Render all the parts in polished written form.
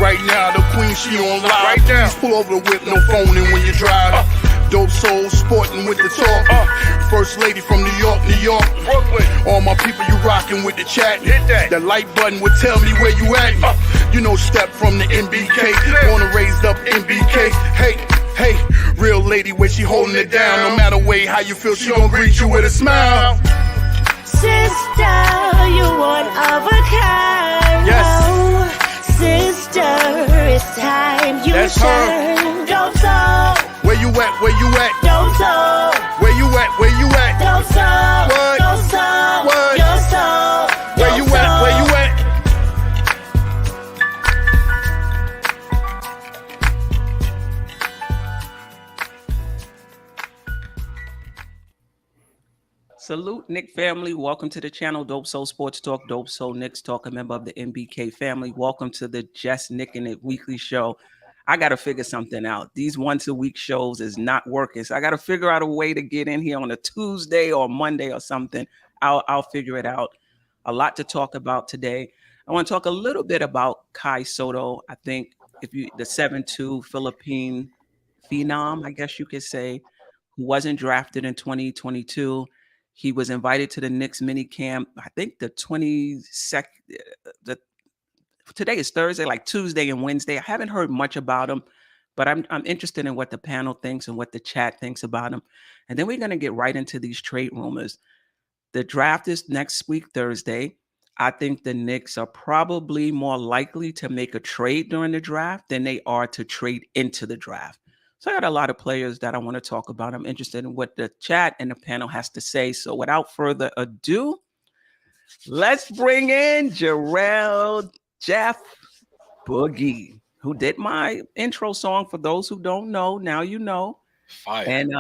Right now, the queen, she on live. Right now. Please pull over the whip, no phoning when you drive. Dope Soul sporting with the talk. First lady from New York, Brooklyn. All my people, you rocking with the chat. Hit that. The like button would tell me where you at. You know, step from the MBK. Born and raised up MBK. Hey, real lady where she holding it down. No matter way how you feel, she gon' greet you with a smile. Sister, you one of a kind. Yes. Oh, sister, it's time you That's shine. Dope Soul. Where you at? Where you at? Dope Soul. Where you at? Where you at? Dope Soul. What? Dope Soul. What? Your soul. Where you at? Where you at? Salute, Knick family. Welcome to the channel, Dope Soul Sports Talk, Dope Soul Knicks Talk, a member of the MBK family. Welcome to the Just Knicking It weekly show. I got to figure something out. These once-a-week shows is not working, so I got to figure out a way to get in here on a Tuesday or Monday or something. I'll figure it out. A lot to talk about today. I want to talk a little bit about Kai Soto. I think the 7'2" Philippine phenom, I guess you could say, who wasn't drafted in 2022. He was invited to the Knicks mini camp. I think the 22nd. Today is Thursday, like Tuesday and Wednesday. I haven't heard much about him, but I'm interested in what the panel thinks and what the chat thinks about him. And then we're going to get right into these trade rumors. The draft is next week, Thursday. I think the Knicks are probably more likely to make a trade during the draft than they are to trade into the draft. So I got a lot of players that I want to talk about. I'm interested in what the chat and the panel has to say. So without further ado, let's bring in Jarrell Jeff Boogie, who did my intro song. For those who don't know, now you know. Fire. And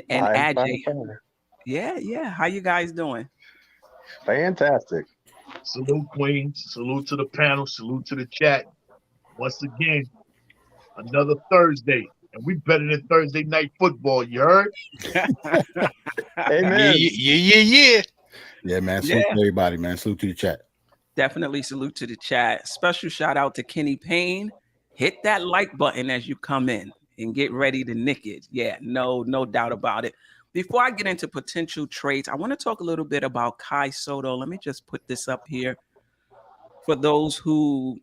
Ajay. Yeah. How you guys doing? Fantastic. Salute, Queens. Salute to the panel. Salute to the chat. Once again, another Thursday. And we better than Thursday night football, you heard? Amen. Yeah. Yeah, man. Salute to everybody, man. Salute to the chat. Definitely salute to the chat. Special shout out to Kenny Payne. Hit that like button as you come in and get ready to nick it. Yeah, no doubt about it. Before I get into potential trades, I want to talk a little bit about Kai Soto. Let me just put this up here. For those who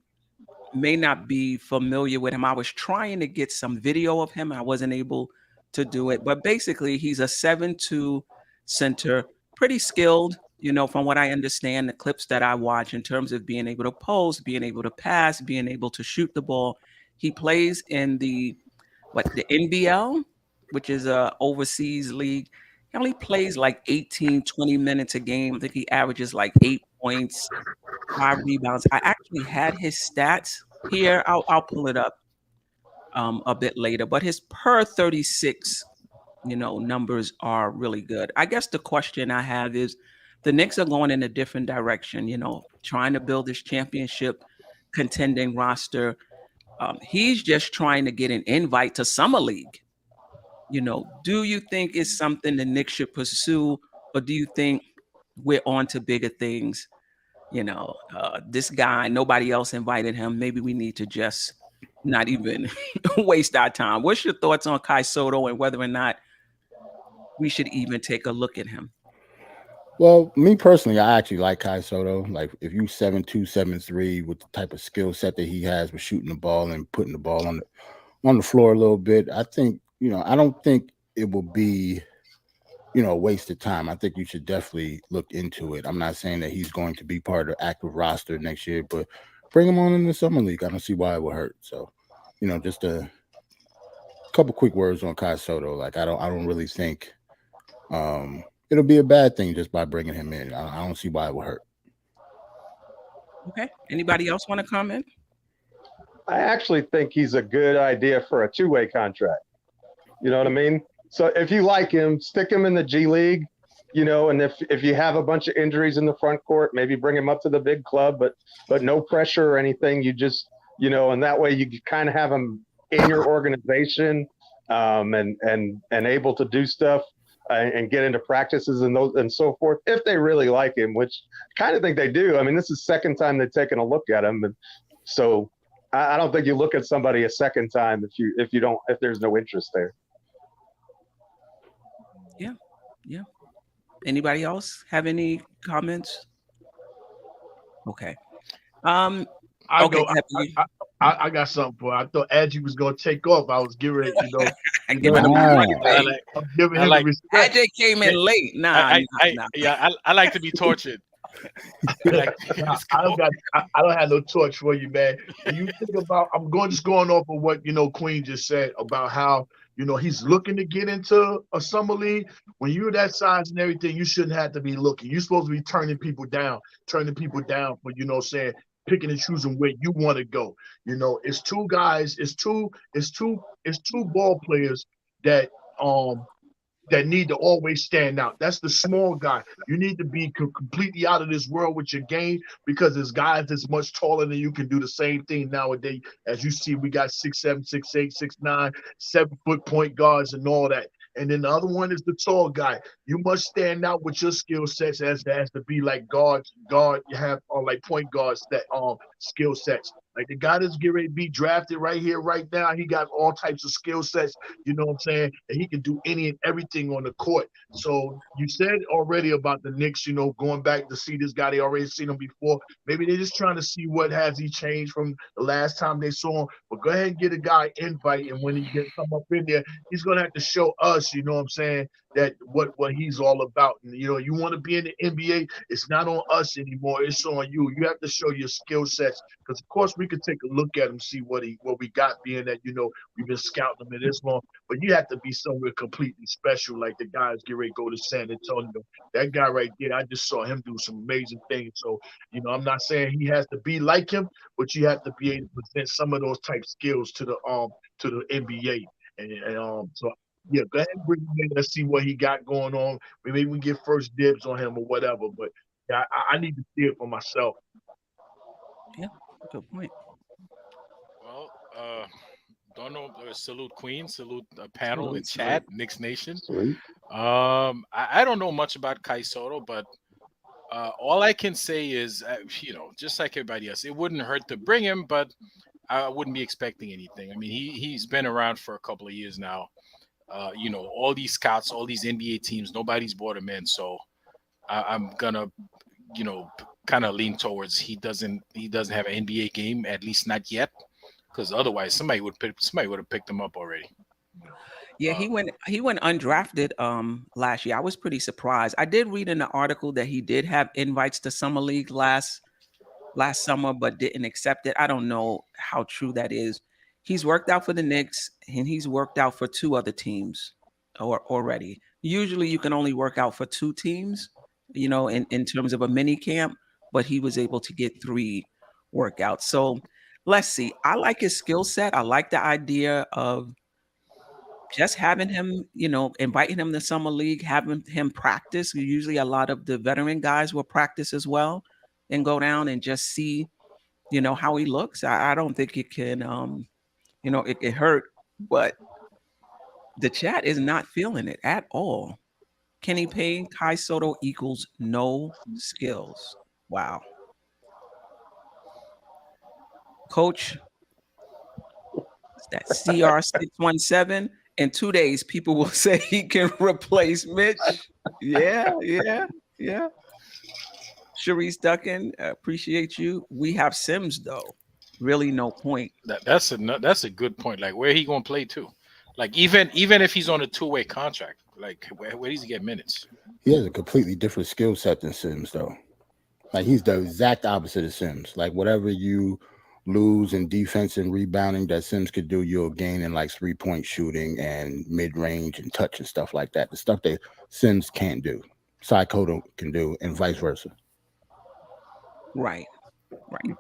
may not be familiar with him, I was trying to get some video of him. I wasn't able to do it. But basically, he's a 7'2" center, pretty skilled, you know, from what I understand, the clips that I watch in terms of being able to post, being able to pass, being able to shoot the ball. He plays in the NBL, which is a overseas league. He only plays like 18, 20 minutes a game. I think he averages like 8 points, 5 rebounds. I actually had his stats here. I'll pull it up a bit later. But his per 36, numbers are really good. I guess the question I have is, the Knicks are going in a different direction, trying to build this championship contending roster. He's just trying to get an invite to Summer League. Do you think it's something the Knicks should pursue, or do you think we're on to bigger things? This guy, nobody else invited him. Maybe we need to just not even waste our time. What's your thoughts on Kai Soto and whether or not we should even take a look at him? Well, me personally, I actually like Kai Soto. Like, if you 7'2", 7'3", with the type of skill set that he has with shooting the ball and putting the ball on the floor a little bit, I think, I don't think it will be, a waste of time. I think you should definitely look into it. I'm not saying that he's going to be part of the active roster next year, but bring him on in the Summer League. I don't see why it would hurt. So, just a couple quick words on Kai Soto. Like, I don't really think it'll be a bad thing just by bringing him in. I don't see why it would hurt. Okay. Anybody else want to comment? I actually think he's a good idea for a two-way contract. You know what I mean? So if you like him, stick him in the G League, and if you have a bunch of injuries in the front court, maybe bring him up to the big club, but no pressure or anything. You just, and that way you kind of have him in your organization and able to do stuff and get into practices and so forth, if they really like him, which I kind of think they do. I mean, this is the second time they've taken a look at him. And so I don't think you look at somebody a second time if there's no interest there. Yeah. Anybody else have any comments? Okay. I Okay. I got something for. I thought Adji was gonna take off. I was giving it, I'm giving him I'm giving him the respect. AJ came in late. Nah. I like to be tortured. I don't have no torch for you, man. When you think about, I'm going off of what Queen just said about how he's looking to get into a summer league. When you're that size and everything, you shouldn't have to be looking. You're supposed to be turning people down for saying picking and choosing where you want to go. It's two guys, it's two ball players that need to always stand out. That's the small guy. You need to be completely out of this world with your game, because there's guys that's much taller than you can do the same thing nowadays. As you see, we got 6'7", 6'8", 6'9", 7-foot point guards and all that. And then the other one is the tall guy. You must stand out with your skill sets as to be like guard. You have like point guards that skill sets. Like the guy that's getting ready to be drafted right here, right now, he got all types of skill sets, you know what I'm saying? And he can do any and everything on the court. So you said already about the Knicks, going back to see this guy. They already seen him before. Maybe they're just trying to see what has he changed from the last time they saw him. But go ahead and get a guy invite, and when he gets come up in there, he's going to have to show us, you know what I'm saying, that what he's all about. And, you want to be in the NBA, it's not on us anymore. It's on you. You have to show your skill sets, because, of course, we could take a look at him, see what we got, being that, we've been scouting him in this long. But you have to be somewhere completely special, like the guys get ready to go to San Antonio. That guy right there, I just saw him do some amazing things. So, I'm not saying he has to be like him, but you have to be able to present some of those type skills to the NBA. So yeah, go ahead and bring him in. Let's see what he got going on. Maybe we get first dibs on him or whatever. But yeah, I need to see it for myself. Yeah, good point. Well, don't know. Salute Queen, salute panel and chat, Knicks Nation. I don't know much about Kai Soto, but all I can say is, just like everybody else, it wouldn't hurt to bring him, but I wouldn't be expecting anything. I mean, he's been around for a couple of years now. All these scouts, all these NBA teams, nobody's brought him in. So I'm gonna, kind of lean towards he doesn't have an NBA game, at least not yet, because otherwise somebody would have picked him up already. Yeah, he went undrafted last year. I was pretty surprised. I did read in the article that he did have invites to summer league last summer, but didn't accept it. I don't know how true that is. He's worked out for the Knicks, and he's worked out for 2 other teams already. Usually you can only work out for 2 teams, in terms of a mini camp, but he was able to get 3 workouts. So let's see. I like his skill set. I like the idea of just having him, inviting him to summer league, having him practice. Usually a lot of the veteran guys will practice as well and go down and just see, how he looks. I don't think it can, it can hurt, but the chat is not feeling it at all. Kenny Payne, Kai Soto equals no skills. Wow. Coach, that CR617. In 2 days, people will say he can replace Mitch. Yeah. Sharice Duncan, appreciate you. We have Sims, though. Really no point. That's a good point. Like, where he gonna play too? Like, even if he's on a 2-way contract, like where does he get minutes? He has a completely different skill set than Sims, though. Like, he's the exact opposite of Sims. Like, whatever you lose in defense and rebounding that Sims could do, you'll gain in like 3-point shooting and mid-range and touch and stuff like that. The stuff that Sims can't do, Soto can do, and vice versa. Right.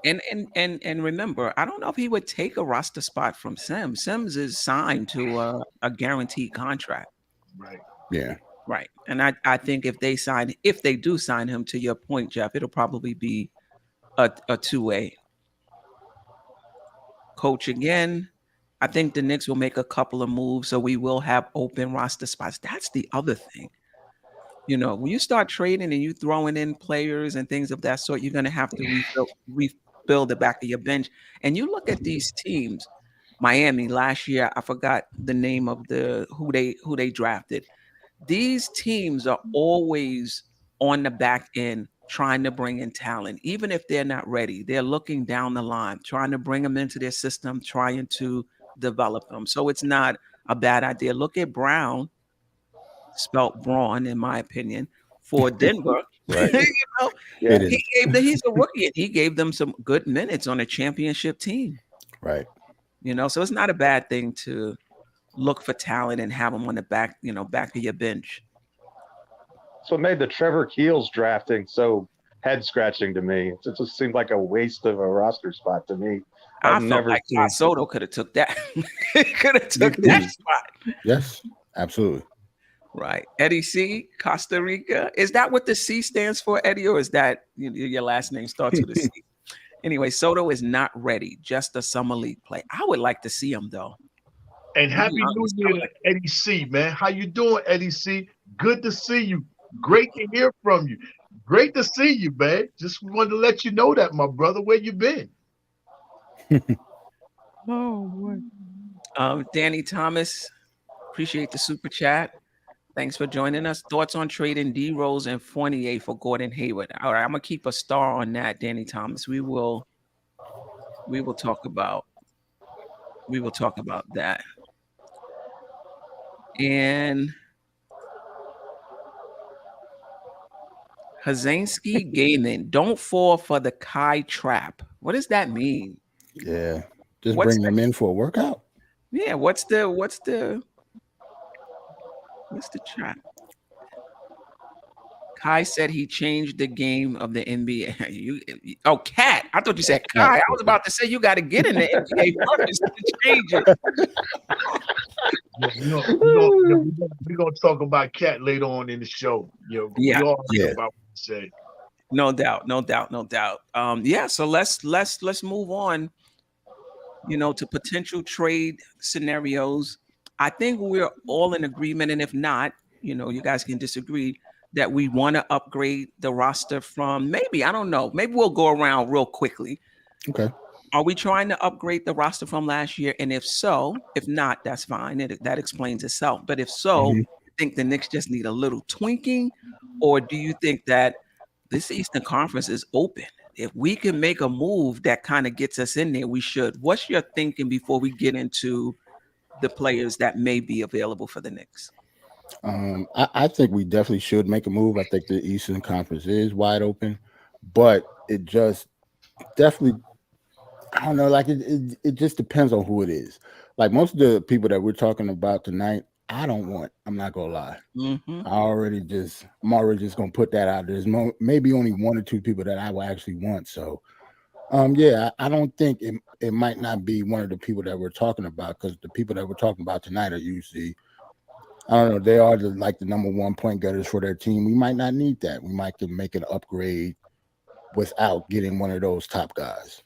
And remember, I don't know if he would take a roster spot from Sims. Sims is signed to a guaranteed contract. Right. Yeah. Right. And I think if they do sign him, to your point, Jeff, it'll probably be a 2-way. Coach, again, I think the Knicks will make a couple of moves, so we will have open roster spots. That's the other thing. When you start trading and you throwing in players and things of that sort, you're going to have to build the back of your bench. And you look at these teams, Miami last year, I forgot the name of who they drafted. These teams are always on the back end trying to bring in talent, even if they're not ready. They're looking down the line, trying to bring them into their system, trying to develop them. So it's not a bad idea. Look at Brown, spelt Braun, in my opinion, for Denver. Right. He's a rookie, and he gave them some good minutes on a championship team. Right. So it's not a bad thing to look for talent and have them on the back of your bench. So it made the Trevor Keels drafting so head scratching to me. It just seemed like a waste of a roster spot to me. I felt like Soto could have took that. Could have took that spot. Yes, absolutely. Right. Eddie C, Costa Rica. Is that what the C stands for, Eddie, or is that your last name starts with a C? Anyway, Soto is not ready. Just a summer league play. I would like to see him though. And happy New Year to Eddie C, man. How you doing, Eddie C? Good to see you. Great to hear from you. Great to see you, man. Just wanted to let you know that, my brother. Where you been? Oh boy. Danny Thomas, appreciate the super chat. Thanks for joining us. Thoughts on trading D Rose and Fournier for Gordon Hayward? All right, I'm gonna keep a star on that, Danny Thomas. We will talk about that. And Hazansky Gaming, don't fall for the Kai trap. What does that mean? Yeah, just bring them in for a workout. Yeah, what's the trap? Kai said he changed the game of the NBA. Cat. I thought you said Kai. I was about to say you got to get in the NBA first to change it. We're gonna talk about Cat later on in the show. About what to say. No doubt. So let's move on. To potential trade scenarios. I think we're all in agreement, and if not, you guys can disagree that we want to upgrade the roster from maybe we'll go around real quickly. Okay. Are we trying to upgrade the roster from last year? And if so, if not, that's fine. That explains itself. But if so, I think the Knicks just need a little tweaking, or do you think that this Eastern Conference is open? If we can make a move that kind of gets us in there, we should. What's your thinking before we get into the players that may be available for the Knicks? I think we definitely should make a move. I think the Eastern Conference is wide open, but it just definitely, I don't know, like it just depends on who it is. Like most of the people that we're talking about tonight, I'm not gonna lie. I'm already just gonna put that out. There's maybe only one or two people that I will actually want. So I don't think it might not be one of the people that we're talking about, because the people that we're talking about tonight are usually, I don't know, they are the number one point getters for their team. We might not need that. We might can make an upgrade without getting one of those top guys.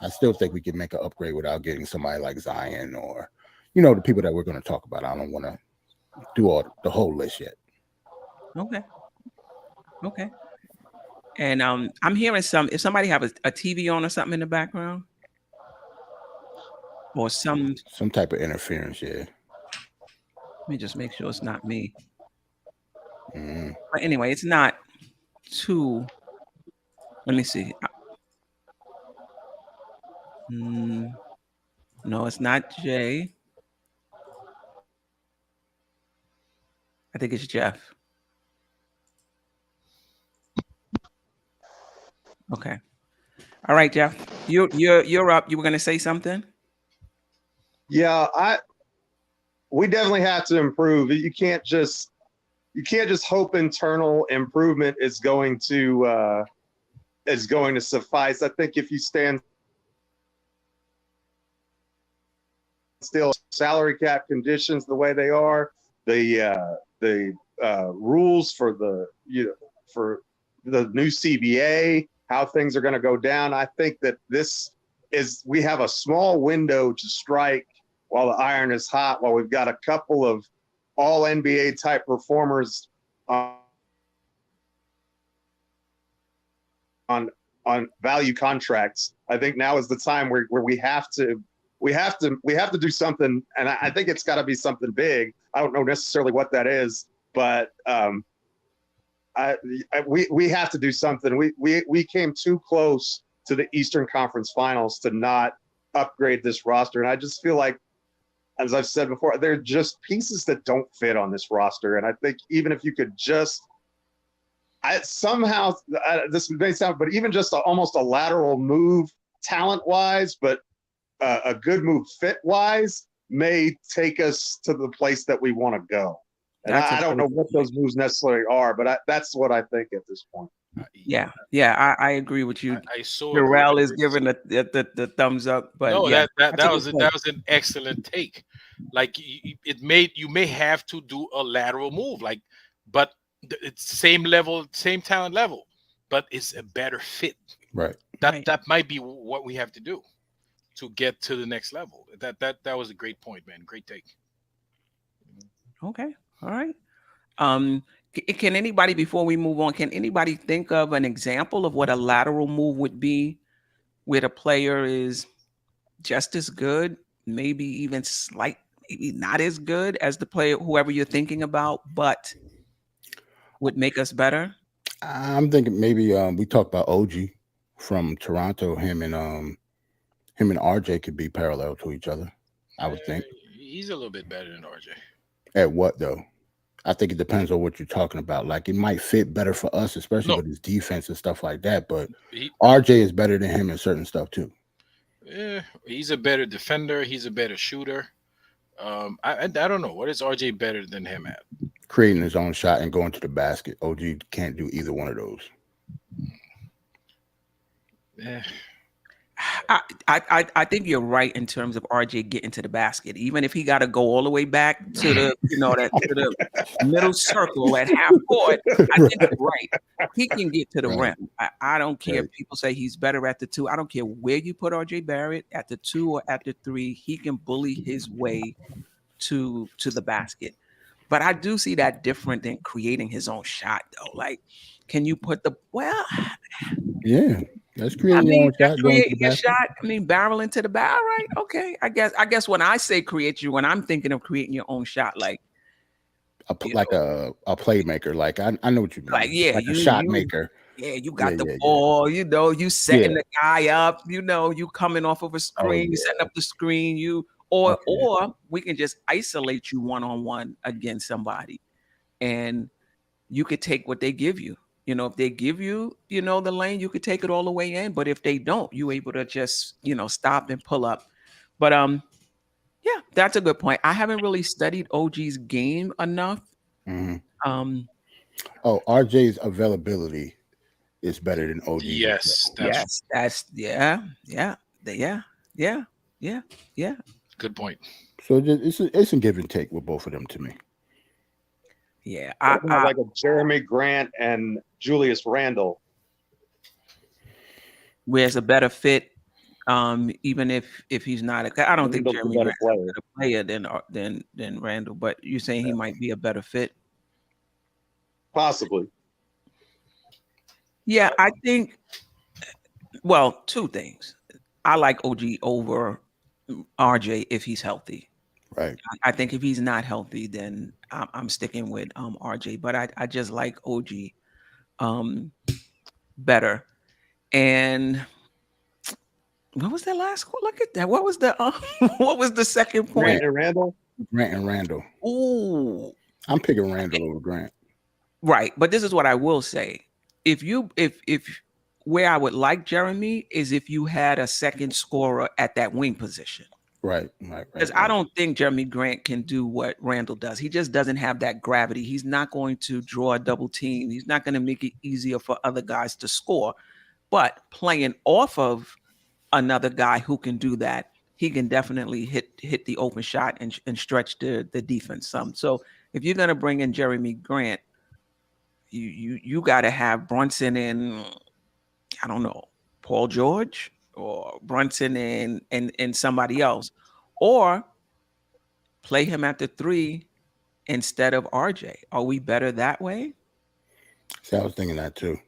I still think we can make an upgrade without getting somebody like Zion or, the people that we're going to talk about. I don't want to do the whole list yet. Okay. And I'm hearing if somebody have a TV on or something in the background, or some type of interference. Yeah. Let me just make sure it's not me. But anyway, it's not too. Let me see. No, it's not Jay. I think it's Jeff. Okay. All right, Jeff. You're up. You were going to say something? Yeah, we definitely have to improve. You can't just hope internal improvement is going to suffice. I think if you stand still, salary cap conditions the way they are, the rules for the new CBA, how things are going to go down. I think that we have a small window to strike while the iron is hot, while we've got a couple of all NBA type performers on value contracts. I think now is the time where we have to do something, and I think it's got to be something big. I don't know necessarily what that is, but we have to do something. We came too close to the Eastern Conference Finals to not upgrade this roster, and I just feel like, as I've said before, there are just pieces that don't fit on this roster, and I think even if you could just this may sound, but even just almost a lateral move talent-wise, but a good move fit-wise may take us to the place that we want to go. And I don't know what those moves necessarily are, but that's what I think at this point. Yeah, I agree with you. So Darrell is giving the thumbs up, but no, yeah, that was an excellent take. Like you may have to do a lateral move, but it's same level, same talent level, but it's a better fit. Right. That might be what we have to do to get to the next level. That was a great point, man. Great take. Okay. All right. Can anybody, before we move on, can anybody think of an example of what a lateral move would be where the player is just as good, maybe even maybe not as good as the player, whoever you're thinking about, but would make us better? I'm thinking maybe we talked about OG from Toronto. Him and RJ could be parallel to each other, I would think. He's a little bit better than RJ. At what though? I think it depends on what you're talking about. Like it might fit better for us, especially with his defense and stuff like that. But RJ is better than him in certain stuff too. Yeah, he's a better defender. He's a better shooter. I don't know. What is RJ better than him at? Creating his own shot and going to the basket. OG can't do either one of those. Yeah. I think you're right in terms of RJ getting to the basket. Even if he got to go all the way back to the to the middle circle at half court, I think you're right. He can get to the rim. I don't care if people say he's better at the two. I don't care where you put RJ Barrett, at the two or at the three. He can bully his way to the basket. But I do see that different than creating his own shot, though. Like, can you put yeah. That's creating your own shot. Create your shot. I mean, barrel into the barrel, right? Okay. I guess when I say when I'm thinking of creating your own shot, like a playmaker. Like I know what you mean. Like a shot maker. Yeah, you got the ball. You setting the guy up. You coming off of a screen, setting up the screen. Or we can just isolate you one-on-one against somebody, and you could take what they give you. If they give you, the lane, you could take it all the way in. But if they don't, you're able to just, stop and pull up. But yeah, that's a good point. I haven't really studied OG's game enough. Mm-hmm. RJ's availability is better than OG. Yes. Yeah. Good point. So it's a give and take with both of them to me. Yeah, I like a Jeremy Grant and Julius Randle. Where's a better fit, even if he's not. I don't think Jeremy Grant's a better player than Randle, but you're saying he might be a better fit. Possibly. Yeah, I think. Well, two things. I like OG over RJ if he's healthy. Right. I think if he's not healthy, then I'm sticking with RJ. But I just like OG better. And what was that last quote? Look at that. What was the second point? Grant and Randle. Ooh. I'm picking Randle over Grant. Right. But this is what I will say. If where I would like Jeremy is if you had a second scorer at that wing position. Right. Because I don't think Jeremy Grant can do what Randle does. He just doesn't have that gravity. He's not going to draw a double team. He's not going to make it easier for other guys to score. But playing off of another guy who can do that, he can definitely hit the open shot and stretch the defense some. So if you're going to bring in Jeremy Grant, you got to have Brunson and, I don't know, Paul George, or Brunson and somebody else, or play him at the three instead of RJ. Are we better that way? See, I was thinking that too.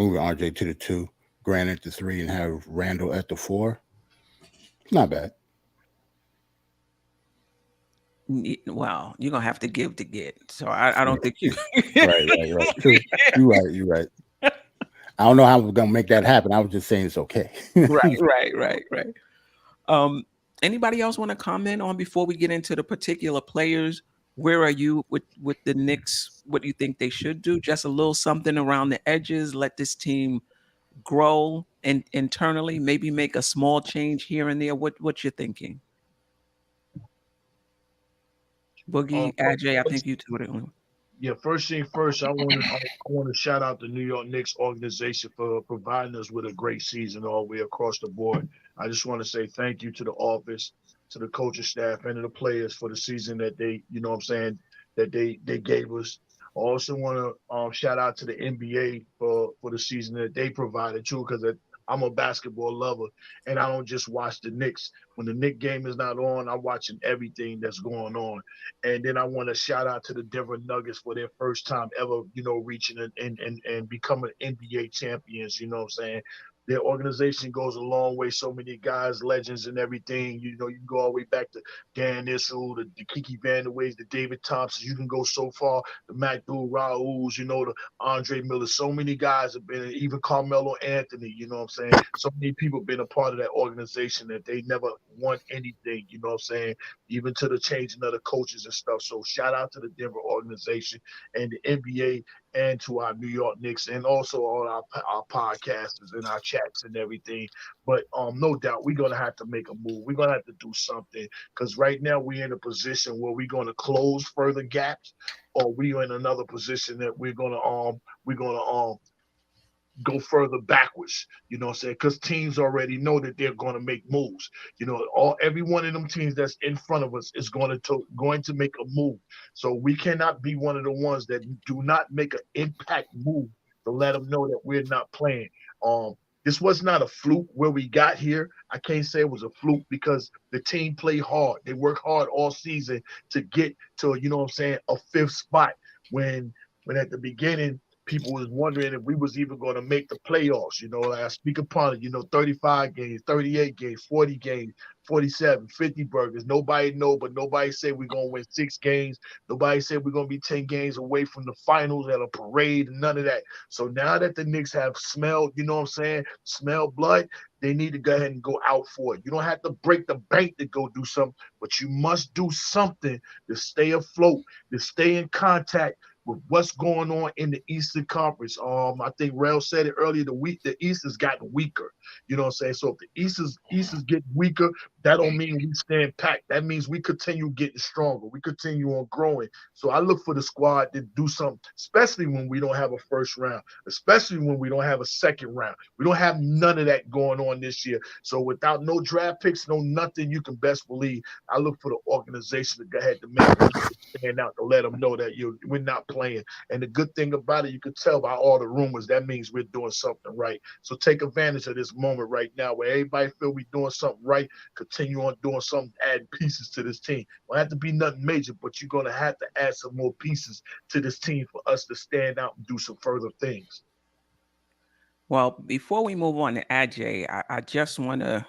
moving RJ to the 2, Grant at the 3, and have Randall at the 4. Not bad. Well, you're gonna have to give to get. So I don't think you. right. True. You're right. I don't know how we're gonna make that happen. I was just saying it's okay. right. Anybody else want to comment on before we get into the particular players? Where are you with the Knicks? What do you think they should do? Just a little something around the edges. Let this team grow and internally. Maybe make a small change here and there. What you're thinking? Boogie, Ajay, I think you two are the only. Yeah, first thing first, I want to shout out the New York Knicks organization for providing us with a great season all the way across the board. I just want to say thank you to the office, to the coaching staff, and to the players for the season that they, that they gave us. I also want to shout out to the NBA for the season that they provided too, because I'm a basketball lover, and I don't just watch the Knicks. When the Knicks game is not on, I'm watching everything that's going on. And then I want to shout out to the Denver Nuggets for their first time ever, reaching and becoming NBA champions. You know what I'm saying? Their organization goes a long way. So many guys, legends, and everything. You can go all the way back to Dan Issel, the Kiki Vanderways, the David Thompson. You can go so far. The McDougal Raouls, the Andre Miller. So many guys have been, even Carmelo Anthony. You know what I'm saying? So many people have been a part of that organization that they never won anything. You know what I'm saying? Even to the changing of the coaches and stuff. So shout out to the Denver organization and the NBA and to our New York Knicks and also all our podcasters and our chats and everything. But no doubt we're going to have to make a move. We're going to have to do something because right now we're in a position where we're going to close further gaps, or we're in another position that we're going to go further backwards, you know what I'm saying? Because teams already know that they're going to make moves. Every one of them teams that's in front of us is going to make a move. So we cannot be one of the ones that do not make an impact move to let them know that we're not playing. This was not a fluke where we got here. I can't say it was a fluke because the team played hard. They worked hard all season to get to, a 5th spot when at the beginning, people was wondering if we was even going to make the playoffs. I speak upon it, 35 games, 38 games, 40 games, 47, 50 burgers. Nobody know, but nobody said we're going to win 6 games. Nobody said we're going to be 10 games away from the finals at a parade, none of that. So now that the Knicks have smelled, smell blood, they need to go ahead and go out for it. You don't have to break the bank to go do something, but you must do something to stay afloat, to stay in contact with what's going on in the Eastern Conference. I think Rel said it earlier, the East has gotten weaker. You know what I'm saying? So if the East is getting weaker, that don't mean we stand packed. That means we continue getting stronger. We continue on growing. So I look for the squad to do something, especially when we don't have a first round, especially when we don't have a second round. We don't have none of that going on this year. So without no draft picks, no nothing, you can best believe I look for the organization to go ahead to make stand out to let them know that we're not playing. And the good thing about it, you can tell by all the rumors, that means we're doing something right. So take advantage of this moment right now where everybody feel we're doing something right. Continue on doing something, add pieces to this team. Don't have to be nothing major, but you're going to have to add some more pieces to this team for us to stand out and do some further things. Well, before we move on to Ajay, I just want to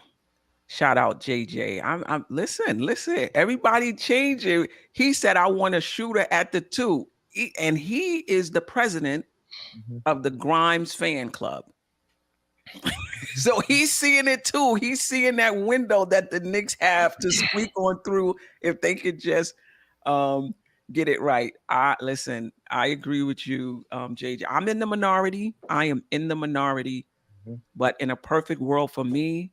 shout out JJ. I'm listen. Everybody change it. He said, I want a shooter at the 2. And he is the president of the Grimes fan club. So he's seeing it too. He's seeing that window that the Knicks have to squeak on through if they could just get it right. I agree with you, JJ. I'm in the minority. I am in the minority. But in a perfect world for me,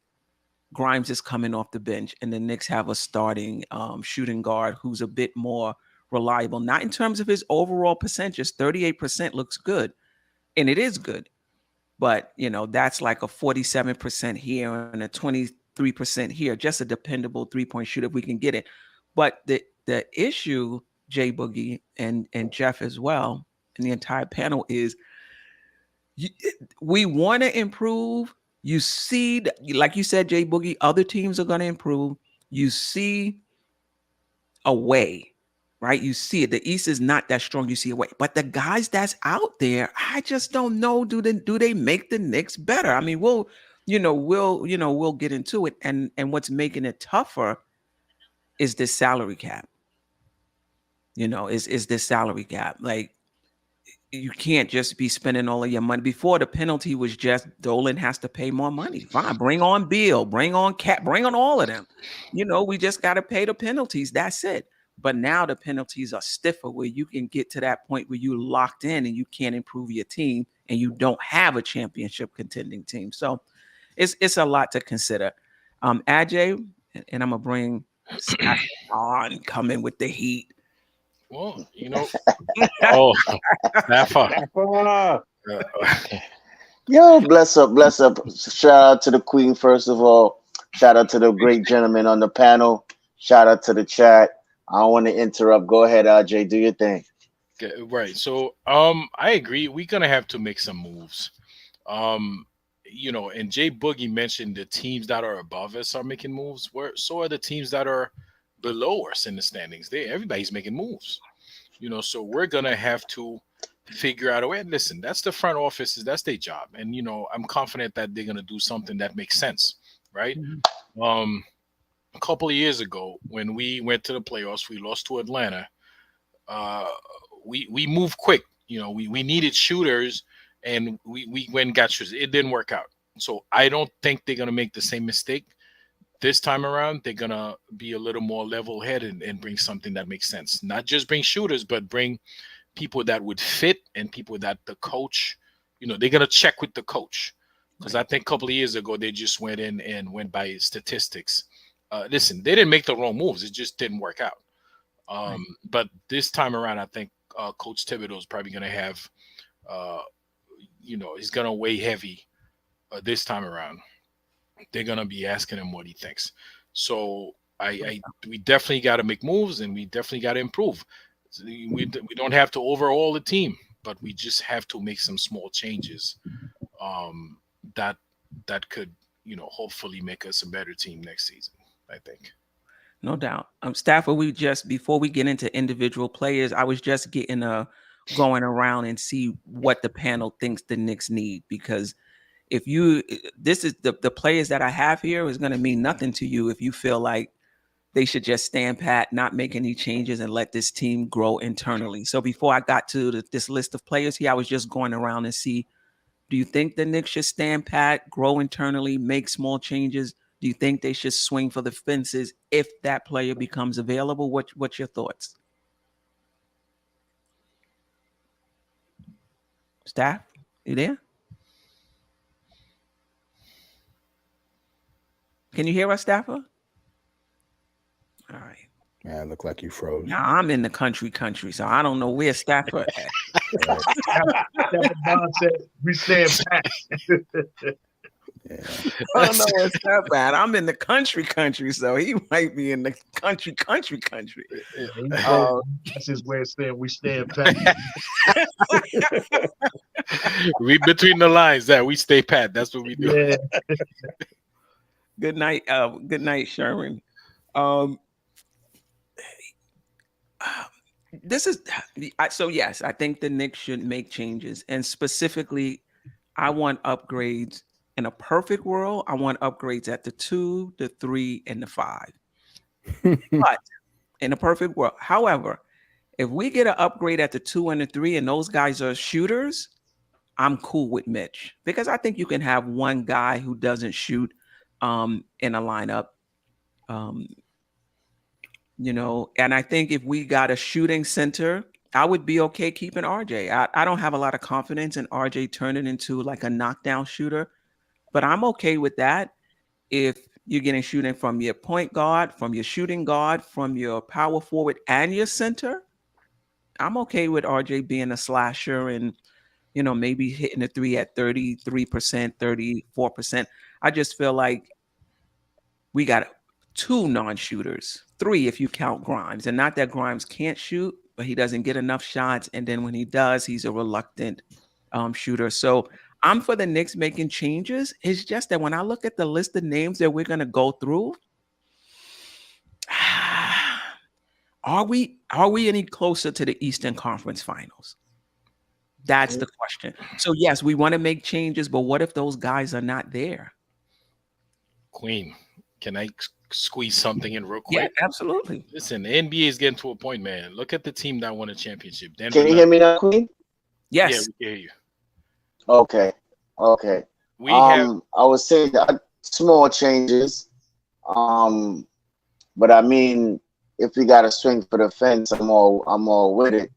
Grimes is coming off the bench, and the Knicks have a starting shooting guard who's a bit more reliable. Not in terms of his overall percentage. 38% looks good, and it is good. But, that's like a 47% here and a 23% here. Just a dependable three-point shooter if we can get it. But the issue, Jay Boogie and Jeff as well, and the entire panel is we want to improve. You see, like you said, Jay Boogie, other teams are going to improve. You see a way right? You see it. The East is not that strong. You see it. Wait, but the guys that's out there, I just don't know. Do they make the Knicks better? I mean, we'll get into it. And what's making it tougher is this salary cap. Is this salary cap. Like, you can't just be spending all of your money. Before, the penalty was just Dolan has to pay more money. Fine, bring on Beal, bring on Cat, bring on all of them. We just got to pay the penalties. That's it. But now the penalties are stiffer, where you can get to that point where you locked in and you can't improve your team and you don't have a championship contending team. So it's a lot to consider. Ajay, and I'm gonna bring Staff on coming with the heat. Well, oh, Naffa. Yo, bless up. Shout out to the Queen, first of all. Shout out to the great gentleman on the panel. Shout out to the chat. I don't want to interrupt. Go ahead, RJ. Do your thing. Okay, right. So, I agree. We're gonna have to make some moves. And Jay Boogie mentioned the teams that are above us are making moves. So are the teams that are below us in the standings. Everybody's making moves. So we're gonna have to figure out a way. And listen, that's the front offices. That's their job. And I'm confident that they're gonna do something that makes sense, right? Mm-hmm. A couple of years ago, when we went to the playoffs, we lost to Atlanta. We moved quick. We needed shooters, and we went and got shooters. It didn't work out. So I don't think they're gonna make the same mistake this time around. They're gonna be a little more level-headed and bring something that makes sense. Not just bring shooters, but bring people that would fit and people that the coach, they're gonna check with the coach. Because I think a couple of years ago they just went in and went by statistics. Listen, they didn't make the wrong moves. It just didn't work out. But this time around, I think Coach Thibodeau is probably gonna have, he's gonna weigh heavy this time around. They're gonna be asking him what he thinks. So we definitely got to make moves, and we definitely got to improve. We don't have to overhaul the team, but we just have to make some small changes that could hopefully make us a better team next season, I think. No doubt. Stafford, before we get into individual players, I was just going around and see what the panel thinks the Knicks need, because this is the players that I have here is going to mean nothing to you if you feel like they should just stand pat, not make any changes, and let this team grow internally. So before I got to this list of players here, I was just going around and see, do you think the Knicks should stand pat, grow internally, make small changes? Do you think they should swing for the fences if that player becomes available? What's your thoughts? Staff, you there? Can you hear us, Stafford? All right. Yeah, it looked like you froze. Now I'm in the country, so I don't know where Stafford at. We stand back. Yeah. I don't know what's Stafford at. I'm in the country, so he might be in the country. That's his way of saying we stand pat. We between the lines that we stay pat. That's what we do. Yeah. Good night, Sherman. Yes, I think the Knicks should make changes, and specifically, I want upgrades. In a perfect world, I want upgrades at the 2, the 3, and the 5. But in a perfect world, however, if we get an upgrade at the 2 and the 3, and those guys are shooters, I'm cool with Mitch, because I think you can have one guy who doesn't shoot in a lineup, and I think if we got a shooting center, I would be okay keeping RJ. I don't have a lot of confidence in RJ turning into like a knockdown shooter, but I'm okay with that if you're getting shooting from your point guard, from your shooting guard, from your power forward, and your center. I'm okay with RJ being a slasher and, maybe hitting the 3 at 33%, 34%. I just feel like we got 2 non-shooters, 3 if you count Grimes. And not that Grimes can't shoot, but he doesn't get enough shots. And then when he does, he's a reluctant shooter. So I'm for the Knicks making changes. It's just that when I look at the list of names that we're going to go through, Are we any closer to the Eastern Conference Finals? That's the question. So yes, we want to make changes, but what if those guys are not there? Queen, can I squeeze something in real Yeah, quick? absolutely. Listen, the NBA is getting to a point, man. Look at the team that won a championship. Can you hear me now, Queen? Yes. Yeah, we can hear you. Okay. We have I was saying that small changes. But I mean, if we got to swing for the fence, I'm all with it.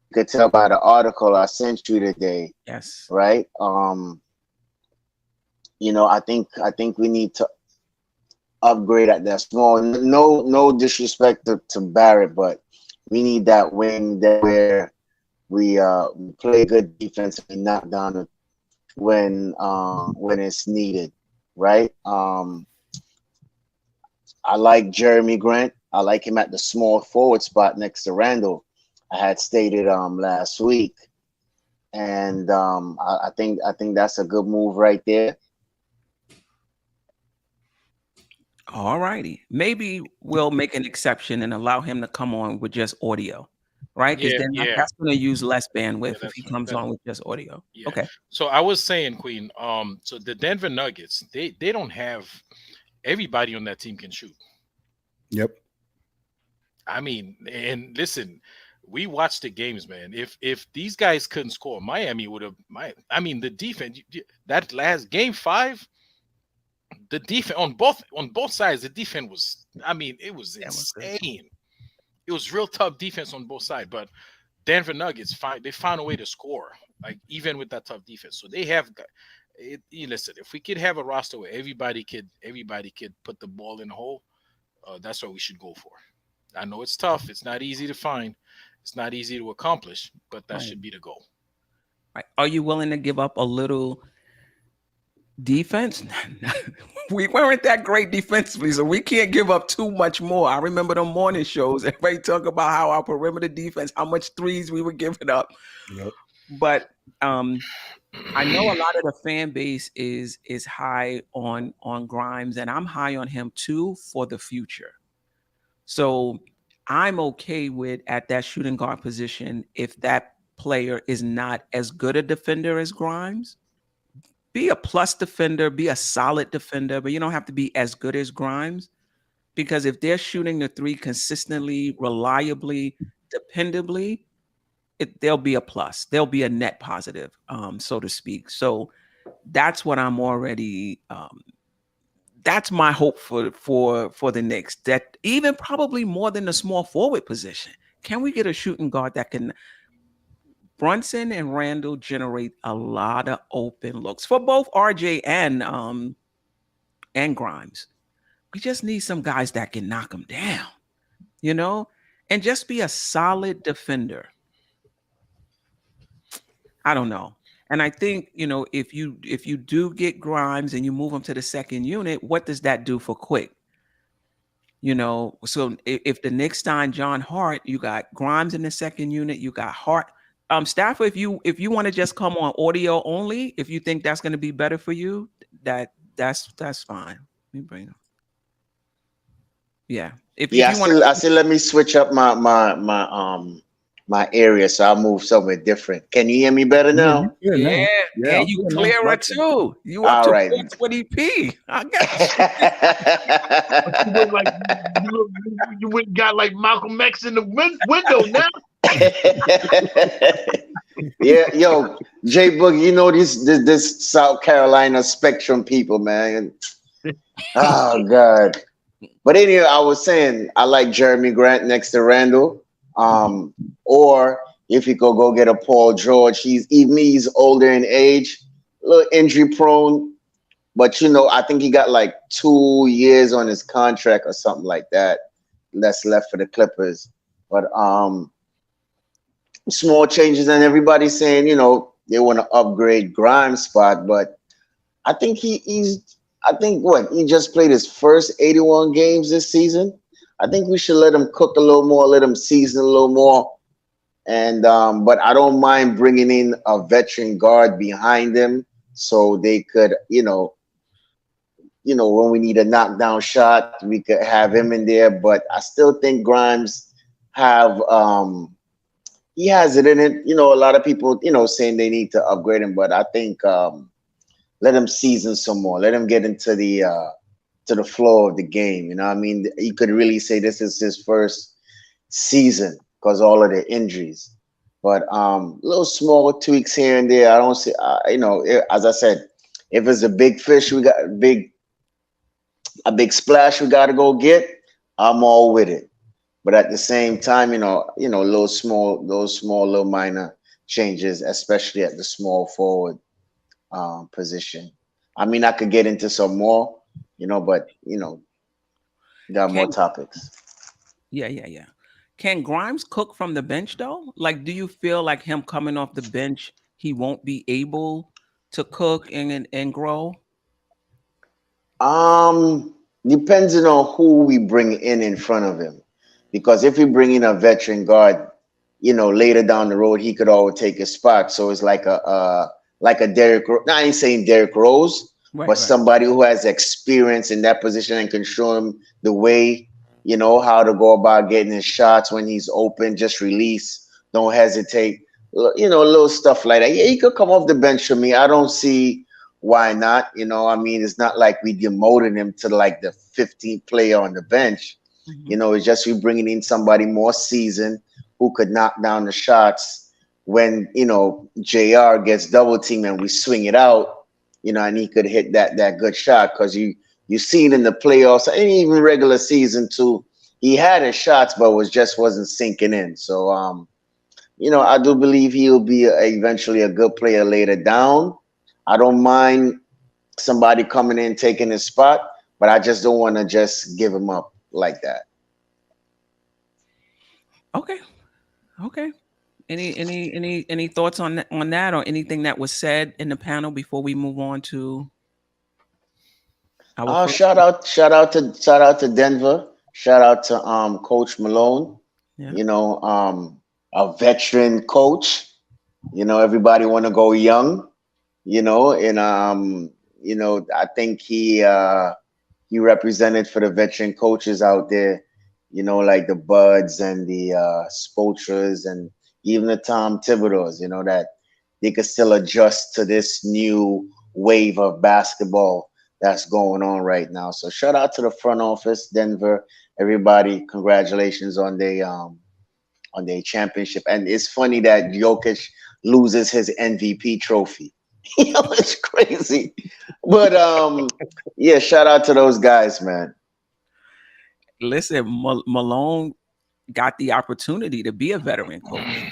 You could tell by the article I sent you today. Yes. Right. You know, I think we need to upgrade at that small. No disrespect to Barrett, but we need that wing that where we play good defense and knock down when it's needed, right? I like Jeremy Grant. I like him at the small forward spot next to Randall. I had stated last week, and I think that's a good move right there. All righty. Maybe we'll make an exception and allow him to come on with just audio, right? Because that's going to use less bandwidth if he comes on with just audio. Yeah. Okay. So I was saying, Queen, so the Denver Nuggets, they don't have everybody on that team can shoot. Yep. I mean, and listen, we watched the games, man. If these guys couldn't score, Miami would have. The defense, that last game 5, the defense on both sides, the defense was. It was insane. It was real tough defense on both sides, but Denver Nuggets found a way to score, like even with that tough defense. So they have. Listen, if we could have a roster where everybody could put the ball in the hole, that's what we should go for. I know it's tough. It's not easy to find. It's not easy to accomplish, but that should be the goal. Right. Are you willing to give up a little defense? We weren't that great defensively, so we can't give up too much more. I remember the morning shows. Everybody talk about how our perimeter defense, how much threes we were giving up. Yep. But I know a lot of the fan base is high on Grimes, and I'm high on him too for the future. So I'm okay with at that shooting guard position if that player is not as good a defender as Grimes. Be a plus defender, be a solid defender, but you don't have to be as good as Grimes, because if they're shooting the 3 consistently, reliably, dependably, they'll be a plus. They'll be a net positive, so to speak. So that's what I'm already. That's my hope for the Knicks. That even probably more than the small forward position. Can we get a shooting guard that can? Brunson and Randall generate a lot of open looks for both RJ and Grimes. We just need some guys that can knock them down, and just be a solid defender. I don't know. And I think, if you do get Grimes and you move him to the second unit, what does that do for Quick? So if the Knicks sign John Hart, you got Grimes in the second unit, you got Hart. Stafford, if you want to just come on audio only, if you think that's going to be better for you, that's fine. Let me bring him. Yeah. I still let me switch up my area, so I'll move somewhere different. Can you hear me better now? Yeah, you clearer too. You up all to right. 420p. I got you. You went and got like Malcolm X in the window now. Yeah, yo, J Boogie, this South Carolina Spectrum people, man. Oh God. But anyway, I was saying I like Jeremy Grant next to Randall. Or if you go get a Paul George, he's older in age, a little injury prone, but I think he got like 2 years on his contract or something like that that's left for the Clippers. But small changes, and everybody's saying they want to upgrade Grimes' spot, but I think he just played his first 81 games this season. I think we should let him cook a little more, let him season a little more. And but I don't mind bringing in a veteran guard behind him so they could, when we need a knockdown shot, we could have him in there. But I still think Grimes have he has it in it. You know, a lot of people, you know, saying they need to upgrade him, but I think let him season some more. Let him get into the flow of the game. You know what I mean? You could really say this is his first season because all of the injuries. But little small tweaks here and there. I don't see, you know, as I said, if it's a big fish, we got a big splash we got to go get. I'm all with it. But at the same time, you know, those small, little minor changes, especially at the small forward position. I mean, I could get into some more, you know, but you know, got more topics. Yeah. Can Grimes cook from the bench though? Like, do you feel like him coming off the bench, he won't be able to cook and grow? Depending on who we bring in front of him. Because if we bring in a veteran guard, you know, later down the road, he could always take his spot. So it's like a Derrick Rose. Now, I ain't saying Derrick Rose, but somebody who has experience in that position and can show him the way, you know, how to go about getting his shots when he's open, just release, don't hesitate, you know, little stuff like that. Yeah, he could come off the bench for me. I don't see why not. You know, I mean, it's not like we demoted him to like the 15th player on the bench. You know, it's just we bringing in somebody more seasoned who could knock down the shots when, you know, JR gets double teamed and we swing it out, you know, and he could hit that good shot because you see it in the playoffs and even regular season too. He had his shots, but wasn't sinking in. So, you know, I do believe he'll be eventually a good player later down. I don't mind somebody coming in taking his spot, but I just don't want to just give him up like that. Okay. Any thoughts on that or anything that was said in the panel before we move on to our shout out to Denver. Shout out to Coach Malone. Yeah. You know, a veteran coach. You know, everybody want to go young, you know, and you know, I think he represented for the veteran coaches out there, you know, like the Buds and the Spoltras and even the Tom Thibodeaus, you know, that they could still adjust to this new wave of basketball that's going on right now. So shout out to the front office, Denver, everybody. Congratulations on their championship. And it's funny that Jokic loses his MVP trophy. You know, it's crazy. But yeah, shout out to those guys, man. Listen, Malone got the opportunity to be a veteran coach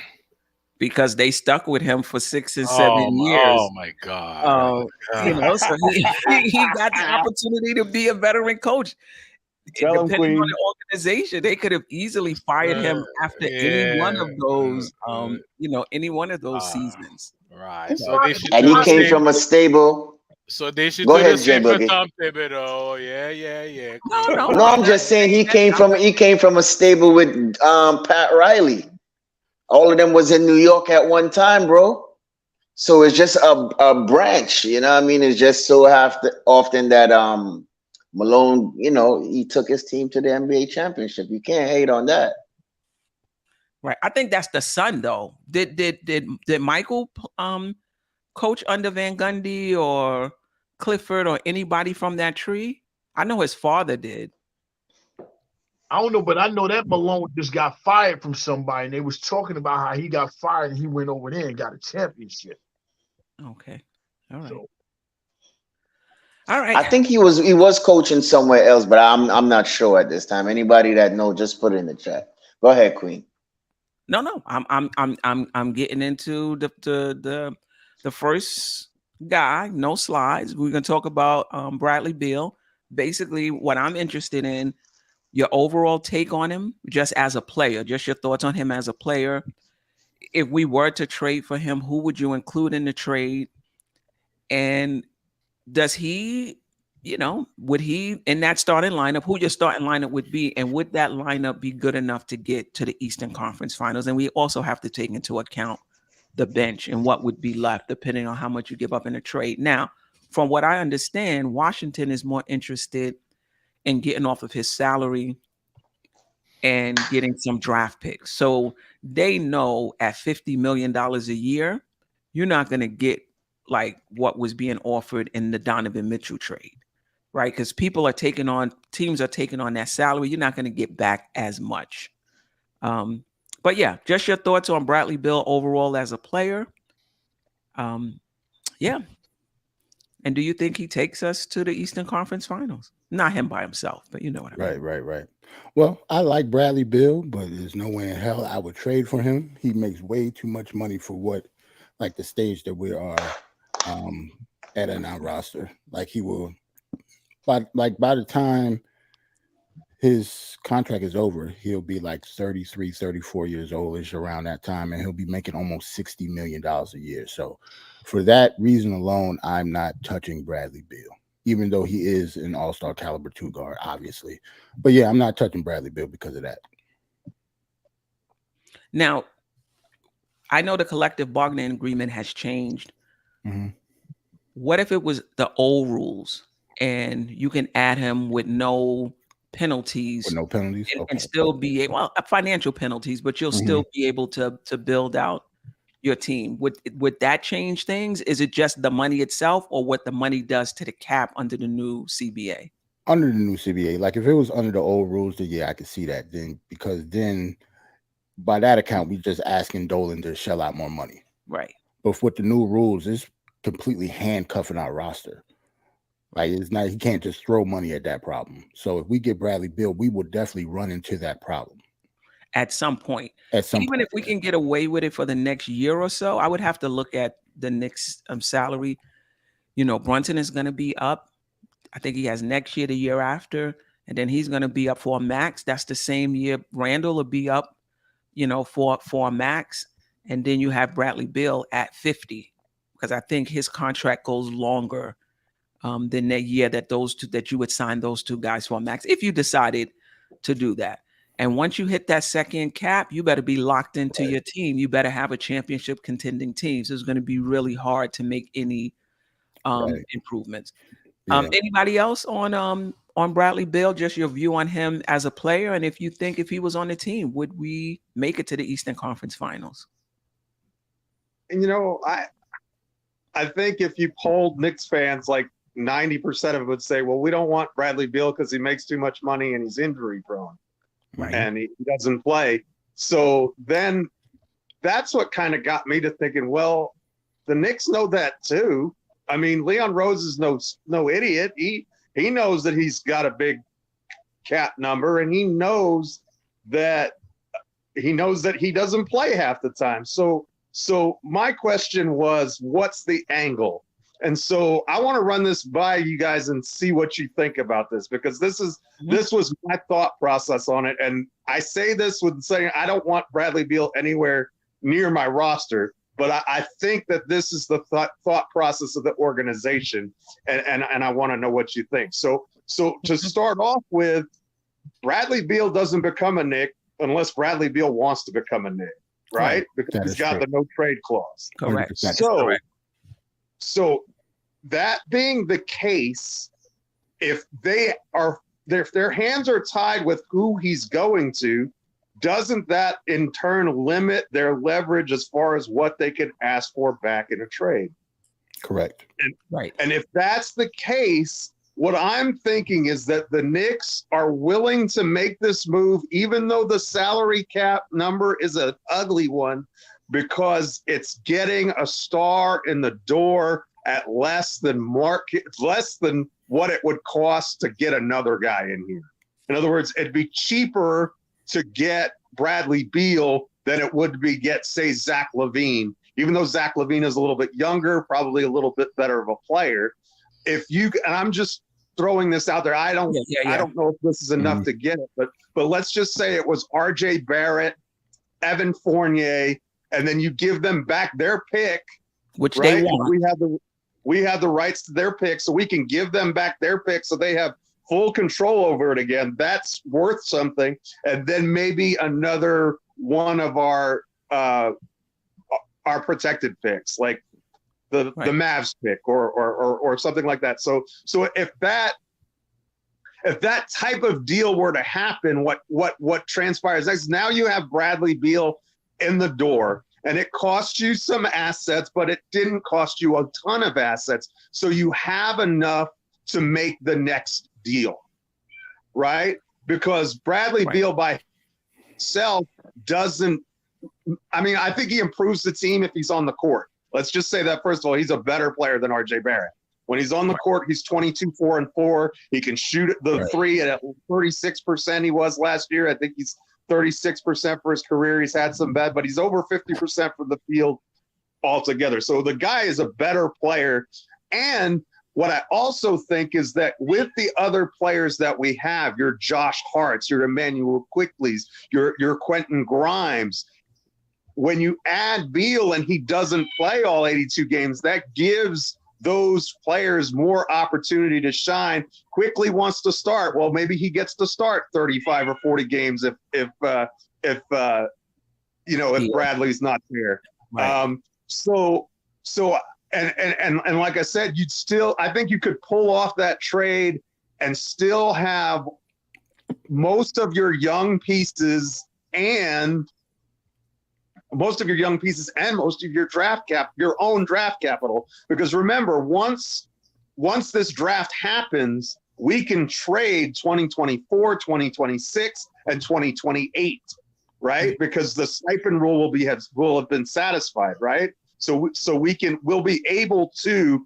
because they stuck with him for 6 and 7 years. Oh my God! You know, so he got the opportunity to be a veteran coach. Depending on the organization, they could have easily fired him after any one of those, you know, any one of those seasons. Right. So they should and he came from a stable. So they should go do ahead, the same Jay for Tom Thibodeau. Yeah. No, I'm just saying he came from a stable with Pat Riley. All of them was in New York at one time, bro. So it's just a branch, you know what I mean? It's just so often that Malone, you know, he took his team to the NBA championship. You can't hate on that. Right. I think that's the son, though. Did Michael coach under Van Gundy or Clifford or anybody from that tree? I know his father did. I don't know, but I know that Malone just got fired from somebody, and they was talking about how he got fired and he went over there and got a championship. Okay. All right. So, all right. I think he was coaching somewhere else, but I'm not sure at this time. Anybody that knows, just put it in the chat. Go ahead, Queen. No. I'm getting into the first guy. No slides. We're gonna talk about Bradley Beal. Basically, what I'm interested in, your overall take on him, just as a player, just your thoughts on him as a player. If we were to trade for him, who would you include in the trade? And does he, you know, would he in that starting lineup, who your starting lineup would be, and would that lineup be good enough to get to the Eastern Conference Finals? And we also have to take into account the bench and what would be left depending on how much you give up in a trade. Now, from what I understand, Washington is more interested in getting off of his salary and getting some draft picks. So they know at $50 million a year, you're not going to get like what was being offered in the Donovan Mitchell trade, right? Because teams are taking on that salary. You're not going to get back as much. But yeah, just your thoughts on Bradley Beal overall as a player. Yeah. And do you think he takes us to the Eastern Conference Finals? Not him by himself, but you know what I mean. Right. Well, I like Bradley Beal, but there's no way in hell I would trade for him. He makes way too much money for what, like the stage that we are at in our roster. Like he will, by the time his contract is over, he'll be like 33, 34 years old-ish around that time, and he'll be making almost $60 million a year. So for that reason alone, I'm not touching Bradley Beal, even though he is an all-star caliber 2 guard, obviously. But yeah, I'm not touching Bradley Beal because of that. Now, I know the collective bargaining agreement has changed. Mm-hmm. What if it was the old rules and you can add him with no penalties? With no penalties? And still be able, financial penalties, but you'll still be able to build out your team. Would that change things? Is it just the money itself, or what the money does to the cap under the new CBA? Under the new CBA, like if it was under the old rules, then yeah, I could see that. Because by that account, we just asking Dolan to shell out more money. Right. But with the new rules, it's completely handcuffing our roster. Like it's not, he can't just throw money at that problem. So if we get Bradley Beal, we will definitely run into that problem. At some point. Even if we can get away with it for the next year or so, I would have to look at the Knicks salary. You know, Brunson is going to be up. I think he has next year, the year after, and then he's going to be up for a max. That's the same year Randall will be up, you know, for a max. And then you have Bradley Beal at 50, because I think his contract goes longer than the year that you would sign those two guys for a max, if you decided to do that. And once you hit that second cap, you better be locked into your team. You better have a championship contending team. So it's going to be really hard to make any improvements. Yeah. Anybody else on Bradley Beal? Just your view on him as a player, and if you think if he was on the team, would we make it to the Eastern Conference Finals? And you know, I think if you polled Knicks fans, like 90% of them would say, well, we don't want Bradley Beal because he makes too much money and he's injury prone. Right. And he doesn't play. So then that's what kind of got me to thinking, well, the Knicks know that too. I mean, Leon Rose is no idiot. He knows that he's got a big cap number, and he knows that he doesn't play half the time. So my question was, what's the angle? And so I want to run this by you guys and see what you think about this, because this was my thought process on it. And I say this with saying I don't want Bradley Beal anywhere near my roster, but I think that this is the thought process of the organization, and I want to know what you think. So to start off with, Bradley Beal doesn't become a Knick unless Bradley Beal wants to become a Knick, right? Because he's got the no trade clause. Correct. So that being the case, if their hands are tied with who he's going to, doesn't that in turn limit their leverage as far as what they can ask for back in a trade? Correct. And if that's the case, what I'm thinking is that the Knicks are willing to make this move, even though the salary cap number is an ugly one, because it's getting a star in the door at less than what it would cost to get another guy in here. In other words, it'd be cheaper to get Bradley Beal than it would be get, say, Zach LaVine, even though Zach LaVine is a little bit younger, probably a little bit better of a player. And I'm just throwing this out there. I don't know if this is enough to get it, but let's just say it was RJ Barrett, Evan Fournier, and then you give them back their pick, which they want. We have the rights to their pick, so we can give them back their pick so they have full control over it again. That's worth something. And then maybe another one of our protected picks, like the Mavs pick or something like that. So if that, if that type of deal were to happen, what transpires next? Now you have Bradley Beal in the door, and it cost you some assets, but it didn't cost you a ton of assets. So you have enough to make the next deal, right? Because Bradley Beal by himself doesn't. I mean, I think he improves the team if he's on the court. Let's just say that, first of all, he's a better player than RJ Barrett. When he's on the court, he's 22, 4 and 4. He can shoot the three at 36% he was last year. I think he's 36% for his career. He's had some bad, but he's over 50% from the field altogether. So the guy is a better player. And what I also think is that with the other players that we have, your Josh Harts, your Emmanuel Quickleys, your Quentin Grimes, when you add Beal and he doesn't play all 82 games, that gives those players more opportunity to shine. Quickly wants to start. Well, maybe he gets to start 35 or 40 games if Bradley's not there. Right. So like I said, I think you could pull off that trade and still have most of your young pieces and most of your own draft capital. Because remember, once this draft happens, we can trade 2024, 2026, and 2028, right? Because the stipend rule will have been satisfied, right? So we'll be able to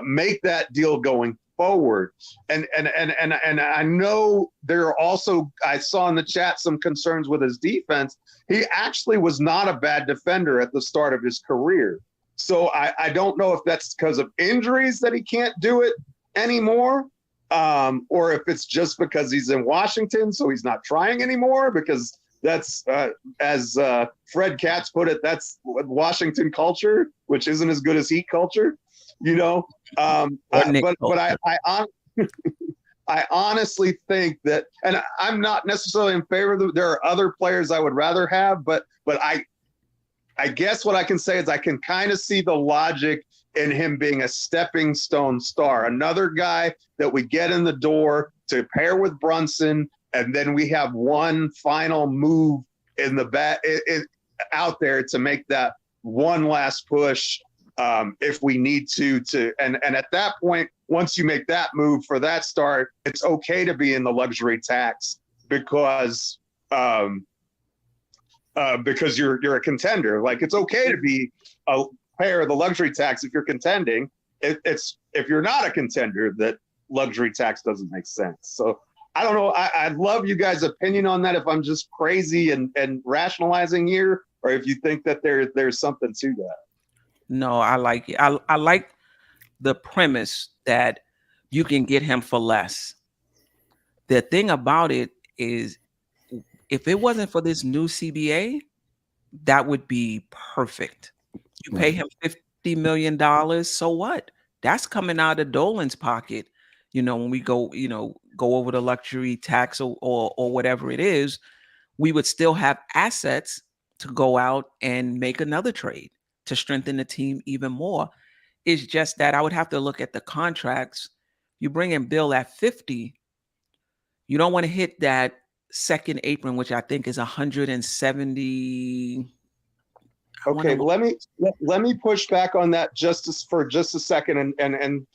make that deal going forward. And I know there are also, I saw in the chat some concerns with his defense. He actually was not a bad defender at the start of his career. So I don't know if that's because of injuries that he can't do it anymore, or if it's just because he's in Washington, so he's not trying anymore, because that's, as Fred Katz put it, that's Washington culture, which isn't as good as Heat culture, I honestly think that, and I'm not necessarily in favor of there are other players I would rather have, but I guess what I can say is I can kind of see the logic in him being a stepping stone star, another guy that we get in the door to pair with Brunson, and then we have one final move in the out there to make that one last push if we need to. And at that point, once you make that move for that start, it's okay to be in the luxury tax because you're a contender. Like, it's okay to be a player of the luxury tax if you're contending. It's if you're not a contender that luxury tax doesn't make sense. So I don't know. I'd love you guys' opinion on that, if I'm just crazy and rationalizing here, or if you think that there's something to that. No, I like it. I like the premise that you can get him for less. The thing about it is, if it wasn't for this new CBA, that would be perfect. You pay him $50 million, so what? That's coming out of Dolan's pocket. When we go over the luxury tax or whatever it is, we would still have assets to go out and make another trade to strengthen the team even more. It's just that I would have to look at the contracts. You bring in Bill at 50, you don't want to hit that second apron, which I think is 170. Okay, let me push back on that for just a second and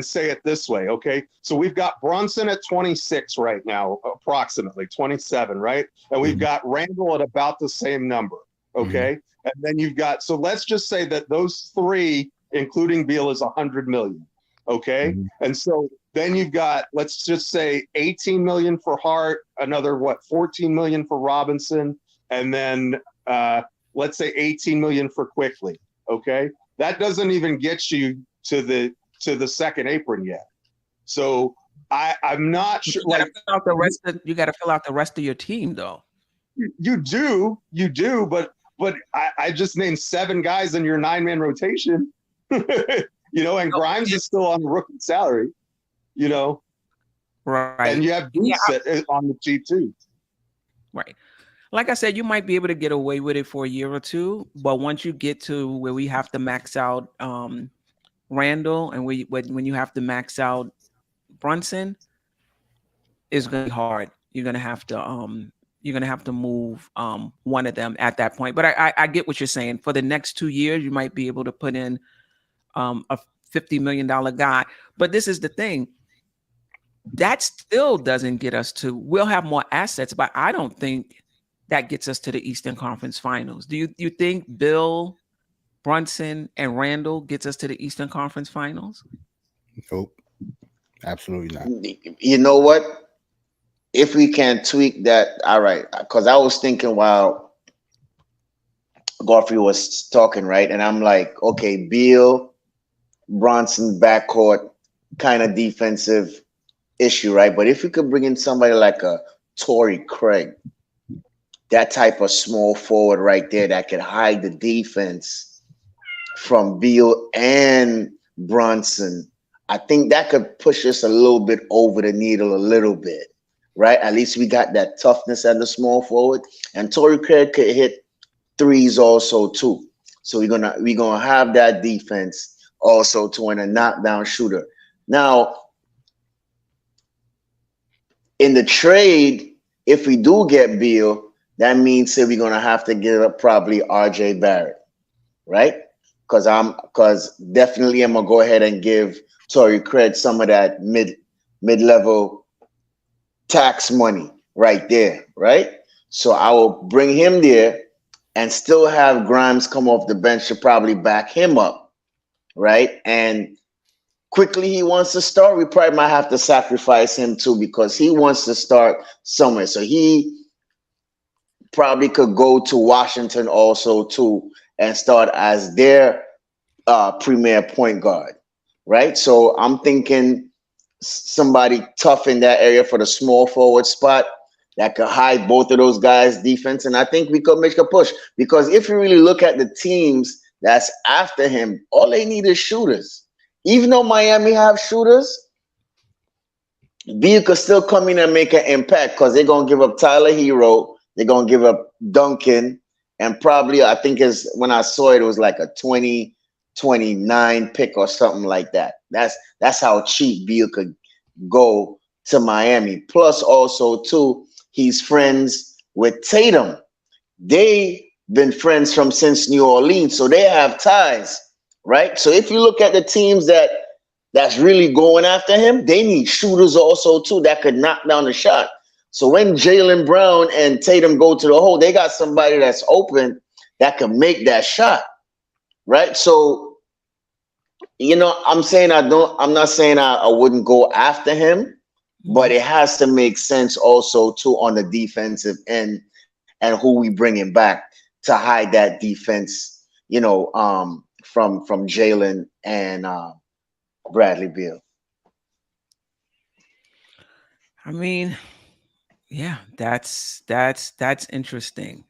say it this way. Okay, so we've got Brunson at 26 right now, approximately 27, right? And we've got Randall at about the same number. Okay, and then you've got, so let's just say that those three, including Beal, is 100 million. Okay, and so then you've got, let's just say 18 million for Hart, another 14 million for Robinson, and then let's say 18 million for Quickly. Okay, that doesn't even get you to the second apron yet. So I'm not sure. You got to fill out the rest of your team, though. You do, but I just named 7 guys in your 9-man rotation. And Grimes is still on the rookie salary. Right, and you have Boots on the cheap too. Right. Like I said, you might be able to get away with it for a year or two, but once you get to where we have to max out Randall and when you have to max out Brunson, is going to be hard. You're going to have to move one of them at that point. But I get what you're saying. For the next 2 years, you might be able to put in a $50 million guy. But this is the thing. That still doesn't get us to, we'll have more assets, but I don't think that gets us to the Eastern Conference Finals. Do you think Beal, Brunson, and Randall gets us to the Eastern Conference Finals? Nope. Absolutely not. You know what? If we can tweak that, all right. Because I was thinking while Godfrey was talking, right? And I'm like, okay, Beal, Bronson, backcourt, kind of defensive issue, right? But if you could bring in somebody like a Torrey Craig, that type of small forward right there that could hide the defense from Beal and Bronson, I think that could push us a little bit over the needle a little bit, right? At least we got that toughness at the small forward, and Torrey Craig could hit threes also too. So we're gonna have that defense also to win a knockdown shooter. Now, in the trade, if we do get Beal, that means that we're gonna have to give up probably RJ Barrett, right? Because definitely I'm gonna go ahead and give Torrey Craig some of that mid-level tax money right there, right? So I will bring him there and still have Grimes come off the bench to probably back him up, right? And quickly he wants to start. We probably might have to sacrifice him too because he wants to start somewhere. So he probably could go to Washington also too and start as their premier point guard, right? So I'm thinking somebody tough in that area for the small forward spot that could hide both of those guys' defense. And I think we could make a push because if you really look at the teams that's after him, all they need is shooters. Even though Miami have shooters, Beal could still come in and make an impact because they're going to give up Tyler Hero. They're going to give up Duncan. And probably, I think when I saw it, it was like a 2029 pick or something like that. That's how cheap Beal could go to Miami. Plus, also, too, he's friends with Tatum. They've been friends since New Orleans, so they have ties, right? So if you look at the teams that's really going after him, they need shooters also, too, that could knock down the shot. So when Jaylen Brown and Tatum go to the hole, they got somebody that's open that can make that shot, right? So, I'm not saying I wouldn't go after him, but it has to make sense also too on the defensive end and who we bringing back to hide that defense, from Jaylen and Bradley Beal. I mean, yeah, that's interesting.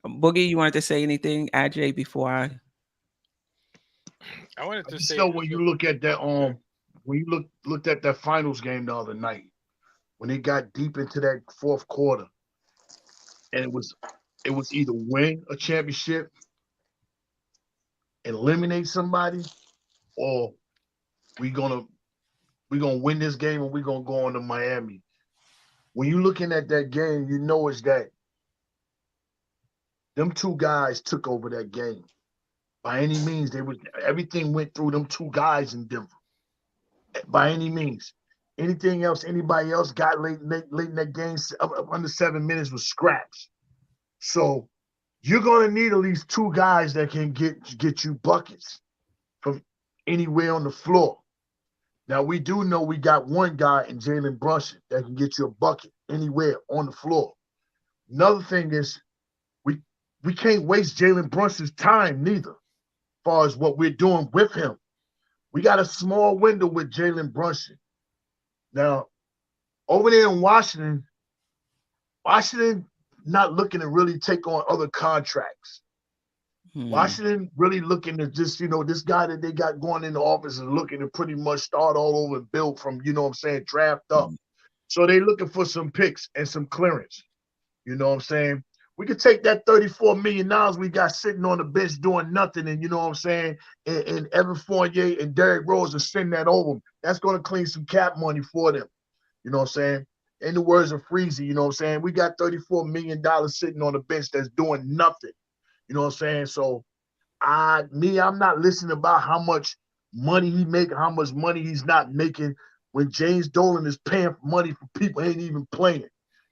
Boogie, you wanted to say anything, Ajay, before I wanted to say, when you look at that, when you looked at that finals game the other night, when they got deep into that fourth quarter, and it was either win a championship, eliminate somebody, or we're gonna win this game and we're gonna go on to Miami. When you're looking at that game, it's that them two guys took over that game. By any means, everything went through them two guys in Denver. By any means. Anything else, anybody else got late in that game, under 7 minutes was scraps. So you're gonna need at least two guys that can get you buckets from anywhere on the floor. Now we do know we got one guy in Jalen Brunson that can get you a bucket anywhere on the floor. Another thing is we can't waste Jalen Brunson's time neither, as far as what we're doing with him. We got a small window with Jalen Brunson. Now, over there in Washington not looking to really take on other contracts. Washington really looking to just, this guy that they got going in the office is looking to pretty much start all over and build from, draft up. So they looking for some picks and some clearance. You know what I'm saying? We could take that $34 million we got sitting on the bench doing nothing, and and Evan Fournier and Derrick Rose and send that over. That's going to clean some cap money for them. You know what I'm saying? in the words of Freezy, you know what I'm saying? We got $34 million sitting on the bench that's doing nothing. You know what I'm saying? So I'm not listening about how much money he make, how much money he's not making when James Dolan is paying money for people ain't even playing.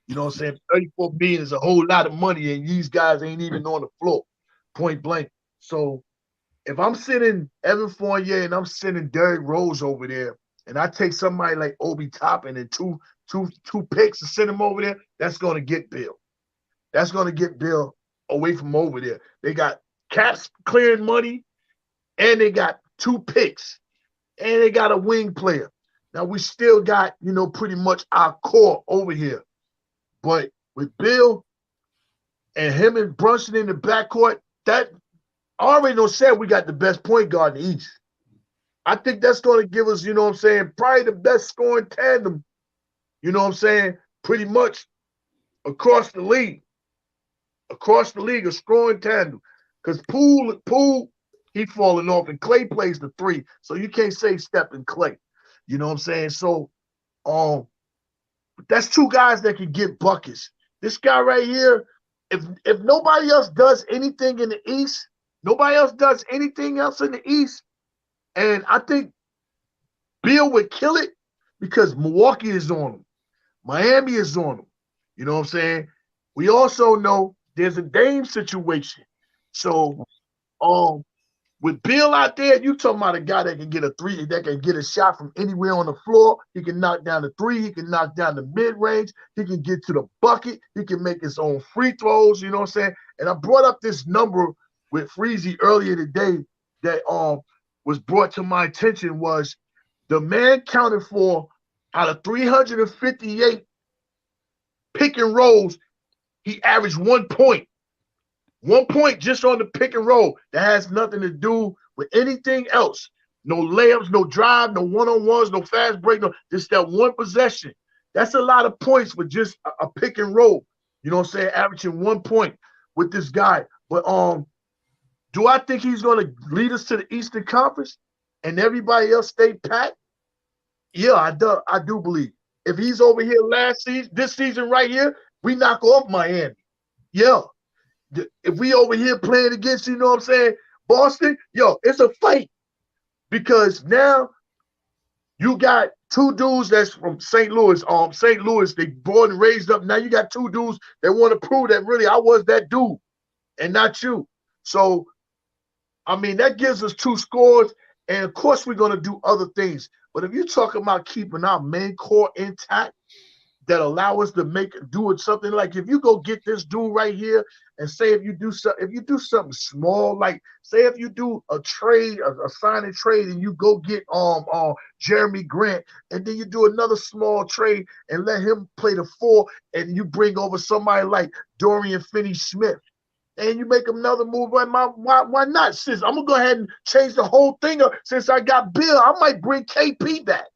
You know what I'm saying? 34 million is a whole lot of money, and these guys ain't even on the floor, point blank. So if I'm sitting Evan Fournier and I'm sitting Derrick Rose over there, and I take somebody like Obi Toppin and two picks and send him over there, that's gonna get Bill. That's gonna get Bill away from over there. They got caps clearing money, and they got 2 picks, and they got a wing player. Now we still got, pretty much our core over here. But with Bill and him and Brunson in the backcourt, that I already said we got the best point guard in the East. I think that's going to give us, probably the best scoring tandem, pretty much across the league. Across the league, a scoring tandem. Because Poole, he falling off, and Clay plays the 3. So you can't say Steph and Clay. You know what I'm saying? So that's 2 guys that can get buckets. This guy right here, if nobody else does anything in the East, nobody else does anything else in the East, and I think Beal would kill it because Milwaukee is on him. Miami is on him. You know what I'm saying? We also know there's a Dame situation. So with Bill out there, you talking about a guy that can get a 3, that can get a shot from anywhere on the floor. He can knock down the 3. He can knock down the mid-range. He can get to the bucket. He can make his own free throws, you know what I'm saying? And I brought up this number with Freezy earlier today that was brought to my attention was the man counted for out of 358 pick and rolls, he averaged 1 point. 1 point just on the pick and roll. That has nothing to do with anything else. No layups, no drive, no one-on-ones, no fast break, no, just that one possession. That's a lot of points with just a pick and roll. You know what I'm saying? Averaging 1 point with this guy. But do I think he's going to lead us to the Eastern Conference and everybody else stay packed? Yeah, I do believe. If he's over here this season right here, we knock off Miami. Yeah. If we over here playing against, you know what I'm saying, Boston, it's a fight. Because now you got 2 dudes that's from St. Louis. St. Louis, they born and raised up. Now you got 2 dudes that want to prove that really I was that dude and not you. So, that gives us 2 scores. And, of course, we're going to do other things. But if you're talking about keeping our main core intact, that allow us to do it something like if you go get this dude right here and say if you do something small, like say if you do a trade, a sign and trade, and you go get Jeremy Grant, and then you do another small trade and let him play the 4, and you bring over somebody like Dorian Finney-Smith, and you make another move. Why not? Since I'm gonna go ahead and change the whole thing up. Since I got Bill, I might bring KP back.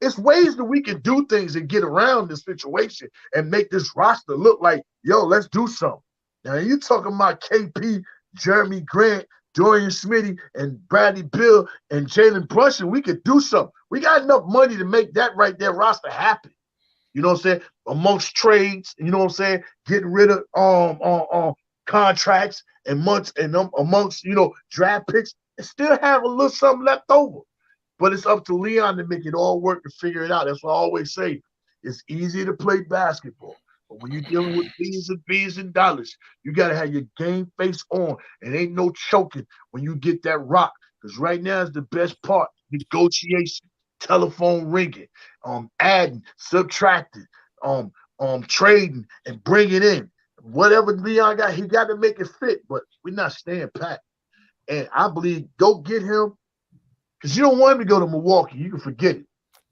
It's ways that we can do things and get around this situation and make this roster look like, let's do something. Now, you talking about KP, Jeremy Grant, Dorian Smitty, and Bradley Beal, and Jalen Brunson, we could do something. We got enough money to make that right there roster happen. You know what I'm saying? Amongst trades, you know what I'm saying? Getting rid of contracts and amongst, draft picks, and still have a little something left over. But it's up to Leon to make it all work to figure it out. That's what I always say. It's easy to play basketball. But when you're dealing with billions and dollars, you got to have your game face on. And ain't no choking when you get that rock. Because right now is the best part. Negotiation, telephone ringing, adding, subtracting, trading, and bringing in. Whatever Leon got, he got to make it fit. But we're not staying pat. And I believe go get him. Because you don't want him to go to Milwaukee. You can forget it.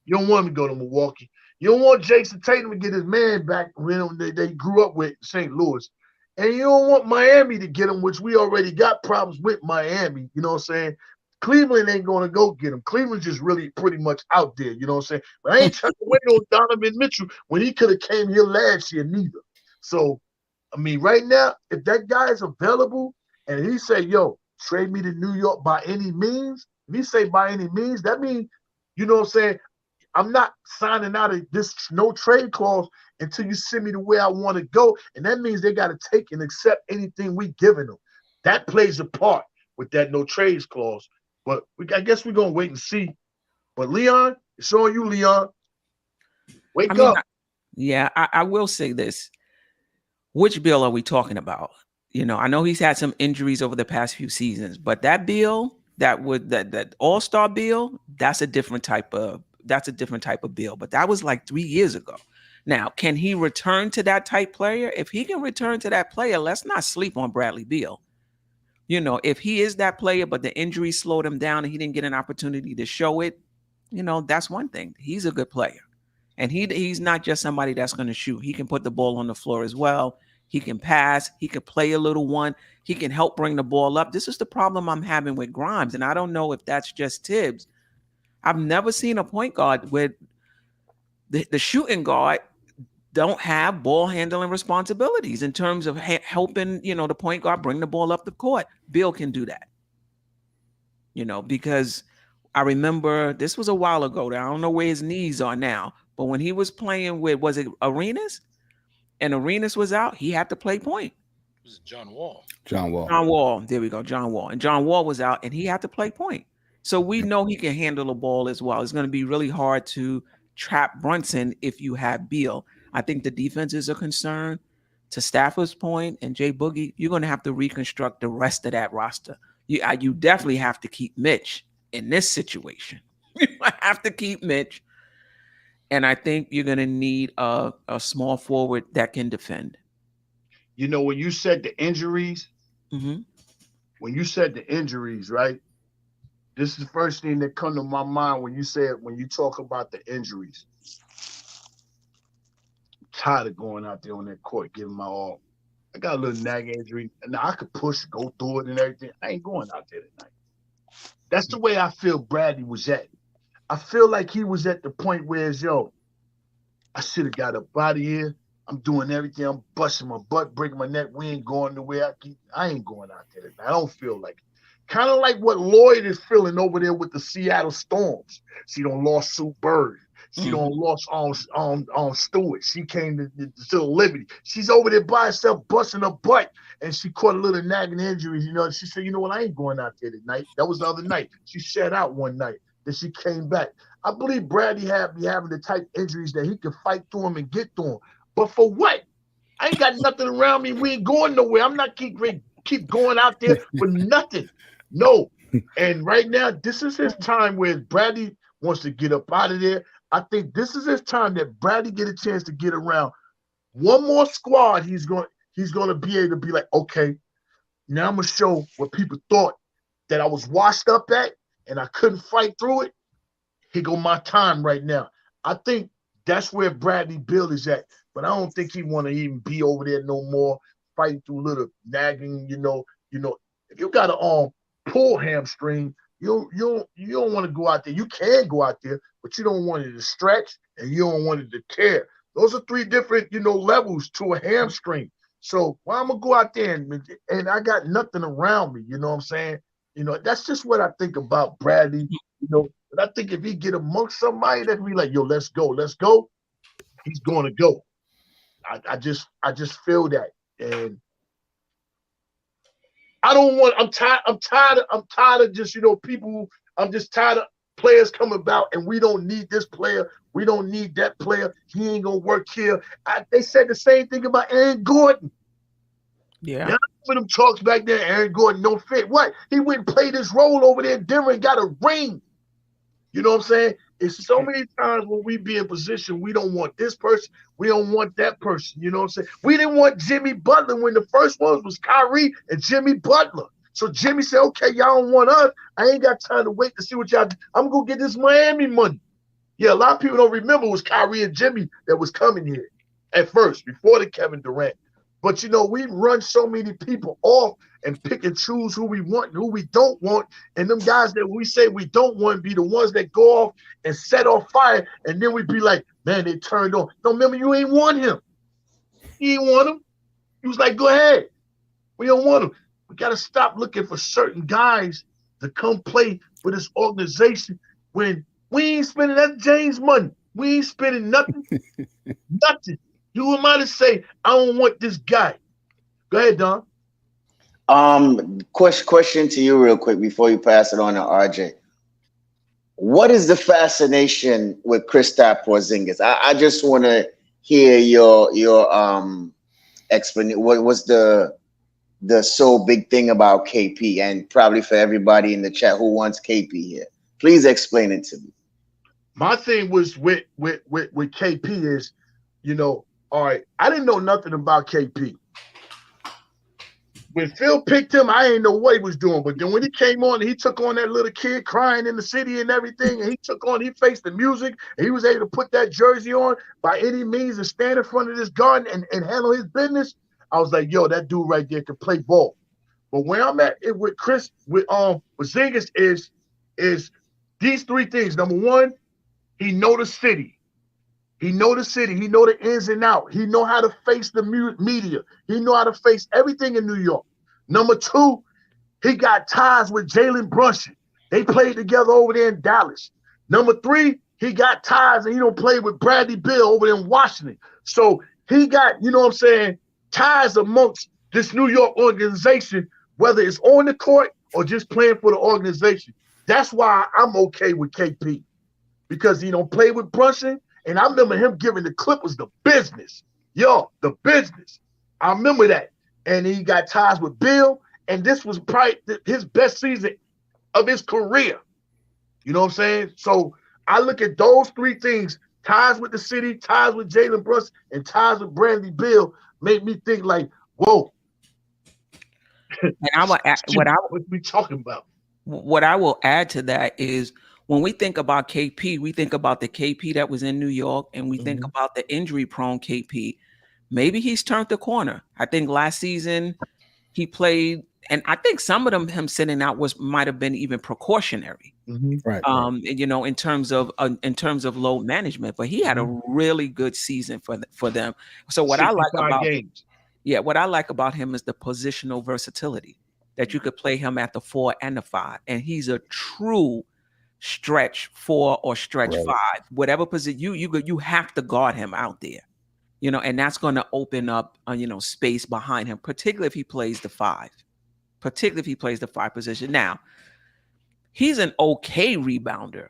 You don't want him to go to Milwaukee. You don't want Jason Tatum to get his man back when they grew up with St. Louis. And you don't want Miami to get him, which we already got problems with Miami. You know what I'm saying? Cleveland ain't going to go get him. Cleveland's just really pretty much out there. You know what I'm saying? But I ain't trying to wait on Donovan Mitchell when he could have came here last year neither. So, right now, if that guy is available and he say, trade me to New York by any means, if he say by any means, that means, you know what I'm saying, I'm not signing out of this no trade clause until you send me the way I want to go. And that means they got to take and accept anything we giving them. That plays a part with that no trades clause. But I guess we're going to wait and see. But Leon, it's on you, Leon. Wake up. I will say this. Which Beal are we talking about? You know, I know he's had some injuries over the past few seasons, but that Beal, that all-star Beal, that's a different type of Beal. But that was like 3 years ago. Now, can he return to that type player? If he can return to that player, let's not sleep on Bradley Beal. You know, if he is that player, but the injury slowed him down and he didn't get an opportunity to show it, you know, that's one thing. He's a good player. And he's not just somebody that's going to shoot. He can put the ball on the floor as well. He can pass. He can play a little one. He can help bring the ball up. This is the problem I'm having with Grimes. And I don't know if that's just Tibbs. I've never seen a point guard with the shooting guard don't have ball handling responsibilities in terms of helping, you know, the point guard bring the ball up the court. Beal can do that, you know, because I remember this was a while ago. I don't know where his knees are now, but when he was playing with, was it Arenas? And Arenas was out, he had to play point. It was John Wall. John Wall. There we go. John Wall. And John Wall was out and he had to play point. So we know he can handle the ball as well. It's going to be really hard to trap Brunson if you have Beal. I think the defenses are concerned. To Stafford's point and Jay Boogie, you're going to have to reconstruct the rest of that roster. You definitely have to keep Mitch in this situation. You have to keep Mitch. And I think you're going to need a small forward that can defend. You know, when you said the injuries, right? This is the first thing that come to my mind when you talk about the injuries. I'm tired of going out there on that court, giving my all. I got a little nagging injury, and I could push, go through it and everything. I ain't going out there tonight. That's the way I feel Bradley was at. I feel like he was at the point where, I should have got up out of here. I'm doing everything. I'm busting my butt, breaking my neck. We ain't going nowhere. I ain't going out there tonight. I don't feel like it. Kind of like what Lloyd is feeling over there with the Seattle Storms. She done lost Sue Bird. She done lost on Stewart. She came to Liberty. She's over there by herself, busting her butt, and she caught a little nagging injuries. You know, she said, you know what, I ain't going out there tonight. That was the other night. She sat out one night. Then she came back. I believe Bradley be having the type of injuries that he can fight through them and get through them. But for what? I ain't got nothing around me. We ain't going nowhere. I'm not keep going out there for nothing. No. And right now, this is his time where Bradley wants to get up out of there. I think this is his time that Bradley get a chance to get around one more squad. He's going to be able to be like, okay, now I'm going to show what people thought that I was washed up at and I couldn't fight through it. Here go my time right now. I think that's where Bradley Beal is at. But I don't think he want to even be over there no more, fighting through little nagging, you know. If you got a pull hamstring, you don't want to go out there. You can go out there, but you don't want it to stretch and you don't want it to tear. Those are three different, levels to a hamstring. So why I'm gonna go out there and I got nothing around me, you know what I'm saying? That's just what I think about Bradley, But I think if he get amongst somebody that be like, yo, let's go, he's going to go. I just feel that, and I'm tired of just people. I'm just tired of players coming about, and we don't need this player. We don't need that player. He ain't gonna work here. They said the same thing about Aaron Gordon. Yeah. Some of them talks back there, Aaron Gordon don't fit. What? He went and played his role over there in Denver and got a ring. You know what I'm saying? It's so many times when we be in position, we don't want this person, we don't want that person. You know what I'm saying? We didn't want Jimmy Butler when the first ones was Kyrie and Jimmy Butler. So Jimmy said, okay, y'all don't want us. I ain't got time to wait to see what y'all do. I'm going to get this Miami money. Yeah, a lot of people don't remember it was Kyrie and Jimmy that was coming here at first, before the Kevin Durant. But, we run so many people off and pick and choose who we want and who we don't want. And them guys that we say we don't want be the ones that go off and set off fire. And then we be like, man, they turned on. No, remember, you ain't want him. You ain't want him. He was like, go ahead. We don't want him. We got to stop looking for certain guys to come play for this organization when We ain't spending that James money. We ain't spending nothing. Nothing. Who am I to say I don't want this guy? Go ahead, Don. Question to you real quick before you pass it on to RJ. What is the fascination with Kristaps Porzingis? I just want to hear your explanation. What was the so big thing about KP, and probably for everybody in the chat who wants KP here, please explain it to me. My thing was with KP is, all right, I didn't know nothing about KP. When Phil picked him, I didn't know what he was doing. But then when he came on, he took on that little kid crying in the city and everything, and he faced the music, and he was able to put that jersey on by any means and stand in front of this garden and handle his business. I was like, yo, that dude right there can play ball. But where I'm at with Porzingis is these three things. Number one, he know the city. He know the city. He know the ins and out. He know how to face the media. He know how to face everything in New York. Number two, he got ties with Jalen Brunson. They played together over there in Dallas. Number three, he got ties and he don't play with Bradley Beal over there in Washington. So he got, ties amongst this New York organization, whether it's on the court or just playing for the organization. That's why I'm okay with KP, because he don't play with Brunson. And I remember him giving the Clippers the business. Yo, the business. I remember that. And he got ties with Beal, and this was probably his best season of his career. You know what I'm saying? So I look at those three things, ties with the city, ties with Jalen Brunson, and ties with Bradley Beal, made me think like, whoa. And I will add, what we talking about? What I will add to that is, when we think about KP, we think about the KP that was in New York, and we think about the injury-prone KP. Maybe he's turned the corner. I think last season he played, and I think some of them him sitting out might have been even precautionary, right? In terms of load management. But he had a really good season for them. So what I like about what I like about him is the positional versatility, that you could play him at the 4 and the 5, and he's a true stretch 4 or stretch 5, whatever position you have to guard him out there, and that's going to open up space behind him, particularly if he plays the 5 position. Now, he's an okay rebounder,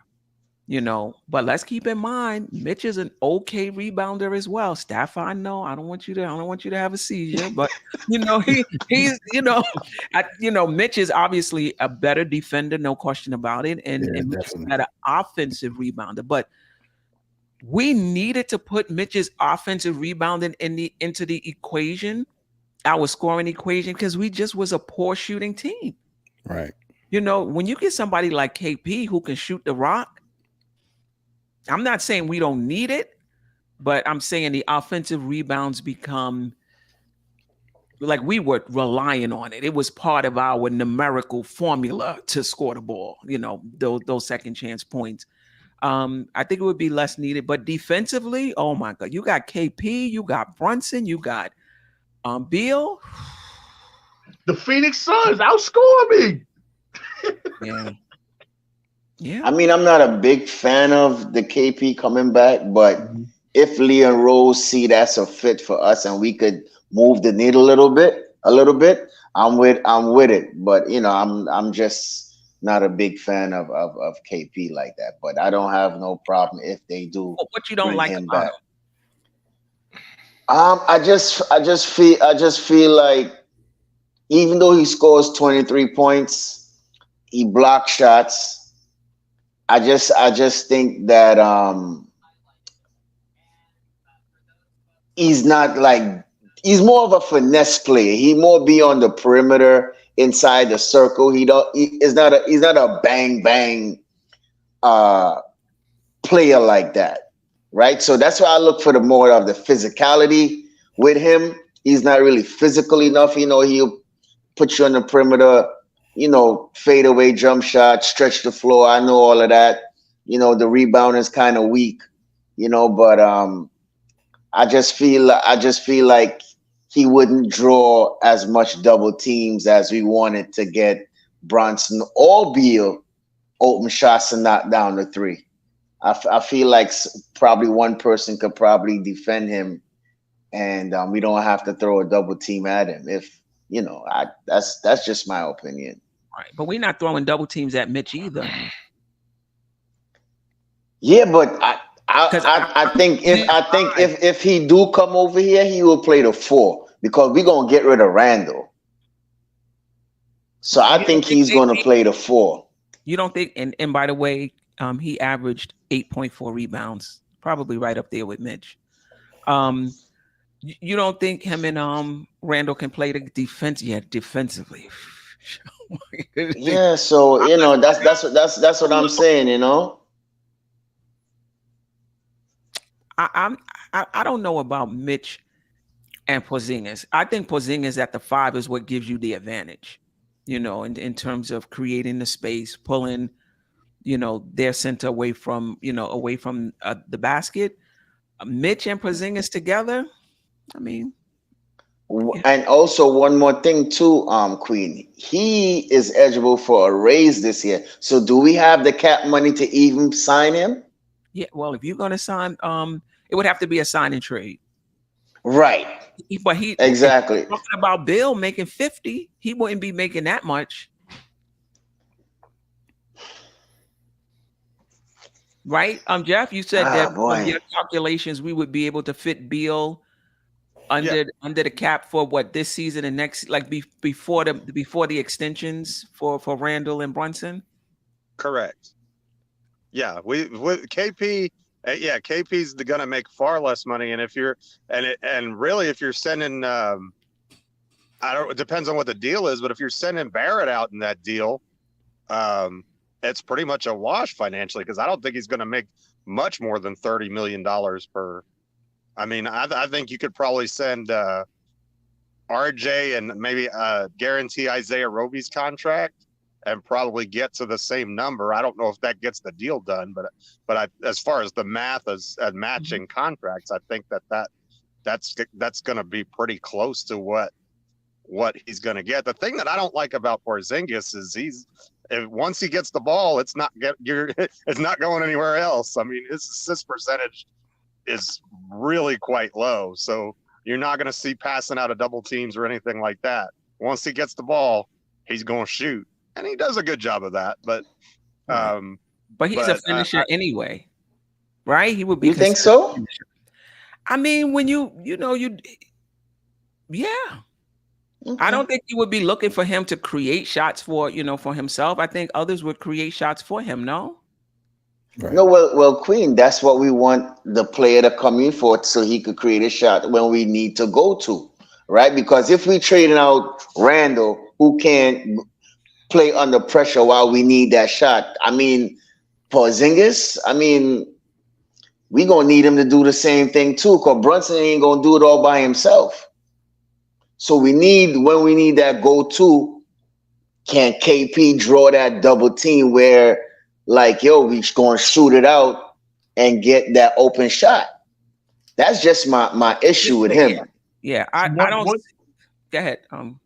but let's keep in mind Mitch is an okay rebounder as well. Staff, I know I don't want you to have a seizure, but he's Mitch is obviously a better defender, no question about it, and Mitch is a better offensive rebounder. But we needed to put Mitch's offensive rebounding into the equation, our scoring equation, because we just was a poor shooting team. Right. When you get somebody like KP who can shoot the rock, I'm not saying we don't need it, but I'm saying the offensive rebounds become like we were relying on it. It was part of our numerical formula to score the ball, those second chance points. I think it would be less needed, but defensively, oh my God, you got KP, you got Brunson, you got Beal. The Phoenix Suns outscore me. Yeah. I mean, I'm not a big fan of the KP coming back, but if Lee and Rose see that's a fit for us and we could move the needle a little bit, I'm with it. But I'm just not a big fan of KP like that. But I don't have no problem if they do. What you don't like about him? I just feel like even though he scores 23 points, he blocks shots. I just think that he's more of a finesse player. He more be on the perimeter inside the circle. He's not a bang bang player like that, right? So that's why I look for the more of the physicality with him. He's not really physical enough. He'll put you on the perimeter, fade away jump shot, stretch the floor. I know all of that. The rebound is kind of weak, but I just feel like he wouldn't draw as much double teams as we wanted to get Brunson or Beal open shots and knock down the 3. I feel like probably one person could probably defend him, and we don't have to throw a double team at him. If that's just my opinion. Right, but we're not throwing double teams at Mitch either. Yeah, but I think if he do come over here, he will play the 4 because we're gonna get rid of Randall. So I think he's gonna play the 4. You don't think? And by the way, he averaged 8.4 rebounds, probably right up there with Mitch. You don't think him and Randall can play the defense yet defensively? Yeah, so that's what I'm saying. I don't know about Mitch and Porzingis. I think Porzingis at the 5 is what gives you the advantage, in terms of creating the space, pulling, their center away from the basket. Mitch and Porzingis together, I mean. And also one more thing too, Queen. He is eligible for a raise this year. So do we have the cap money to even sign him? Yeah, well, if you're gonna sign, it would have to be a sign and trade. Right. But he exactly talking about Bill making 50, he wouldn't be making that much. Right? Jeff, you said that from your calculations, we would be able to fit Beal under the cap for what this season and next, like before the extensions for Randall and Brunson. Correct. Yeah, with KP, KP's gonna make far less money, and if you're really if you're sending, it depends on what the deal is, but if you're sending Barrett out in that deal, it's pretty much a wash financially because I don't think he's gonna make much more than $30 million per. I mean, I think you could probably send RJ and maybe guarantee Isaiah Roby's contract and probably get to the same number. I don't know if that gets the deal done, but as far as the math as matching contracts, I think that's going to be pretty close to what he's going to get. The thing that I don't like about Porzingis is once he gets the ball, it's not going anywhere else. I mean, his assist percentage is really quite low, so you're not going to see passing out of double teams or anything like that. Once he gets the ball, he's going to shoot. And he does a good job of that, but he's a finisher anyway, right? He would be. You think so? I mean, when yeah. Okay. I don't think you would be looking for him to create shots for himself. I think others would create shots for him. No. Right. No, well, Queen. That's what we want the player to come in for, so he could create a shot when we need to go to, right? Because if we trading out Randall, who can't play under pressure while we need that shot. I mean, Porzingis, we gonna need him to do the same thing too, because Brunson ain't gonna do it all by himself. So when we need that go-to, can KP draw that double team where we gonna shoot it out and get that open shot? That's just my issue with him. Yeah, I don't. Go ahead.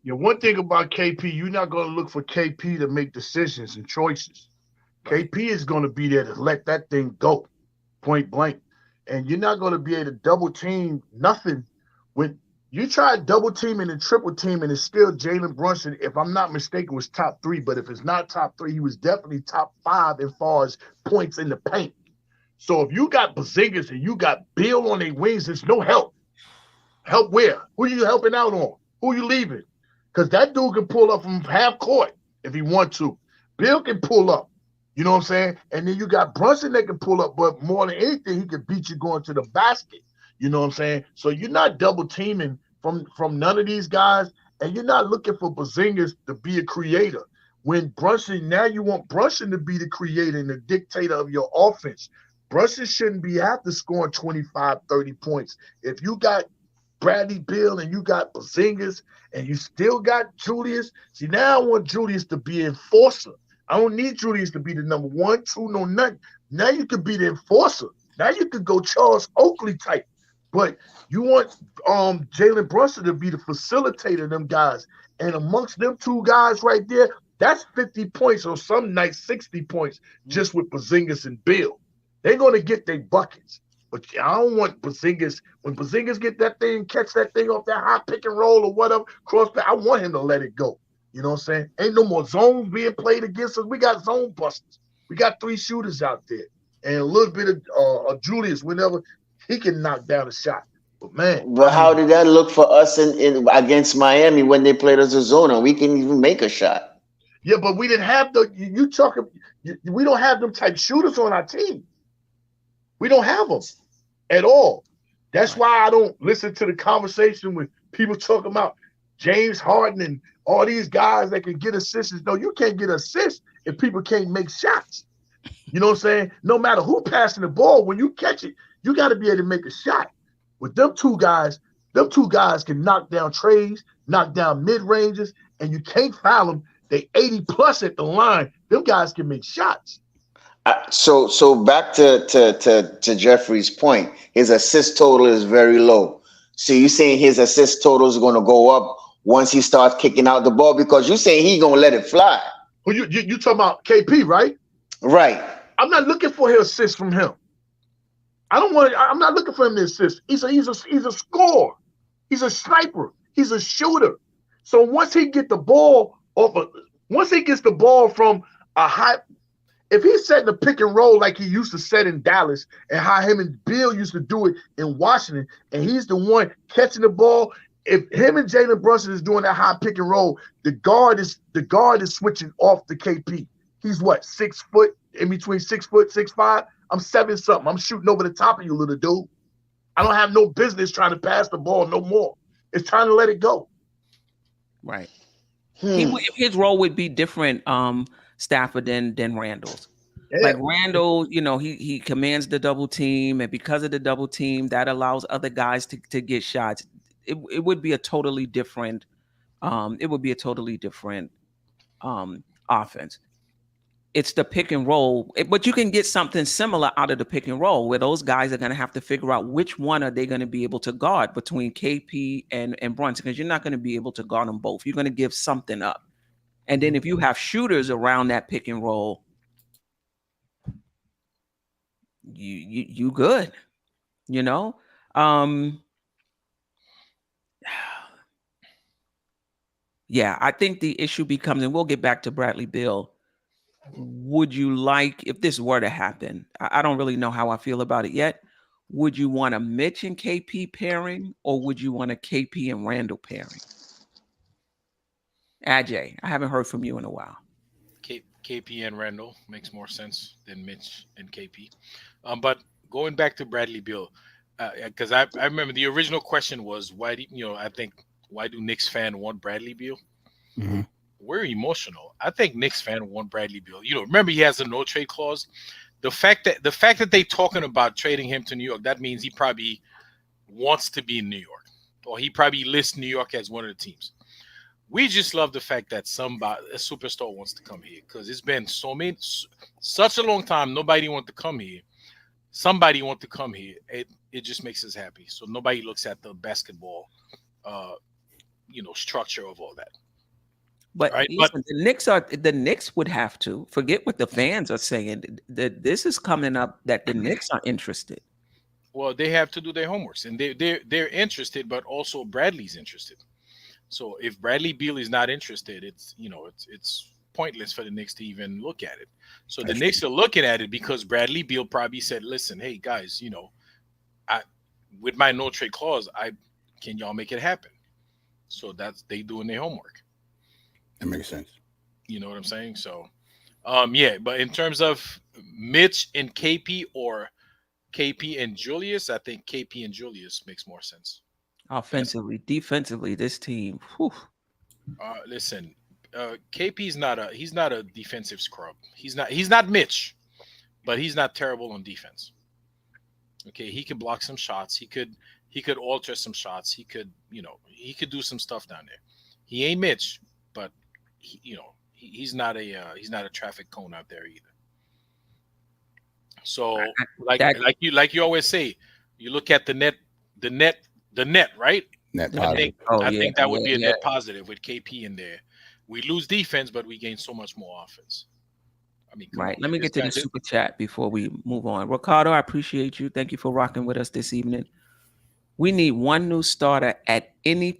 One thing about KP, you're not going to look for KP to make decisions and choices. KP is going to be there to let that thing go, point blank. And you're not going to be able to double team nothing. When you try double teaming and triple teaming, it's still Jalen Brunson, if I'm not mistaken, was top 3. But if it's not top 3, he was definitely top 5 as far as points in the paint. So if you got Porzingis and you got Beal on their wings, there's no help. Help where? Who are you helping out on? Who you leaving? Because that dude can pull up from half court if he want to. Bill can pull up. You know what I'm saying? And then you got Brunson that can pull up, but more than anything, he can beat you going to the basket. You know what I'm saying? So you're not double teaming from none of these guys, and you're not looking for Porzingis to be a creator. When Brunson, now you want Brunson to be the creator and the dictator of your offense. Brunson shouldn't be after scoring 25, 30 points. If you got Bradley Beal and you got Porzingis and you still got Julius. See, now I want Julius to be enforcer. I don't need Julius to be the number 1, 2, no nothing. Now you could be the enforcer. Now you could go Charles Oakley type. But you want Jalen Brunson to be the facilitator of them guys. And amongst them 2 guys right there, that's 50 points or some nights 60 points just with Porzingis and Beal. They're going to get their buckets. But I don't want Porzingis. When Porzingis get that thing, catch that thing off that high pick and roll or whatever, cross back, I want him to let it go. You know what I'm saying? Ain't no more zones being played against us. We got zone busters. We got 3 shooters out there. And a little bit of Julius, whenever he can knock down a shot. But, man. But how did that look for us in against Miami when they played us a zone and we couldn't even make a shot? Yeah, but we didn't have we don't have them type shooters on our team. We don't have them at all. That's why I don't listen to the conversation with people talking about James Harden and all these guys that can get assists. No, you can't get assists if people can't make shots. You know what I'm saying? No matter who passing the ball, when you catch it, you got to be able to make a shot. With them two guys can knock down treys, knock down mid-ranges, and you can't foul them. They 80+ at the line. Them guys can make shots. So back to Jeffrey's point, his assist total is very low. So you saying his assist total is going to go up once he starts kicking out the ball, because you saying he going to let it fly? Well, you talking about KP, right? Right. I'm not looking for his assist from him. I'm not looking for him to assist. He's a scorer. He's a sniper. He's a shooter. So once he gets the ball from a high, if he's setting a pick and roll like he used to set in Dallas and how him and Beal used to do it in Washington, and he's the one catching the ball, if him and Jalen Brunson is doing that high pick and roll, the guard is switching off the KP. He's what, 6 foot, in between 6 foot, 6'5"? I'm 7 something. I'm shooting over the top of you, little dude. I don't have no business trying to pass the ball no more. It's time to let it go. Right. His role would be different, Stafford, than Randall's. Yeah. Like Randall, he commands the double team, and because of the double team, that allows other guys to get shots. It would be a totally different. Offense. It's the pick and roll, but you can get something similar out of the pick and roll, where those guys are going to have to figure out which one are they going to be able to guard between KP and Brunson, because you're not going to be able to guard them both. You're going to give something up. And then if you have shooters around that pick and roll, you good, Yeah, I think the issue becomes, and we'll get back to Bradley Beal. Would you like, if this were to happen, I don't really know how I feel about it yet. Would you want a Mitch and KP pairing, or would you want a KP and Randall pairing? Ajay, I haven't heard from you in a while. KP and Randall makes more sense than Mitch and KP. But going back to Bradley Beal, because I remember the original question was, why do Knicks fan want Bradley Beal? Mm-hmm. We're emotional. I think Knicks fan want Bradley Beal. Remember he has a no trade clause. The fact that they talking about trading him to New York, that means he probably wants to be in New York, or he probably lists New York as one of the teams. We just love the fact that a superstar wants to come here, because it's been such a long time. Nobody want to come here. Somebody want to come here. It just makes us happy. So nobody looks at the basketball, structure of all that. But, right? Listen, the Knicks would have to forget what the fans are saying. That this is coming up, that the Knicks are interested. Well, they have to do their homework, and they're interested, but also Bradley's interested. So if Bradley Beal is not interested, it's pointless for the Knicks to even look at it. So the Knicks are looking at it because Bradley Beal probably said, "Listen, hey guys, with my no trade clause, can y'all make it happen?" So they doing their homework. That makes sense. You know what I'm saying? So, but in terms of Mitch and KP or KP and Julius, I think KP and Julius makes more sense. Offensively, defensively, this team. Whew. Listen, KP's not a defensive scrub. He's not Mitch, but he's not terrible on defense. Okay, he could block some shots. He could alter some shots. He could do some stuff down there. He ain't Mitch, but he's not a traffic cone out there either. So like you always say, you look at the net, right? Net positive. I think that would be a net positive with KP in there. We lose defense, but we gain so much more offense. I mean, come Right. on. Let me This get to guy- the super chat before we move on. Ricardo, I appreciate you. Thank you for rocking with us this evening. We need one new starter at any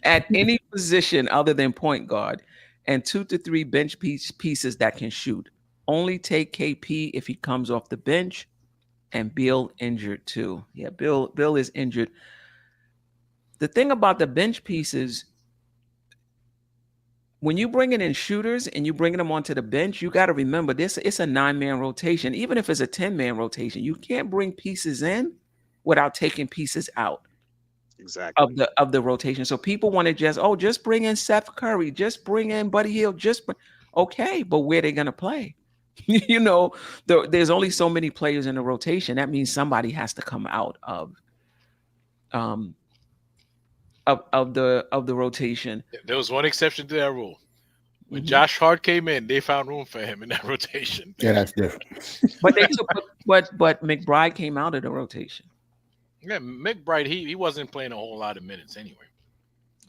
at any position other than point guard, and 2 to 3 bench pieces that can shoot. Only take KP if he comes off the bench, and Beal injured too. Yeah, Bill is injured. The thing about the bench pieces, when you bringing in shooters and you bringing them onto the bench, you got to remember this. It's a 9-man rotation. Even if it's a 10-man rotation, you can't bring pieces in without taking pieces out Exactly. of the rotation. So people want to just bring in Seth Curry, just bring in Buddy Hield, okay, but where they gonna play? There's only so many players in the rotation. That means somebody has to come out of the rotation. There was one exception to that rule. When Mhm. Josh Hart came in, they found room for him in that rotation. Yeah, that's different. But but McBride came out of the rotation. Yeah, McBride, he wasn't playing a whole lot of minutes anyway.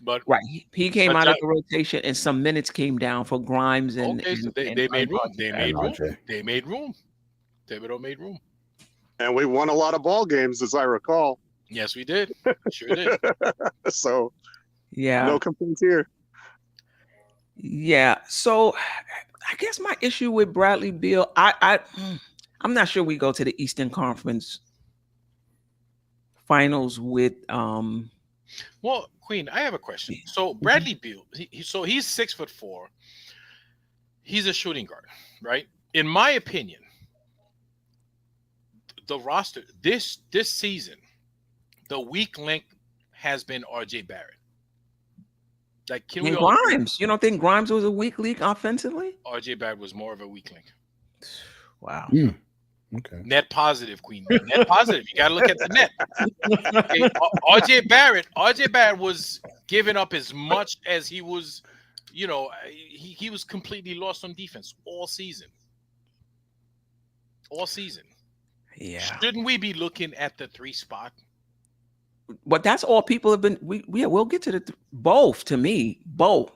But Right, he came but out of Jo- the rotation, and some minutes came down for Grimes and okay, so and they made room. They and made room. RJ. They made room. Thibodeau made room. And we won a lot of ball games, as I recall. Yes, we did. Sure did. So Yeah. no complaints here. Yeah. So I guess my issue with Bradley Beal, I'm not sure we go to the Eastern Conference Finals with Well, Queen, I have a question. So Bradley Beal, so he's 6'4". He's a shooting guard, right? In my opinion, the roster this season, the weak link has been RJ Barrett. Like, can we and all agree? Grimes. You don't think Grimes was a weak league offensively? RJ Barrett was more of a weak link. Wow. Okay. Net positive, Queen. Net positive. You got to look at the net. Okay, RJ Barrett was giving up as much as he was, he was completely lost on defense all season. All season. Yeah. Shouldn't we be looking at the 3 spot? But that's all people have been. We'll get to both. To me, both.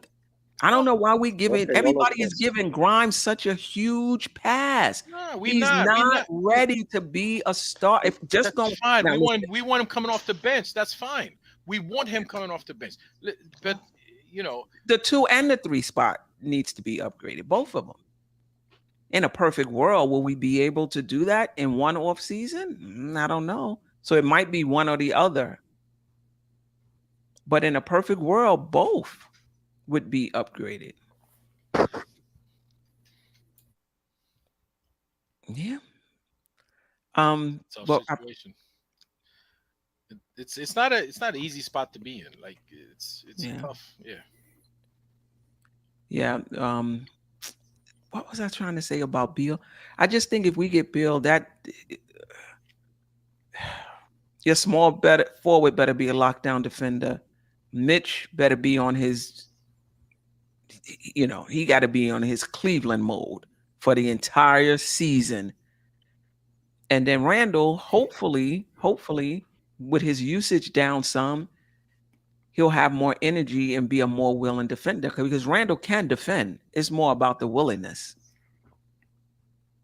I don't know why we giving Okay, everybody is giving Grimes such a huge pass. No, He's not ready to be a star. If just That's don't fine. now, We want him coming off the bench. That's fine. We want him coming off the bench. But the 2 and the 3 spot needs to be upgraded. Both of them. In a perfect world, will we be able to do that in one off season? I don't know. So it might be one or the other. But in a perfect world, both would be upgraded. Yeah. tough Well, situation. It's not an easy spot to be in. Like it's Yeah. tough. Yeah. Yeah. What was I trying to say about Beal? I just think if we get Beal, that your small forward better be a lockdown defender. Mitch better be on his, he got to be on his Cleveland mode for the entire season. And then Randall, hopefully, with his usage down some, he'll have more energy and be a more willing defender because Randall can defend. It's more about the willingness.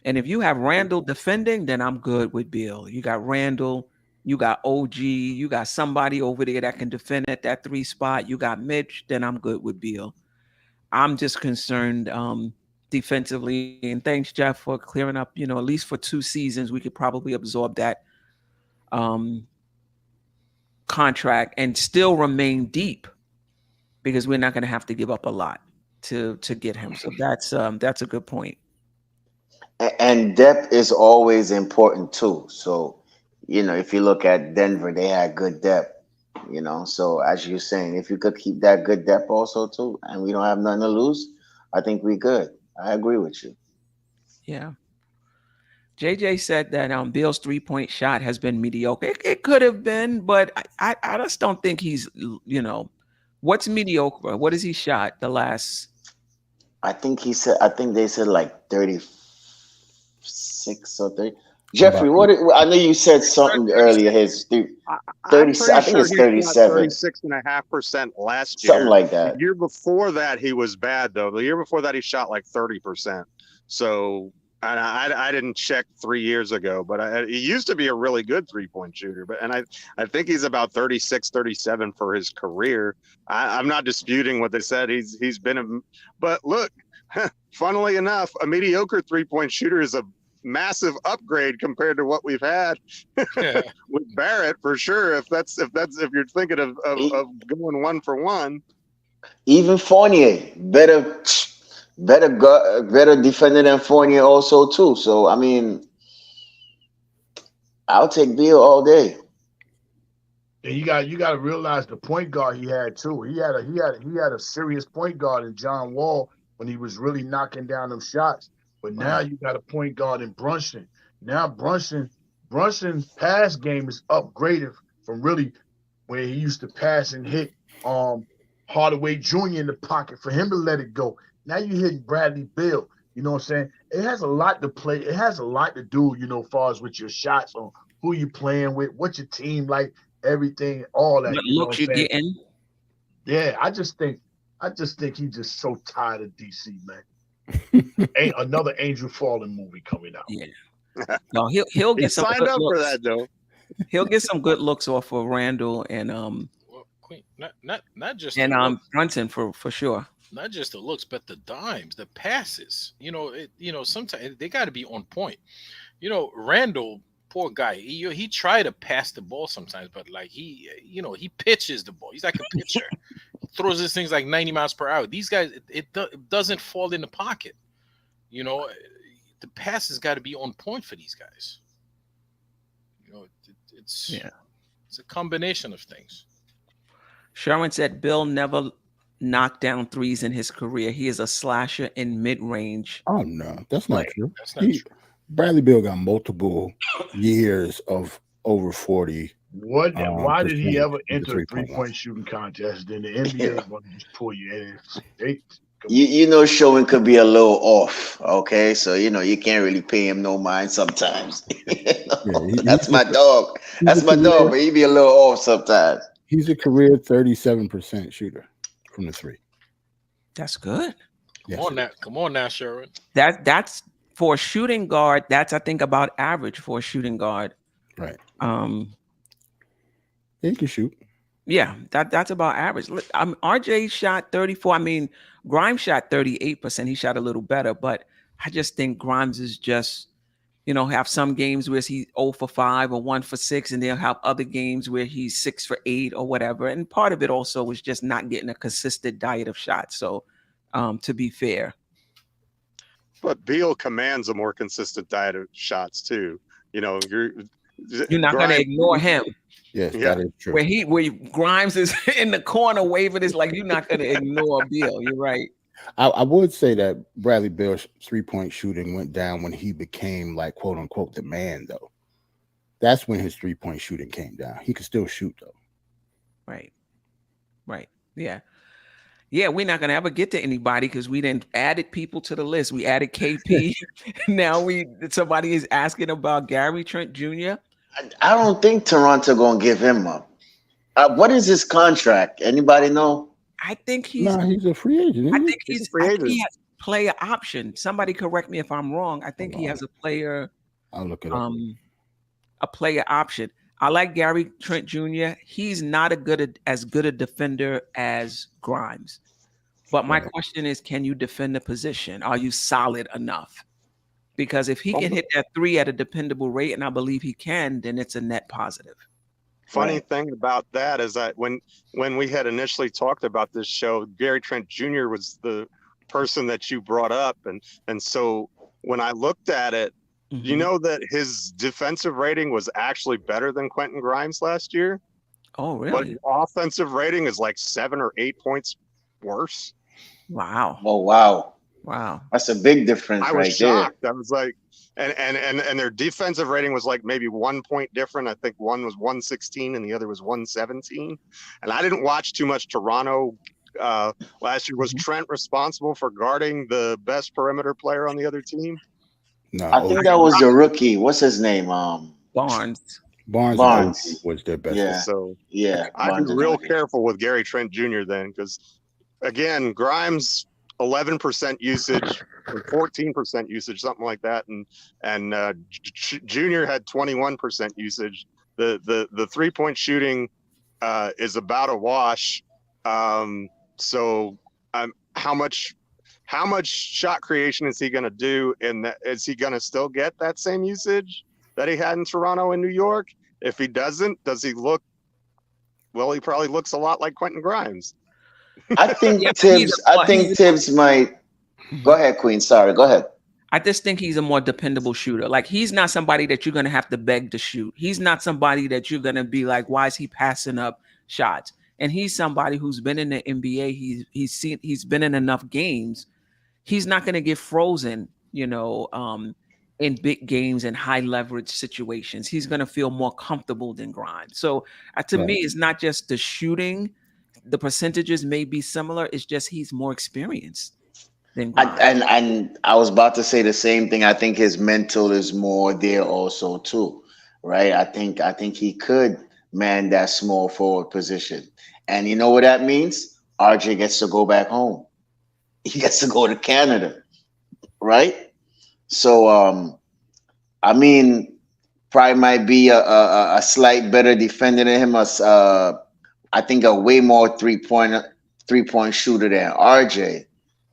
And if you have Randall defending, then I'm good with Beal. You got Randall, you got OG, you got somebody over there that can defend at that 3 spot. You got Mitch, then I'm good with Beal. I'm just concerned defensively. And thanks, Jeff, for clearing up, at least for 2 seasons, we could probably absorb that contract and still remain deep because we're not going to have to give up a lot to get him. So that's a good point. And depth is always important too. So, if you look at Denver, they had good depth, So as you're saying, if you could keep that good depth also too, and we don't have nothing to lose, I think we good. I agree with you. Yeah. JJ said that Beal's 3-point shot has been mediocre. It could have been, but I just don't think he's, what's mediocre? What has he shot the last? I think they said like 36 or 30. Jeffrey, I know you said something earlier. His 30, I think it's 37. 36.5% last year. Something like that. The year before that, he was bad though. The year before that, he shot like 30%. So and I didn't check 3 years ago, but he used to be a really good 3-point shooter. But I think he's about 36, 37 for his career. I'm not disputing what they said. He's been but look, funnily enough, a mediocre 3-point shooter is a massive upgrade compared to what we've had with Barrett for sure. If you're thinking of going 1 for 1. Even Fournier, better defender than Fournier also too. So I mean, I'll take Beal all day. And you got to realize the point guard he had too. He had a serious point guard in John Wall when he was really knocking down them shots. But now you got a point guard in Brunson. Now Brunson's pass game is upgraded from really where he used to pass and hit Hardaway Jr. in the pocket for him to let it go. Now you hitting Bradley Beal. You know what I'm saying? It has a lot to play. It has a lot to do, as far as with your shots on who you playing with, what your team like, everything, all that. What looks you getting? Yeah, I just think he's just so tired of DC, man. Ain't another Angel Fallen movie coming out. Yeah. No, he'll get some signed up looks. For that though. He'll get some good looks off of Randall and Queen, not just and Brunson for sure. Not just the looks, but the dimes, the passes. Sometimes they got to be on point. Randall, poor guy. He tried to pass the ball sometimes, but like he pitches the ball. He's like a pitcher. He throws these things like 90 miles per hour. These guys, it doesn't fall in the pocket. The passes got to be on point for these guys. It's a combination of things. Sherwin said Bill never knocked down threes in his career. He is a slasher in mid-range. Oh no, that's not true. That's not true. Bradley Beal got multiple years of over 40. Why did he ever enter a 3-point shooting contest? Then the NBA want to just pull you in. Sherwin could be a little off. Okay, so you can't really pay him no mind sometimes. That's my dog. That's my dog, but he be a little off sometimes. He's a career 37% shooter from the 3. That's good. Come on now, Sherwin. That's for a shooting guard. That's I think about average for a shooting guard. Right. He can shoot. Yeah, that's about average. RJ shot 34. I mean, Grimes shot 38%. He shot a little better, but I just think Grimes is just, have some games where he's 0 for 5 or 1 for 6, and they'll have other games where he's 6 for 8 or whatever. And part of it also was just not getting a consistent diet of shots. So, to be fair. But Beal commands a more consistent diet of shots too. You're not going to ignore him. Yes, that is true. Where Grimes is in the corner waving, it's like you're not going to ignore Beal. You're right. I would say that Bradley Beal's 3-point shooting went down when he became like quote unquote the man, though. That's when his 3-point shooting came down. He could still shoot though. Right. Yeah. Yeah, we're not gonna ever get to anybody because we didn't added people to the list. We added KP. Now somebody is asking about Gary Trent Jr. I don't think Toronto gonna give him up. What is his contract? Anybody know? I think he's a free agent. I think he's a free agent. He has player option. Somebody correct me if I'm wrong. I think he has a player. I'll look it up. A player option. I like Gary Trent Jr. He's not as good a defender as Grimes. But my question is, can you defend the position? Are you solid enough? Because if he can hit that 3 at a dependable rate, and I believe he can, then it's a net positive. Funny thing about that is that when we had initially talked about this show, Gary Trent Jr. was the person that you brought up. And so when I looked at it, you know that his defensive rating was actually better than Quentin Grimes last year. Oh, really? But his offensive rating is like 7 or 8 points worse. Wow. Oh, wow. Wow. That's a big difference. I was shocked. I was like, and their defensive rating was like maybe 1 point different. I think one was 116 and the other was 117. And I didn't watch too much Toronto last year. Was Trent responsible for guarding the best perimeter player on the other team? No, I think that was the rookie. What's his name? Barnes. Barnes was their best. Yeah. So I'd be real careful with Gary Trent Jr. then, because again, Grimes 11% usage, 14% usage, something like that, and Junior had 21% usage. The 3-point shooting is about a wash. So how much shot creation is he going to do? Is he going to still get that same usage that he had in Toronto and New York? If he doesn't, does he look? Well, he probably looks a lot like Quentin Grimes. I think Tibbs might. Go ahead, Queen. Sorry, go ahead. I just think he's a more dependable shooter. Like, he's not somebody that you're going to have to beg to shoot. He's not somebody that you're going to be like, why is he passing up shots? And he's somebody who's been in the NBA. He's been in enough games. He's not going to get frozen, in big games and high leverage situations. He's going to feel more comfortable than Grimes. So to me, it's not just the shooting. The percentages may be similar. It's just he's more experienced than Grimes. And I was about to say the same thing. I think his mental is more there also too, right? I think he could man that small forward position. And you know what that means? RJ gets to go back home. He gets to go to Canada, right? So, I mean, probably might be a slight better defender than him. I think a way more three-point shooter than RJ,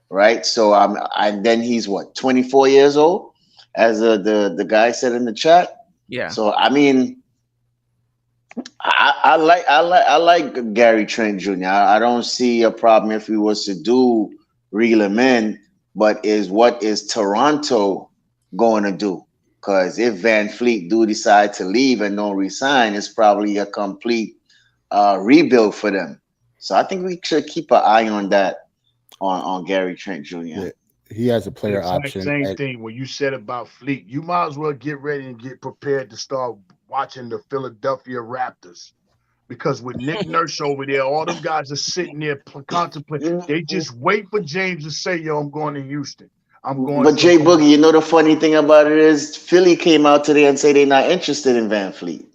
right? So, and then he's what, 24 years old, as the guy said in the chat. Yeah. So, I mean, I like Gary Trent Jr. I don't see a problem if he was to reel him in, but what is Toronto going to do? Because if Van Fleet do decide to leave and don't resign, it's probably a complete rebuild for them. So I think we should keep an eye on that on Gary Trent Jr. Yeah, he has a player option. Same thing when you said about Fleet. You might as well get ready and get prepared to start watching the Philadelphia Raptors. Because with Nick Nurse over there, all them guys are sitting there contemplating. They just wait for James to say, yo, I'm going to Houston. But Jay Boogie, you know the funny thing about it is Philly came out today and say they're not interested in Van Fleet.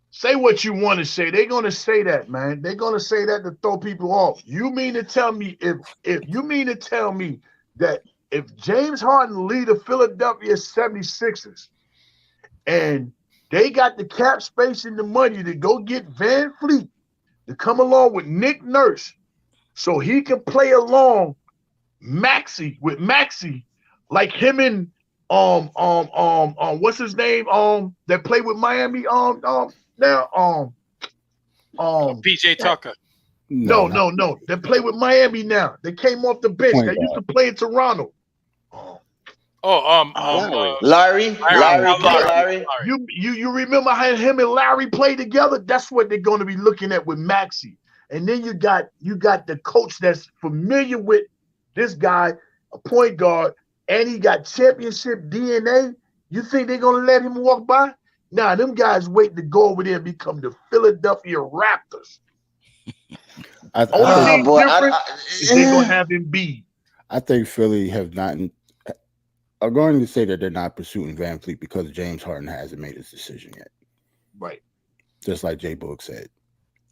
Say what you want to say. They're going to say that, man. They're going to say that to throw people off. You mean to tell me that if James Harden lead the Philadelphia 76ers and they got the cap space and the money to go get Van Fleet to come along with Nick Nurse so he can play along Maxey, like him and what's his name that played with Miami PJ Tucker. No. They play with Miami now. They came off the bench. They used to play in Toronto. Larry. You remember how him and Larry played together? That's what they're going to be looking at with Maxey. And then you got the coach that's familiar with this guy, a point guard, and he got championship DNA. You think they're going to let him walk by? Nah, them guys waiting to go over there and become the Philadelphia Raptors. Only thing different is they're going to have Embiid. I think Philly are going to say that they're not pursuing Van Fleet because James Harden hasn't made his decision yet. Right. Just like Jay Book said.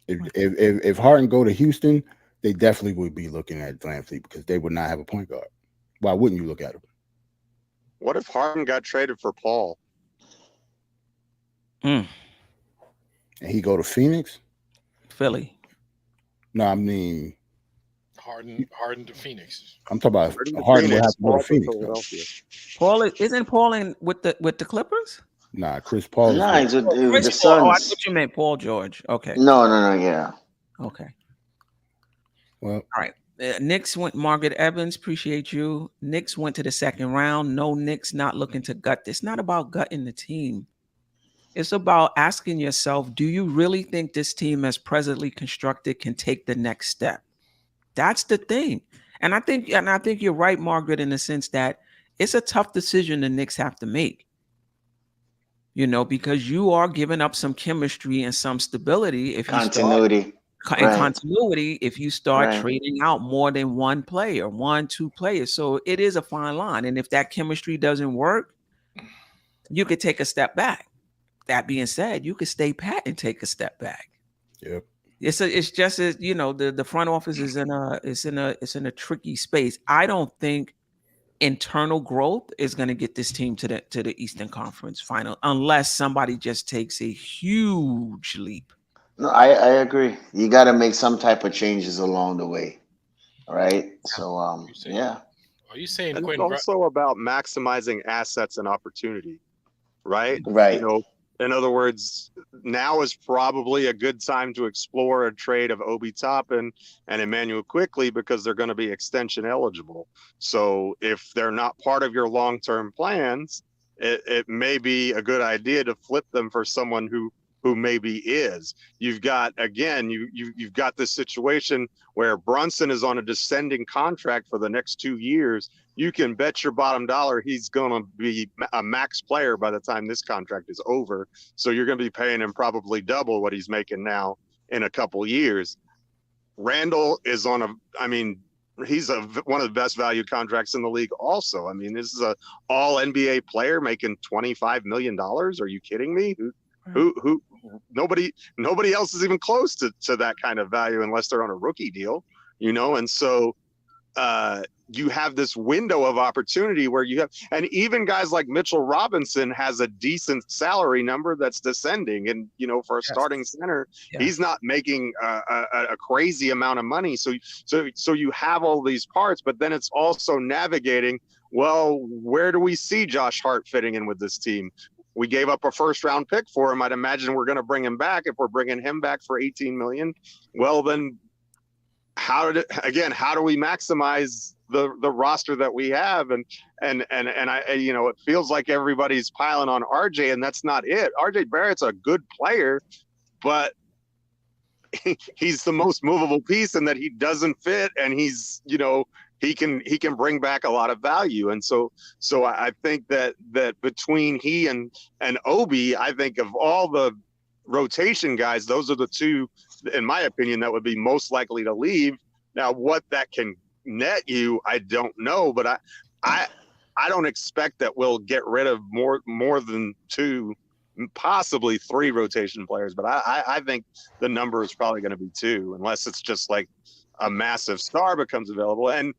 If Harden go to Houston, they definitely would be looking at Van Fleet because they would not have a point guard. Why wouldn't you look at him? What if Harden got traded for Paul? And he go to Phoenix? Philly. No, I mean Harden to Phoenix. I'm talking about Harden will have to go to Phoenix. Isn't Paul in with the Clippers? Nah, Chris Paul. Nah, he's with the Suns. Oh, I thought you meant Paul George. Okay. No, yeah. Okay. Well, all right. Knicks went Margaret Evans. Appreciate you. Knicks went to the second round. No, Knicks not looking to gut. It's not about gutting the team. It's about asking yourself, do you really think this team as presently constructed can take the next step? That's the thing. And I think you're right, Margaret, in the sense that it's a tough decision the Knicks have to make. Because you are giving up some chemistry and some stability if continuity. Continuity if you start trading out more than one player, 1-2 players. So it is a fine line. And if that chemistry doesn't work, you could take a step back. That being said, you could stay pat and take a step back. Yep. It's just as the front office is in a tricky space. I don't think internal growth is going to get this team to the Eastern Conference final unless somebody just takes a huge leap. No, I agree. You got to make some type of changes along the way. All right. So, yeah. Are you saying And it's Quentin? also about maximizing assets and opportunity, right? Right. In other words, now is probably a good time to explore a trade of Obi Toppin and Emmanuel Quickly because they're going to be extension eligible. So if they're not part of your long-term plans, it may be a good idea to flip them for someone who maybe is. You've got, again, you've got this situation where Brunson is on a descending contract for the next 2 years. You can bet your bottom dollar he's going to be a max player by the time this contract is over. So you're going to be paying him probably double what he's making now in a couple years. Randall is he's one of the best value contracts in the league also. I mean, this is a all NBA player making $25 million. Are you kidding me? Who nobody else is even close to that kind of value unless they're on a rookie deal, and so you have this window of opportunity where you have, and even guys like Mitchell Robinson has a decent salary number that's descending, and for a starting center, he's not making a crazy amount of money. So you have all these parts, but then it's also navigating, well, where do we see Josh Hart fitting in with this team? We gave up a first-round pick for him. I'd imagine we're going to bring him back. If we're bringing him back for $18 million, well, then how do we maximize the roster that we have? And I, it feels like everybody's piling on RJ, and that's not it. RJ Barrett's a good player, but he's the most movable piece in that he doesn't fit, and he's, he can bring back a lot of value. And so I think that between he and Obi, I think of all the rotation guys, those are the two, in my opinion, that would be most likely to leave. Now, what that can net you, I don't know, but I don't expect that we'll get rid of more than 2, possibly 3 rotation players. But I think the number is probably going to be 2, unless it's just like a massive star becomes available. And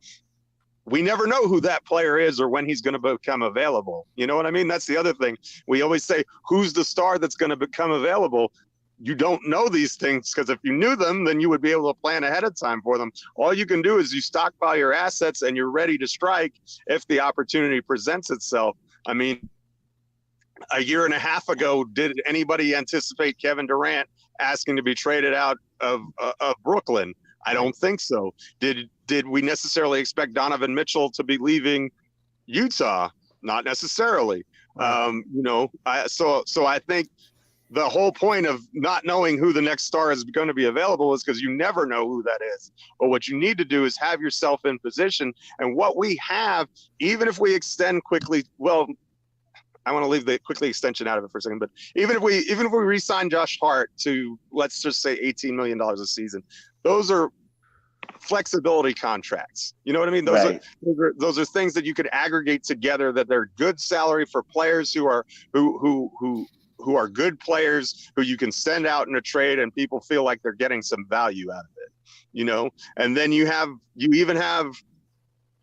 we never know who that player is or when he's going to become available. You know what I mean? That's the other thing. We always say, who's the star that's going to become available? You don't know these things, because if you knew them, then you would be able to plan ahead of time for them. All you can do is you stockpile your assets and you're ready to strike if the opportunity presents itself. I mean, a year and a half ago, did anybody anticipate Kevin Durant asking to be traded out of Brooklyn? I don't think so. Did we necessarily expect Donovan Mitchell to be leaving Utah? Not necessarily. So I think the whole point of not knowing who the next star is going to be available is because you never know who that is. But what you need to do is have yourself in position. And what we have, even if we extend quickly, well, I want to leave the quickly extension out of it for a second, but even if we re-sign Josh Hart to, let's just say, $18 million a season, those are flexibility contracts. You know what I mean? Those are things that you could aggregate together, that they're good salary for players who are good players who you can send out in a trade and people feel like they're getting some value out of it. And then you even have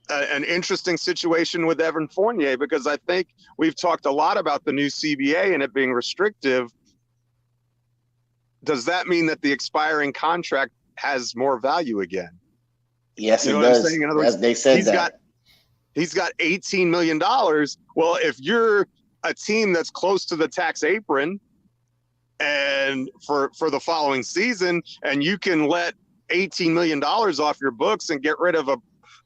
an interesting situation with Evan Fournier, because I think we've talked a lot about the new CBA and it being restrictive. Does that mean that the expiring contract has more value again? Yes, it does. In other words, they said he's got $18 million. Well, if you're a team that's close to the tax apron and for the following season, and you can let $18 million off your books and get rid of a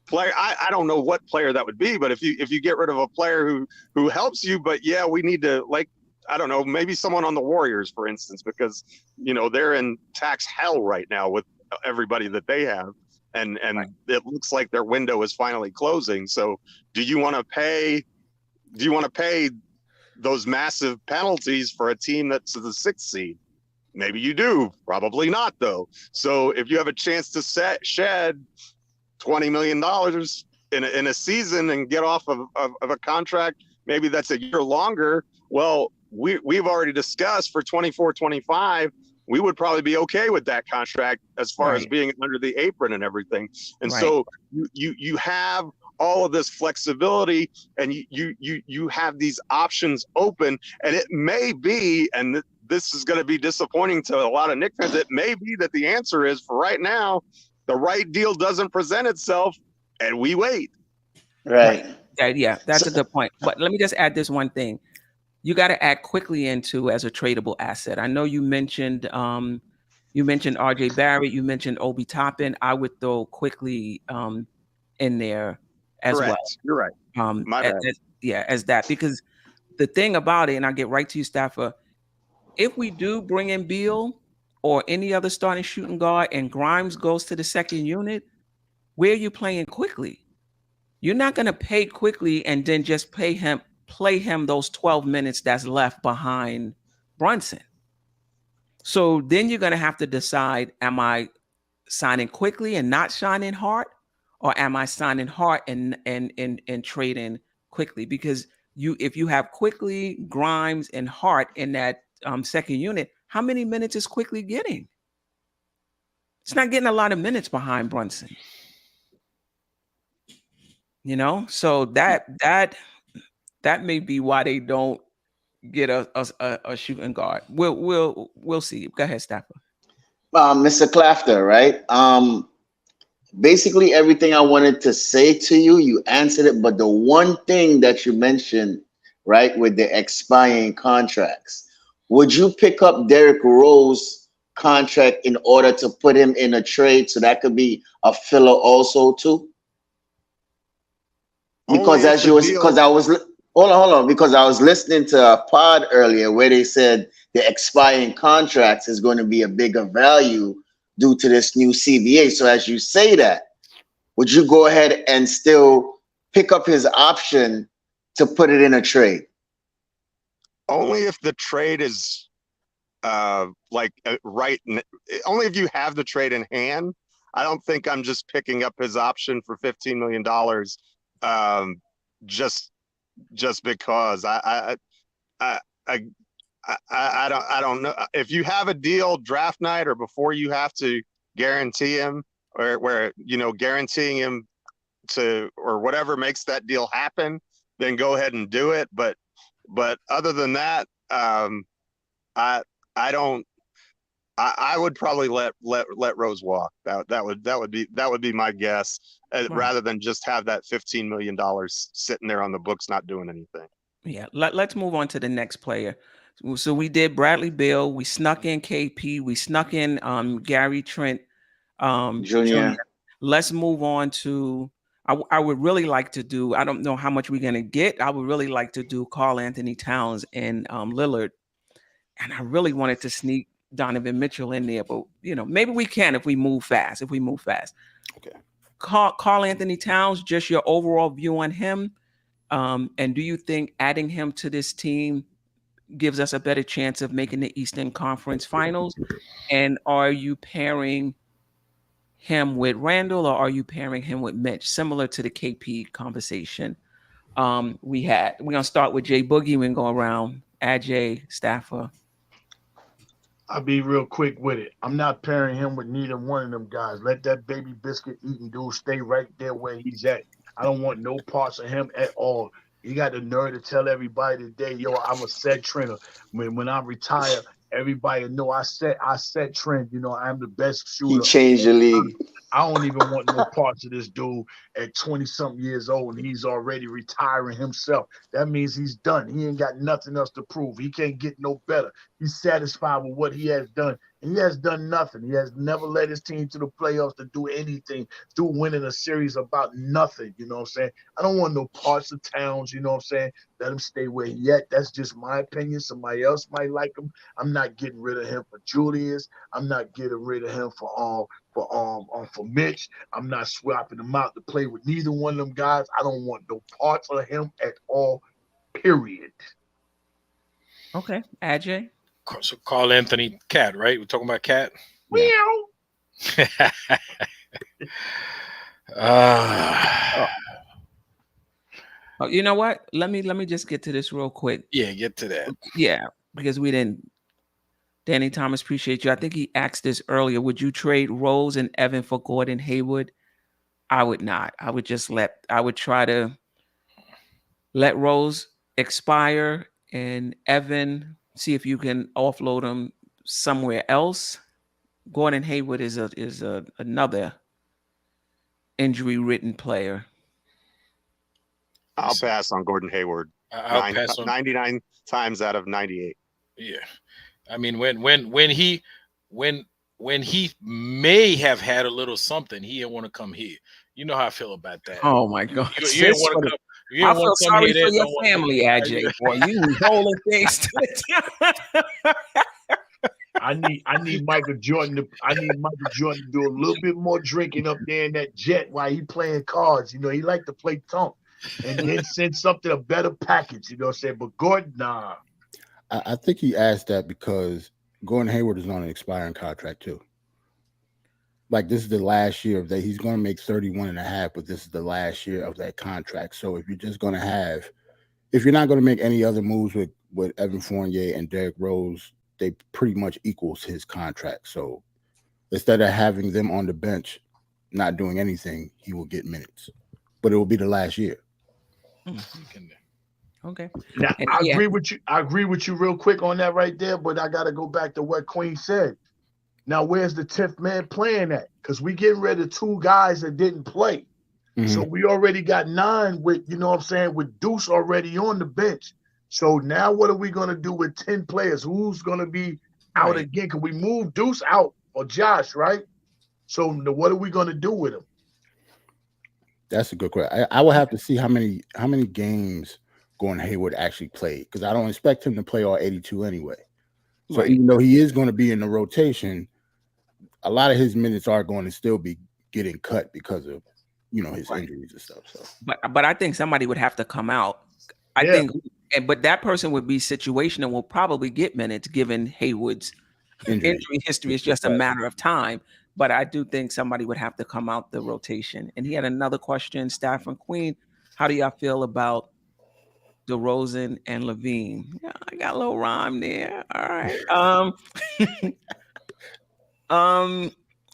player, I don't know what player that would be, but if you get rid of a player who helps you, but yeah, we need to, like, I don't know, maybe someone on the Warriors, for instance, because they're in tax hell right now with everybody that they have, and it looks like their window is finally closing. So do you want to pay those massive penalties for a team that's the 6th seed? Maybe you do, probably not though. So if you have a chance to shed $20 million in a season and get off of a contract, maybe that's a year longer. Well, we've already discussed for 24-25, we would probably be okay with that contract as far as Right. being under the apron and everything. And Right. so you have all of this flexibility, and you have these options open, and it may be, and this is going to be disappointing to a lot of Knicks fans, it may be that the answer is, for right now, the right deal doesn't present itself, and we wait. Right. Yeah, that's a good point. But let me just add this one thing. You got to add quickly into as a tradable asset. I know you mentioned RJ Barrett, you mentioned Obi Toppin. I would throw quickly in there as Correct. well. You're right. My bad. As that, because the thing about it, and I'll get right to you, Staffer, if we do bring in Beal or any other starting shooting guard and Grimes goes to the second unit, where are you playing quickly? You're not going to pay quickly and then just play him those 12 minutes that's left behind Brunson. So then you're going to have to decide, am I signing quickly and not signing hard, or am I signing hard and trading quickly? Because if you have quickly, Grimes, and Hart in that second unit, how many minutes is quickly getting? It's not getting a lot of minutes behind Brunson. You know, so that may be why they don't get a shooting guard. We'll see. Go ahead, Staffer. Mr. Clafter, right? Basically everything I wanted to say to you, you answered it. But the one thing that you mentioned, right, with the expiring contracts, would you pick up Derrick Rose contract in order to put him in a trade so that could be a filler also too? Because because I was hold on, because I was listening to a pod earlier where they said the expiring contracts is going to be a bigger value due to this new CBA. So as you say that, would you go ahead and still pick up his option to put it in a trade? Only if the trade is right. Only if you have the trade in hand. I don't think I'm just picking up his option for $15 million just because. I don't know if you have a deal draft night or before you have to guarantee him, or where guaranteeing him to or whatever makes that deal happen, then go ahead and do it. But other than that, I would probably let Rose walk. That would be my guess, rather than just have that $15 million sitting there on the books not doing anything. Yeah, let's move on to the next player. So we did Bradley Beal, we snuck in KP, we snuck in Gary Trent Jr. Let's move on to I would really like to do, I don't know how much we're gonna get. I would really like to do Karl Anthony Towns and Lillard. And I really wanted to sneak Donovan Mitchell in there, but maybe we can if we move fast. Okay. Karl Anthony Towns, just your overall view on him. And do you think adding him to this team gives us a better chance of making the Eastern Conference Finals? And are you pairing him with Randall, or are you pairing him with Mitch, similar to the KP conversation we had? We're gonna start with Jay Boogie. We're gonna go around. Ajay, Staffer. I'll be real quick with it. I'm not pairing him with neither one of them guys. Let that baby biscuit eating dude stay right there where he's at. I don't want no parts of him at all. He got the nerve to tell everybody today, yo, I'm a set trainer. When I retire, everybody know I set trend. I'm the best shooter. He changed the league. I don't even want no parts of this dude at 20-something years old, and he's already retiring himself. That means he's done. He ain't got nothing else to prove. He can't get no better. He's satisfied with what he has done, and he has done nothing. He has never led his team to the playoffs to do anything, through winning a series about nothing. You know what I'm saying? I don't want no parts of Towns. You know what I'm saying? Let him stay where he at. That's just my opinion. Somebody else might like him. I'm not getting rid of him for Julius. I'm not getting rid of him for Mitch. I'm not swapping him out to play with neither one of them guys. I don't want no parts of him at all, period. Okay, Ajay. So Karl Anthony Cat, right? We're talking about Cat. Meow. You know what? Let me just get to this real quick. Yeah, get to that. Yeah, because we didn't Danny Thomas, appreciate you. I think he asked this earlier. Would you trade Rose and Evan for Gordon Hayward? I would not. I would try to let Rose expire and Evan, see if you can offload him somewhere else. Gordon Hayward is another injury-ridden player. I'll pass on Gordon Hayward. I'll pass on 99 times out of 98. Yeah, I mean when he may have had a little something, he didn't want to come here. You know how I feel about that. Oh my God! You didn't want to come. I feel sorry for your family, AJ. Boy, you holding things to the I need Michael Jordan to do a little bit more drinking up there in that jet while he playing cards. You know, he like to play tonk. And then send something, a better package, you know what I'm saying? But Gordon, nah. I think he asked that because Gordon Hayward is on an expiring contract too. Like, this is the last year of that. He's going to make 31.5, but this is the last year of that contract. So if you're not going to make any other moves with Evan Fournier and Derrick Rose, they pretty much equals his contract. So instead of having them on the bench, not doing anything, he will get minutes. But it will be the last year. Okay. Now, I agree with you. I agree with you real quick on that right there, but I got to go back to what Queen said. Now, where's the 10th man playing at? Because we getting rid of 2 guys that didn't play. Mm-hmm. So we already got 9 with, you know what I'm saying, with Deuce already on the bench. So now what are we going to do with 10 players? Who's going to be out again? Can we move Deuce out or Josh, right? So what are we going to do with him? That's a good question. I will have to see how many games Gordon Hayward actually played, because I don't expect him to play all 82 anyway. So even though he is going to be in the rotation, a lot of his minutes are going to still be getting cut because of, you know, his injuries and stuff. So, but I think somebody would have to come out. I think, but that person would be situational and will probably get minutes given Hayward's injury history. It's just a matter of time. But I do think somebody would have to come out the rotation. And he had another question, Staff and Queen. How do y'all feel about DeRozan and LaVine? Yeah, I got a little rhyme there. All right.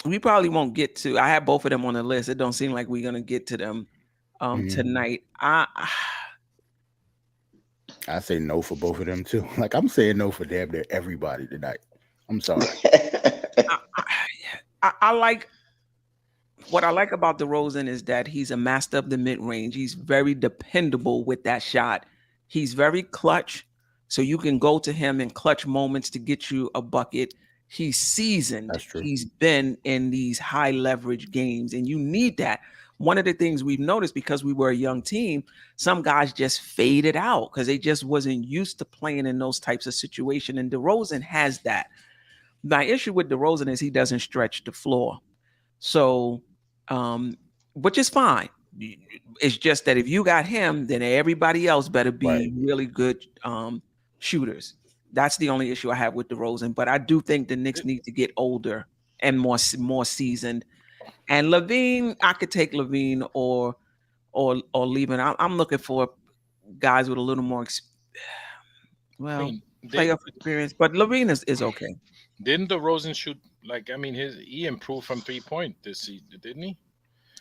We probably won't get to. I have both of them on the list. It don't seem like we're gonna get to them tonight. I say no for both of them too. Like, I'm saying no for damn near everybody tonight. I'm sorry. I like what I like about DeRozan is that he's a master of the mid-range. He's very dependable with that shot. He's very clutch, so you can go to him in clutch moments to get you a bucket. He's seasoned. That's true. He's been in these high leverage games, and you need that. One of the things we've noticed, because we were a young team, some guys just faded out because they just wasn't used to playing in those types of situations, and DeRozan has that. My issue with DeRozan is he doesn't stretch the floor. So, which is fine. It's just that if you got him, then everybody else better be really good shooters. That's the only issue I have with DeRozan. But I do think the Knicks need to get older and more seasoned. And LaVine, I could take LaVine or leave it. I'm looking for guys with a little more playoff experience. But LaVine is okay. Didn't DeRozan shoot he improved from 3-point this season, didn't he?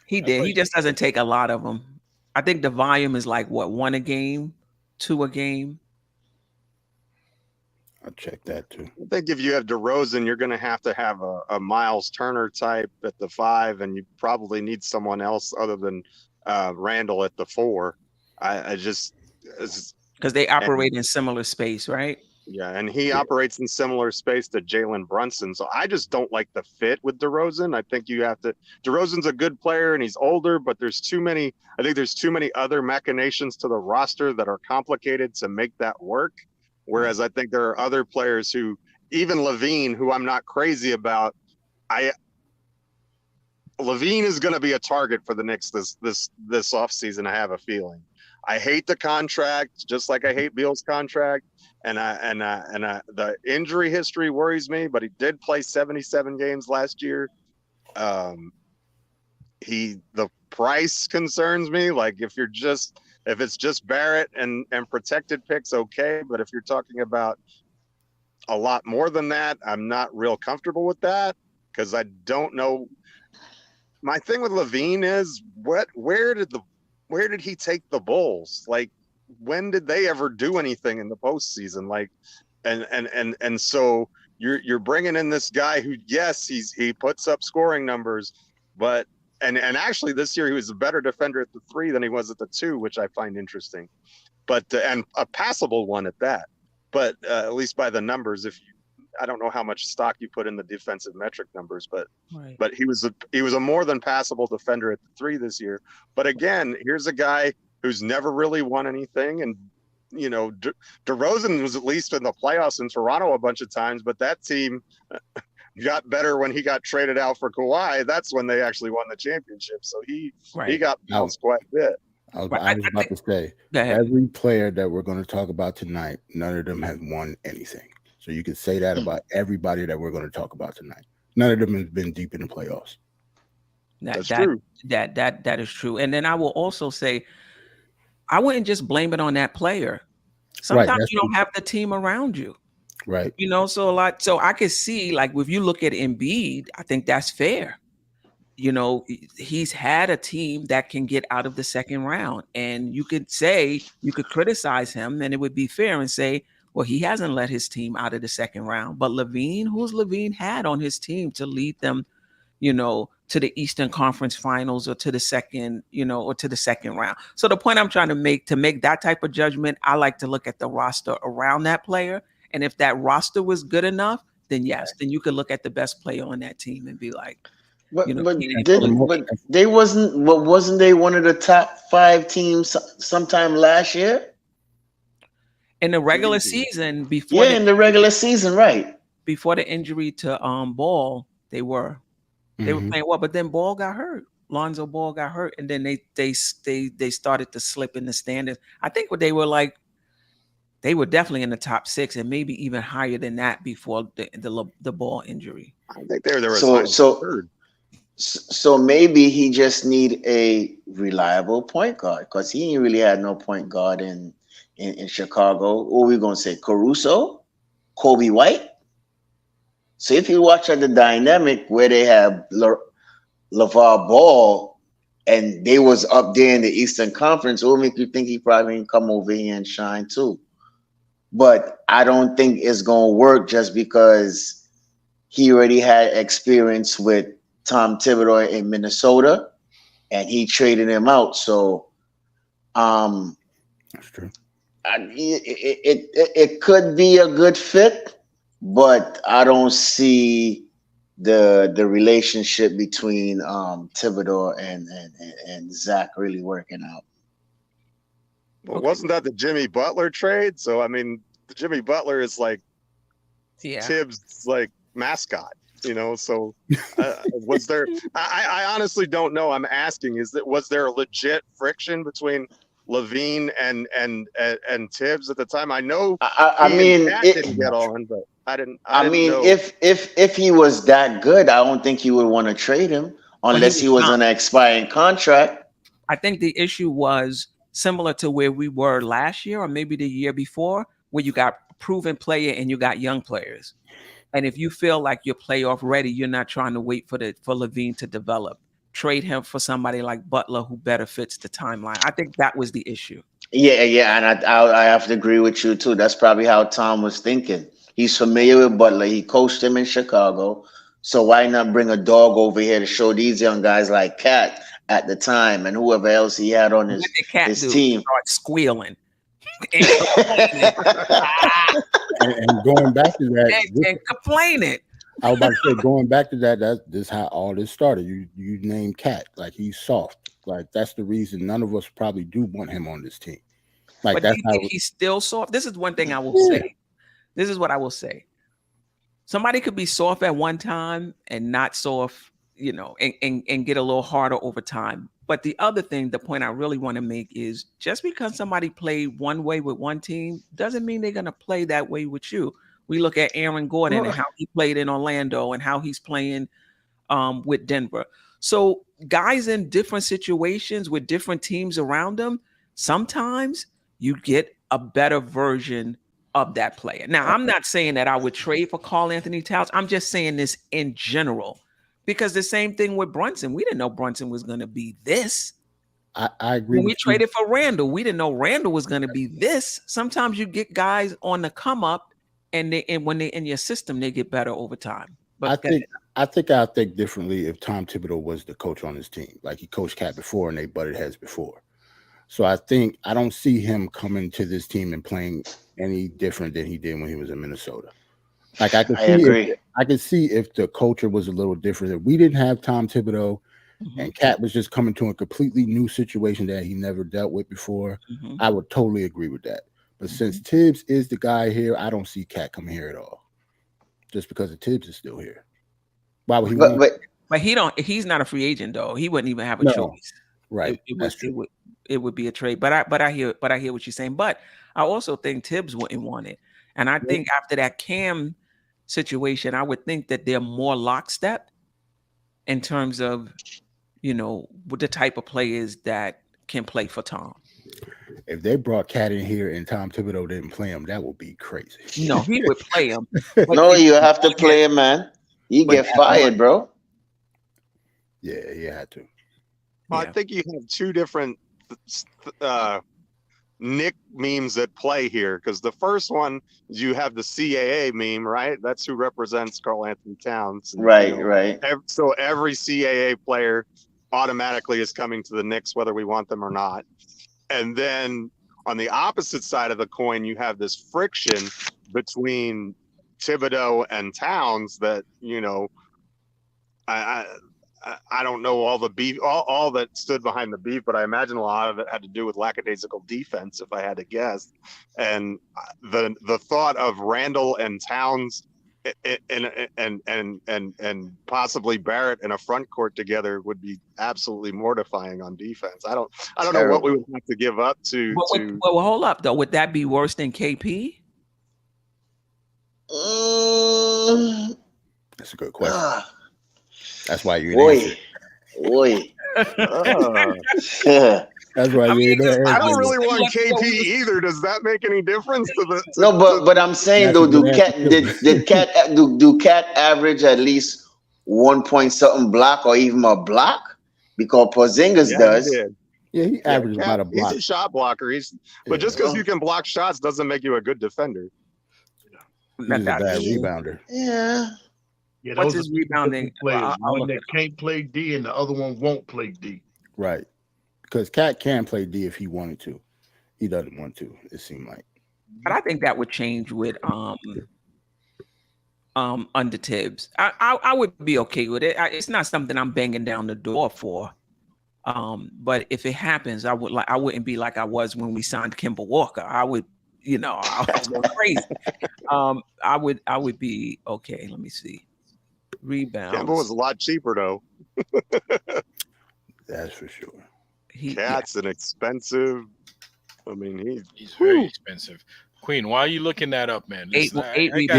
He did. He just doesn't take a lot of them. I think the volume is like 1 a game, 2 a game. I'll check that too. I think if you have DeRozan, you're going to have a Miles Turner type at the 5, and you probably need someone else other than Randall at the 4. I just because they operate in similar space, right? Yeah, and he operates in similar space to Jalen Brunson. So I just don't like the fit with DeRozan. I think you have to. DeRozan's a good player and he's older, but there's too many other machinations to the roster that are complicated to make that work. Whereas I think there are other players who, even LaVine, who I'm not crazy about. LaVine is going to be a target for the Knicks this offseason. I have a feeling. I hate the contract, just like I hate Beal's contract. And the injury history worries me, but he did play 77 games last year. The price concerns me. Like if it's just Barrett and protected picks, okay. But if you're talking about a lot more than that. I'm not real comfortable with that because I don't know. My thing with LaVine is where did he take the Bulls? Like, when did they ever do anything in the postseason? Like, and so you're bringing in this guy who, yes, he puts up scoring numbers, but and actually this year he was a better defender at the 3 than he was at the 2, which I find interesting, but and a passable one at that. But at least by the numbers, I don't know how much stock you put in the defensive metric numbers, but Right. but he was a more than passable defender at the 3 this year. But again, here's a guy who's never really won anything, and you know, DeRozan was at least in the playoffs in Toronto a bunch of times, but that team got better when he got traded out for Kawhi. That's when they actually won the championship. So he got bounced quite a bit. I was about to say, every player that we're going to talk about tonight, none of them has won anything. So you can say that about everybody that we're going to talk about tonight. None of them has been deep in the playoffs. That's true. That is true. And then I will also say, I wouldn't just blame it on that player. Sometimes you don't have the team around you. Right. You know, so I could see, like, if you look at Embiid, I think that's fair. You know, he's had a team that can get out of the second round, and you could criticize him, and it would be fair and say, well, he hasn't let his team out of the second round. But LaVine, who's LaVine had on his team to lead them, you know, to the Eastern Conference Finals or to the second, you know, or to the second round. So the point I'm trying to make that type of judgment, I like to look at the roster around that player. And if that roster was good enough, then yes, then you could look at the best player on that team and be like, But, you know, wasn't they one of the top 5 teams sometime last year? In the regular season, before in the regular season, right? Before the injury to Ball, they were playing well, but then Ball got hurt. Lonzo Ball got hurt, and then they started to slip in the standings. I think what they were like, they were definitely in the top 6 and maybe even higher than that before the Ball injury. I think they were third. So maybe he just need a reliable point guard, because he ain't really had no point guard in Chicago. What are we gonna say? Caruso, Kobe White. So if you watch the dynamic where they have LeVar Ball and they was up there in the Eastern Conference, it will make you think he probably can come over here and shine too. But I don't think it's gonna work just because he already had experience with Tom Thibodeau in Minnesota, and he traded him out. So, that's true. It could be a good fit, but I don't see the relationship between Thibodeau and Zach really working out. Well, wasn't that the Jimmy Butler trade? So I mean, the Jimmy Butler is like Tibbs' like mascot. You know, so was there? I honestly don't know. I'm asking: was there a legit friction between LaVine and Tibbs at the time? I know. I mean, it didn't get on, but I didn't. I mean, know. if he was that good, I don't think he would want to trade him unless he was on an expiring contract. I think the issue was similar to where we were last year, or maybe the year before, where you got proven player and you got young players. And if you feel like you're playoff ready, you're not trying to wait for LaVine to develop. Trade him for somebody like Butler who better fits the timeline. I think that was the issue. Yeah, and I have to agree with you too. That's probably how Tom was thinking. He's familiar with Butler. He coached him in Chicago. So why not bring a dog over here to show these young guys like Cat at the time and whoever else he had on his team? Start squealing. and going back to that, and complaining. I was about to say, going back to that, this is how all this started. You named Cat, like he's soft. Like that's the reason none of us probably do want him on this team. Like but that's how he's still soft. This is one thing I will say. This is what I will say. Somebody could be soft at one time and not soft, you know, and get a little harder over time. But the other thing, the point I really want to make is just because somebody played one way with one team doesn't mean they're going to play that way with you. We look at Aaron Gordon and how he played in Orlando and how he's playing with Denver. So guys in different situations with different teams around them, sometimes you get a better version of that player. Now, I'm not saying that I would trade for Karl Anthony Towns. I'm just saying this in general, because the same thing with Brunson. We didn't know Brunson was going to be this. I agree. When we traded for Randall, we didn't know Randall was going to be this. Sometimes you get guys on the come up, and when they're in your system, they get better over time. But I think differently if Tom Thibodeau was the coach on his team. Like he coached Cat before and they butted heads before. So I don't see him coming to this team and playing any different than he did when he was in Minnesota. Like I can see if the culture was a little different. If we didn't have Tom Thibodeau and Cat was just coming to a completely new situation that he never dealt with before, I would totally agree with that. But since Tibbs is the guy here, I don't see Cat coming here at all. Just because the Tibbs is still here. Why would he? But he's not a free agent though. He wouldn't even have a choice. Right. It would be a trade. But I hear what you're saying. But I also think Tibbs wouldn't want it. And I think after that Cam situation, I would think that they're more lockstep in terms of, with the type of players that can play for Tom. If they brought Cat in here and Tom Thibodeau didn't play him, that would be crazy. No, he would play him. No, you have to play him, man. You get fired, bro. Yeah, you had to. Well, I think you have two different Nick memes that play here, because the first one is you have the CAA meme, right? That's who represents Karl Anthony Towns. Right. So every CAA player automatically is coming to the Knicks, whether we want them or not. And then on the opposite side of the coin, you have this friction between Thibodeau and Towns that, I don't know all the beef, all that stood behind the beef, but I imagine a lot of it had to do with lackadaisical defense, if I had to guess. And the thought of Randall and Towns and possibly Barrett in a front court together would be absolutely mortifying on defense. I don't know what we would have to give up to. Well, hold up though. Would that be worse than KP? That's a good question. That's why you're Boy. That's why you're there. I don't really want KP either. Does that make any difference to the? No, but I'm saying though, do Cat average at least 1 point something block or even a block? Because Porzingis does. He averages about a block. He's a shot blocker. But just because you can block shots doesn't make you a good defender. He's a bad rebounder. Yeah. What's his rebounding? One that can't play D and the other one won't play D. Right. Because Cat can play D if he wanted to. He doesn't want to, it seemed like. But I think that would change with under Tibbs. I would be okay with it. It's not something I'm banging down the door for. But if it happens, I wouldn't be like I was when we signed Kemba Walker. I would, I was going crazy. I would be okay. Let me see. Rebounds. Kemba was a lot cheaper though. That's for sure. Cat's an expensive. I mean, he's very expensive. Queen, why are you looking that up, man? Listen, get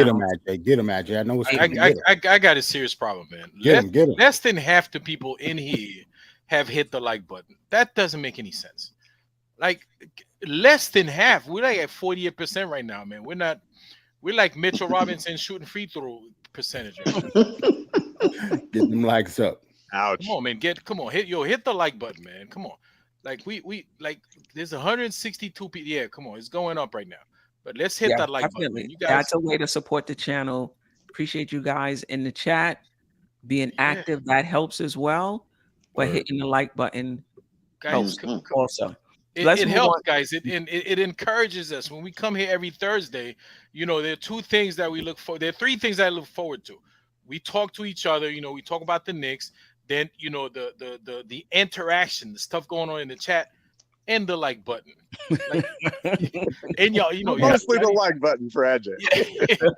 him, AJ. Get him, AJ. I know what's I got a serious problem, man. Get him. Less than half the people in here have hit the like button. That doesn't make any sense. Like less than half. We're like at 48% right now, man. We're like Mitchell Robinson shooting free throw percentage. Get them likes up. Ouch. Come on, man. Hit the like button, man. Come on. Like we like there's 162 people. Yeah, come on. It's going up right now. But let's hit that like button. You guys, that's a way to support the channel. Appreciate you guys in the chat being active. That helps as well. But hitting the like button helps also. It helps, guys. It encourages us when we come here every Thursday. There are two things that we look for. There are three things I look forward to. We talk to each other. We talk about the Knicks. Then the interaction, the stuff going on in the chat, and the like button. And y'all, mostly the like button for AJ.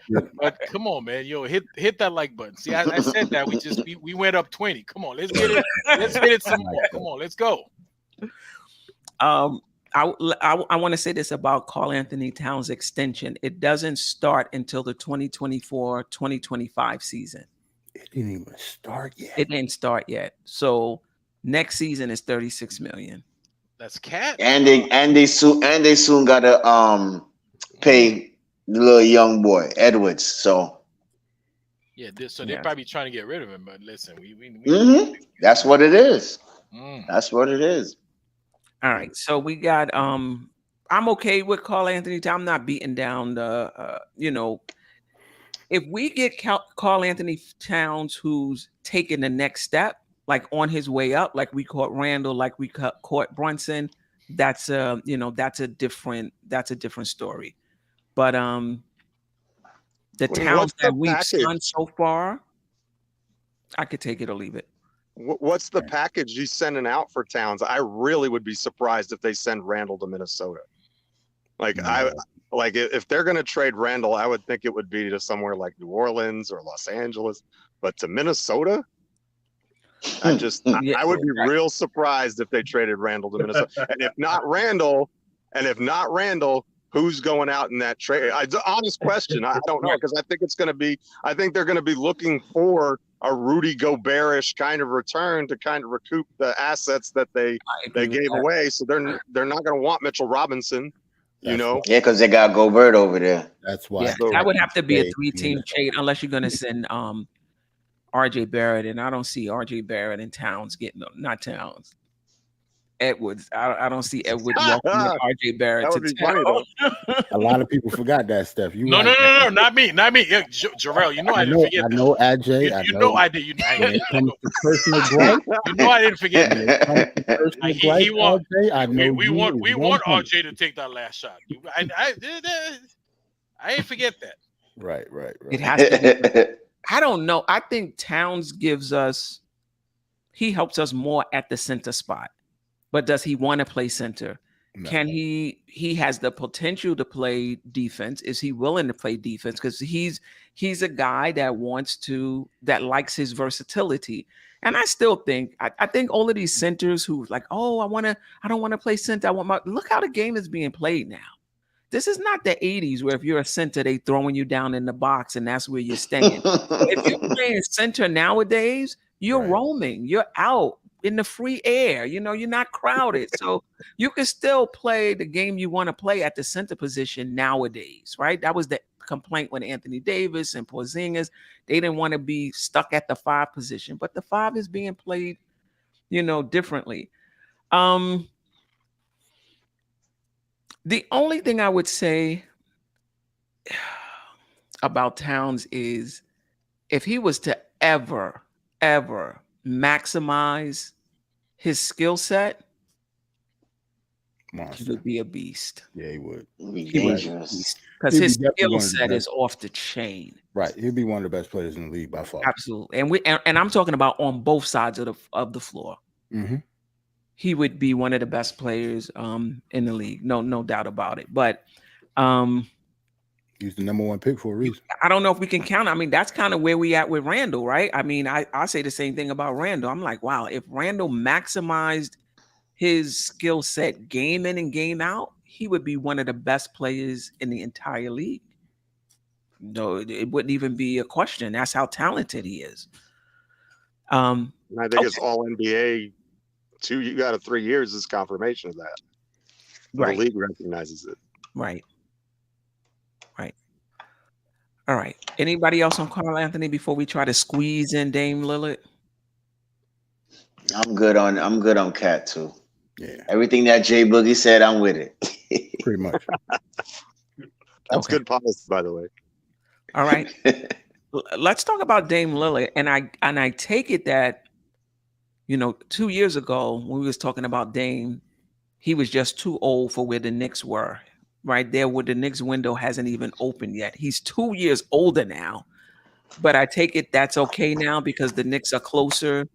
Yeah. But come on, man, hit that like button. See, I said that we went up 20. Come on, let's get it. Let's hit it some more. Come on, let's go. I want to say this about Karl Anthony Towns extension. It doesn't start until the 2024-2025 season. It didn't even start yet. It didn't start yet. So next season is $36 million. That's Cat. And they soon gotta pay the little young boy Edwards. So Yeah, so they're probably trying to get rid of him. But listen, that's what it is. Mm. That's what it is. All right, so we got I'm okay with Karl Anthony Towns. I'm not beating down the if we get Karl Anthony Towns who's taking the next step, like on his way up, like we caught Randall, like we caught Brunson, that's a different story. But the Towns that we've done so far, I could take it or leave it. What's the package he's sending out for Towns? I really would be surprised if they send Randall to Minnesota. If they're going to trade Randall, I would think it would be to somewhere like New Orleans or Los Angeles, but to Minnesota, I would be real surprised if they traded Randall to Minnesota. And if not Randall, who's going out in that trade? Honest question. I don't know, because I think they're going to be looking for a Rudy Gobert-ish kind of return to kind of recoup the assets that they gave away. So they're not going to want Mitchell Robinson. Yeah, because they got Gobert over there. That's why. Yeah, that would have to be a 3-team trade unless you're going to send RJ Barrett, and I don't see RJ Barrett and Towns getting them. Not Towns. Edwards. I don't see Edwards walking with RJ Barrett to Towns. A lot of people forgot that, Steph. No, not me. Yeah, Jarrell, I didn't forget. I know AJ. I did. When it comes to personal growth, I didn't forget. He won. We want RJ to take that last shot. I didn't forget that. Right. It has to be. I don't know. I think Towns he helps us more at the center spot. But does he want to play center? No. Can he has the potential to play defense. Is he willing to play defense? Because he's a guy that likes his versatility. And I still think, I think all of these centers who like, oh, I don't want to play center. Look how the game is being played now. This is not the 80s where if you're a center, they throwing you down in the box and that's where you're staying. If you're playing center nowadays, you're roaming, you're out in the free air, you're not crowded. So you can still play the game you want to play at the center position nowadays, right? That was the complaint with Anthony Davis and Porzingis. They didn't want to be stuck at the 5 position, but the 5 is being played, differently. The only thing I would say about Towns is if he was to ever maximize his skill set, he would be a beast. Yeah, he would. Dangerous. Because his skill set is off the chain. Right. He'd be one of the best players in the league by far. Absolutely. And I'm talking about on both sides of the floor. Mm-hmm. He would be one of the best players in the league. No doubt about it. But he's the number 1 pick for a reason. I don't know if we can count. I mean, that's kind of where we at with Randall, right? I mean, I say the same thing about Randall. I'm like, wow, if Randall maximized his skill set game in and game out, he would be one of the best players in the entire league. No, it wouldn't even be a question. That's how talented he is. And I think it's all NBA 2 out of 3 years is confirmation of that. Right. The league recognizes it. Right. All right. Anybody else on Karl Anthony before we try to squeeze in Dame Lillard? I'm good on Cat too. Yeah. Everything that Jay Boogie said, I'm with it. Pretty much. That's good policy, by the way. All right. Let's talk about Dame Lillard. And I take it that 2 years ago when we was talking about Dame, he was just too old for where the Knicks were. Right there where the Knicks window hasn't even opened yet. He's 2 years older now, but I take it that's okay now because the Knicks are closer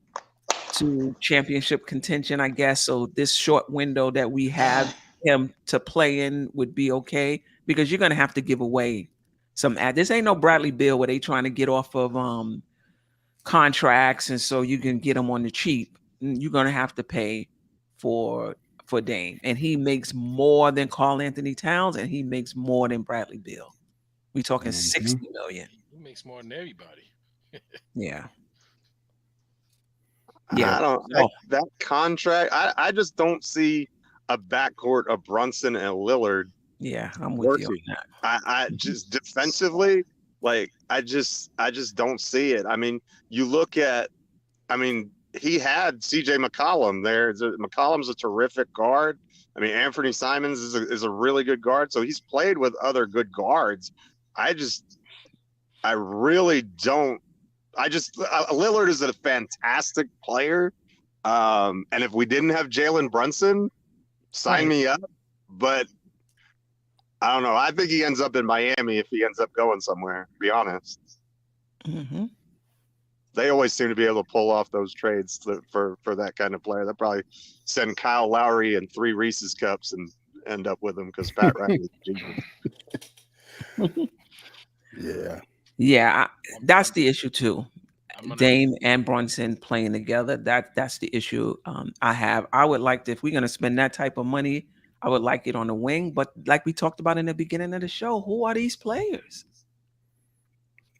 to championship contention, I guess. So this short window that we have him to play in would be okay because you're going to have to give away some this ain't no Bradley Beal where they trying to get off of contracts and so you can get them on the cheap. You're going to have to pay for Dame, and he makes more than Karl Anthony Towns, and he makes more than Bradley Beal. We talking 60 million. He makes more than everybody. Yeah. I don't like that contract. I just don't see a backcourt of Brunson and Lillard Yeah, I'm with you on that. I just defensively, like I just don't see it. I mean, you look at, I mean, he had CJ McCollum there. McCollum's a terrific guard. I mean, Anthony Simons is a really good guard. So he's played with other good guards. I really don't. Lillard is a fantastic player. And if we didn't have Jalen Brunson, sign me up. But I don't know. I think he ends up in Miami if he ends up going somewhere, to be honest. Mm-hmm. They always seem to be able to pull off those trades for that kind of player. They'll probably send Kyle Lowry and 3 Reese's cups and end up with him because Pat Riley's genius. Yeah, that's the issue too. Dame and Brunson playing together. That's the issue I have. I would like to, if we're going to spend that type of money, I would like it on the wing. But like we talked about in the beginning of the show, who are these players?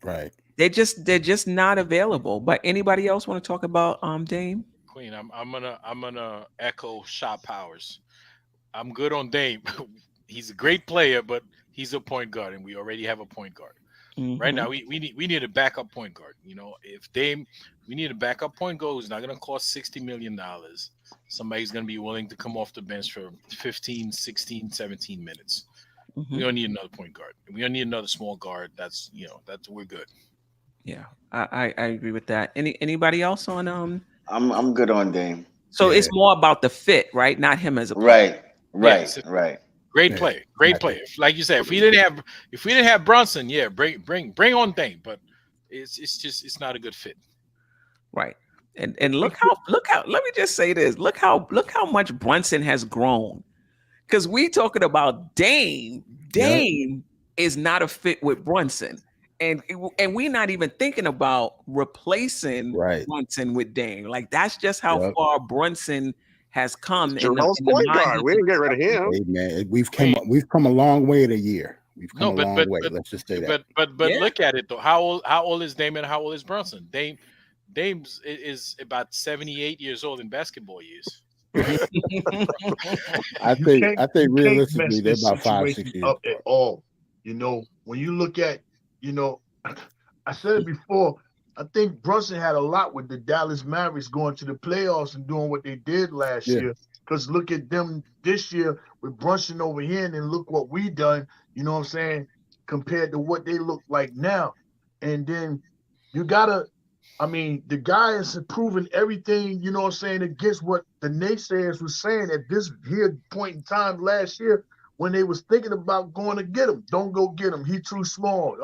Right. They're just not available. But anybody else want to talk about Dame? Queen, I'm gonna echo Shot Powers. I'm good on Dame. He's a great player, but he's a point guard, and we already have a point guard. Mm-hmm. Right now, we need a backup point guard. You know, if Dame, we need a backup point guard who's not going to cost $60 million. Somebody's going to be willing to come off the bench for 15, 16, 17 minutes. Mm-hmm. We don't need another point guard. We don't need another small guard. That's we're good. Yeah, I agree with that. Anybody else on I'm good on Dame. So it's more about the fit, right? Not him as a player. Right. Great player, great player. Like you said, if we didn't have Brunson, yeah, bring on Dame, but it's not a good fit. Right. And look how let me just say this. Look how much Brunson has grown. Because we talking about Dame. Dame is not a fit with Brunson. And we're not even thinking about replacing Brunson with Dame. Like that's just how far Brunson has come. Jermel's point guard. We didn't get rid of him. Hey, man, we've come a long way in a year. We've come a long way. Let's just say that. But look at it though. How old is Dame and how old is Brunson? Dame's is about 78 years old in basketball years. I think realistically they're about 5-6 years up at all. You know, when you look at, you know, I said it before. I think Brunson had a lot with the Dallas Mavericks going to the playoffs and doing what they did last year. Because look at them this year with Brunson over here, and then look what we done. You know what I'm saying? Compared to what they look like now, and then you gotta. I mean, the guy is improving everything. You know what I'm saying, against what the naysayers were saying at this here point in time last year. When they was thinking about going to get him, don't go get him. He too small.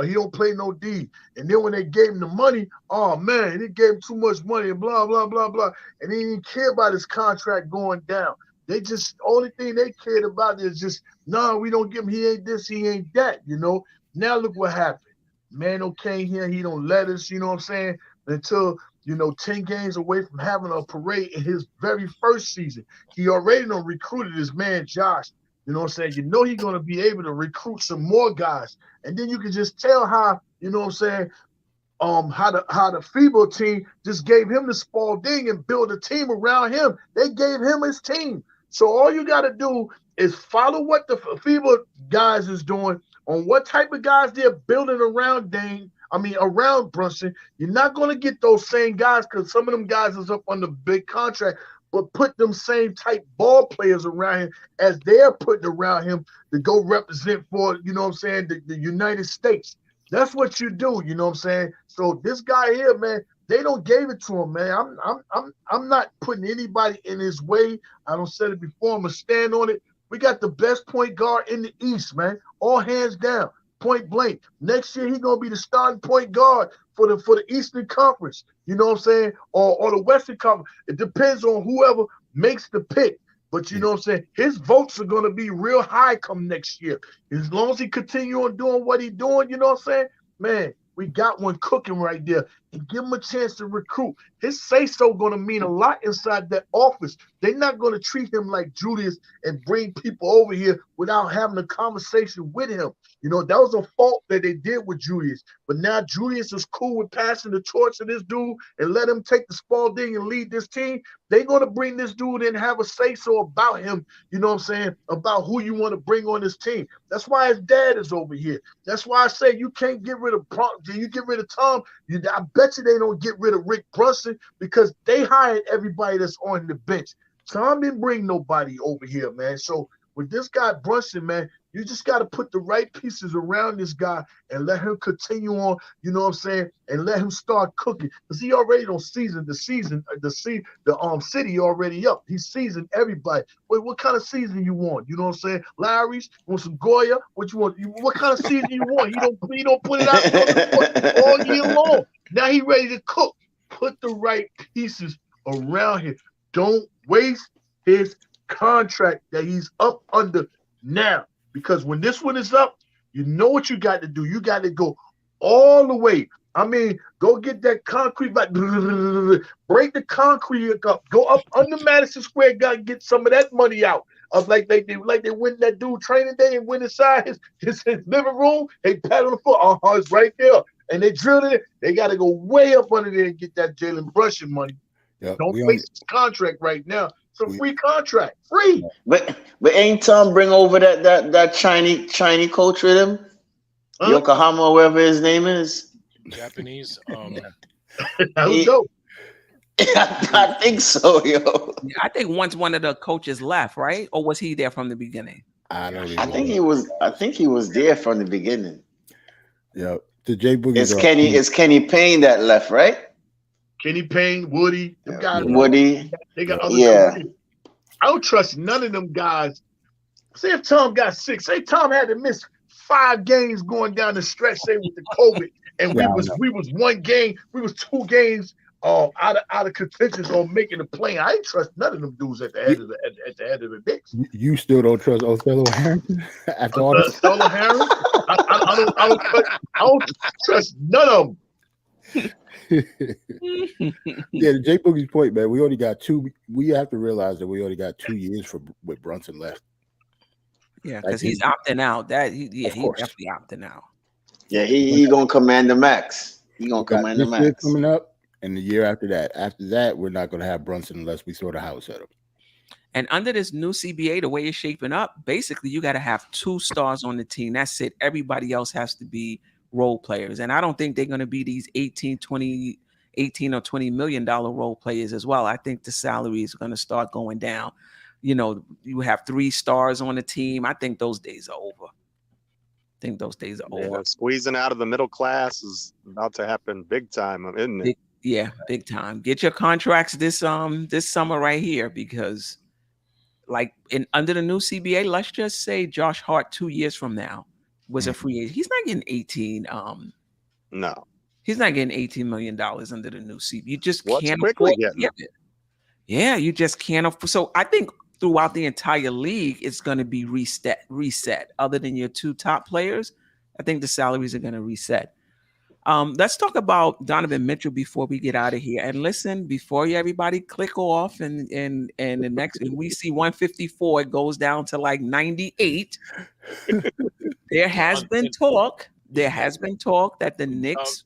He don't play no D. And then when they gave him the money, oh man, they gave him too much money and blah, blah, blah, blah. And they didn't care about his contract going down. They just, only thing they cared about is just, no, we don't give him, he ain't this, he ain't that, you know. Now look what happened. Mano came here, he don't let us, you know what I'm saying, until, you know, 10 games away from having a parade in his very first season. He already done recruited his man Josh. You know what I'm saying? You know he's going to be able to recruit some more guys. And then you can just tell how, you know what I'm saying, how the FIBA team just gave him the Spalding and built a team around him. They gave him his team. So all you got to do is follow what the FIBA guys is doing on what type of guys they're building around around Brunson. You're not going to get those same guys because some of them guys is up on the big contract, but put them same type ball players around him as they're putting around him to go represent for, you know what I'm saying, the United States. That's what you do, you know what I'm saying? So this guy here, man, they don't gave it to him, man. I'm not putting anybody in his way. I don't said it before. I'm gonna stand on it. We got the best point guard in the East, man. All hands down, point blank. Next year, he's gonna be the starting point guard for the Eastern Conference. You know what I'm saying? Or the Western Conference. It depends on whoever makes the pick. But you know what I'm saying? His votes are gonna be real high come next year. As long as he continue on doing what he's doing, you know what I'm saying? Man, we got one cooking right there. and give him a chance to recruit. His say-so going to mean a lot inside that office. They're not going to treat him like Julius and bring people over here without having a conversation with him. You know, that was a fault that they did with Julius. But now Julius is cool with passing the torch to this dude and let him take the Spalding and lead this team. They're going to bring this dude in and have a say-so about him, you know what I'm saying, about who you want to bring on this team. That's why his dad is over here. That's why I say you can't get rid of you get rid of Tom. I bet you they don't get rid of Rick Brunson because they hired everybody that's on the bench. Tom didn't bring nobody over here, man. So with this guy Brunson, man, you just got to put the right pieces around this guy and let him continue on, you know what I'm saying, and let him start cooking. Because he already don't season the city already up. He seasoned everybody. Wait, what kind of season you want? You know what I'm saying? Larry's, you want some Goya? What you want? What kind of season you want? He don't put it out all year long. Now he ready to cook. Put the right pieces around him. Don't waste his contract that he's up under now. Because when this one is up, you know what you got to do. You got to go all the way. I mean, go get that concrete, break the concrete up, go up under Madison Square Garden, get some of that money out. Of like they went that dude training day and went inside his living room. They pat on the foot. It's right there. And they drilled it. They got to go way up under there and get that Jalen Brunson money. Yep, don't waste his contract right now. It's a free contract, free. But ain't Tom bring over that Chinese coach with him? Yokohama, wherever his name is. Japanese. That was dope. I think so, yo. I think once one of the coaches left, right? Or was he there from the beginning? I think he was there from the beginning. Yeah. The J Boogie. It's Kenny Payne that left, right? Kenny Payne, Woody, them guys. Woody. They got other coaches. I don't trust none of them guys. Say if Tom got sick, say Tom had to miss 5 games going down the stretch, say with the COVID, and we was 1 game, we was 2 games out of contention on making the play. I ain't trust none of them dudes at the head of the Knicks. You still don't trust Othello Harrington after all this? Othello Harrington? I don't trust none of them. Yeah, the J Boogie's point, man. We only got 2. We have to realize that we only got 2 years with Brunson left. Yeah, because he's opting out. He's definitely opting out. Yeah, he gonna command the max. He gonna command the max coming up, and the year after that. After that, we're not gonna have Brunson unless we sort of house at him. And under this new CBA, the way it's shaping up, basically you got to have 2 stars on the team. That's it. Everybody else has to be role players. And I don't think they're going to be these 18 or $20 million role players as well. I think the salary is going to start going down. You know, you have 3 stars on the team. I think those days are over. Squeezing out of the middle class is about to happen big time, isn't it? Big time. Get your contracts this summer right here, because like under the new CBA, let's just say Josh Hart 2 years from now was a free agent. He's not getting 18. No, he's not getting $18 million under the new CBA. You just can't afford to get it. Yeah, you just can't afford. So I think throughout the entire league, it's going to be reset. Other than your 2 top players, I think the salaries are going to reset. Let's talk about Donovan Mitchell before we get out of here. And listen, before everybody click off and the next, we see 154, it goes down to like 98. There has been talk that the Knicks.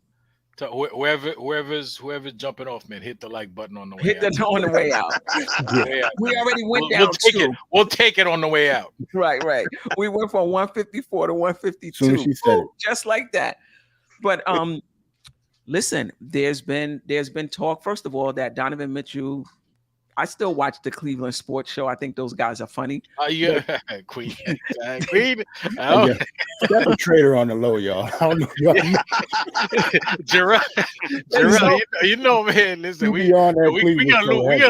Whoever's jumping off, man, hit the like button on the way out. Hit on the way out. We already went down. We'll take it on the way out. Right. We went from 154 to 152. She said it. Just like that. But listen, there's been talk, first of all, that Donovan Mitchell. I still watch the Cleveland sports show. I think those guys are funny. Yeah, Queen. Oh. Yeah. That's a trader on the low, y'all. I don't know. Gerard, you know, man. Listen, we gonna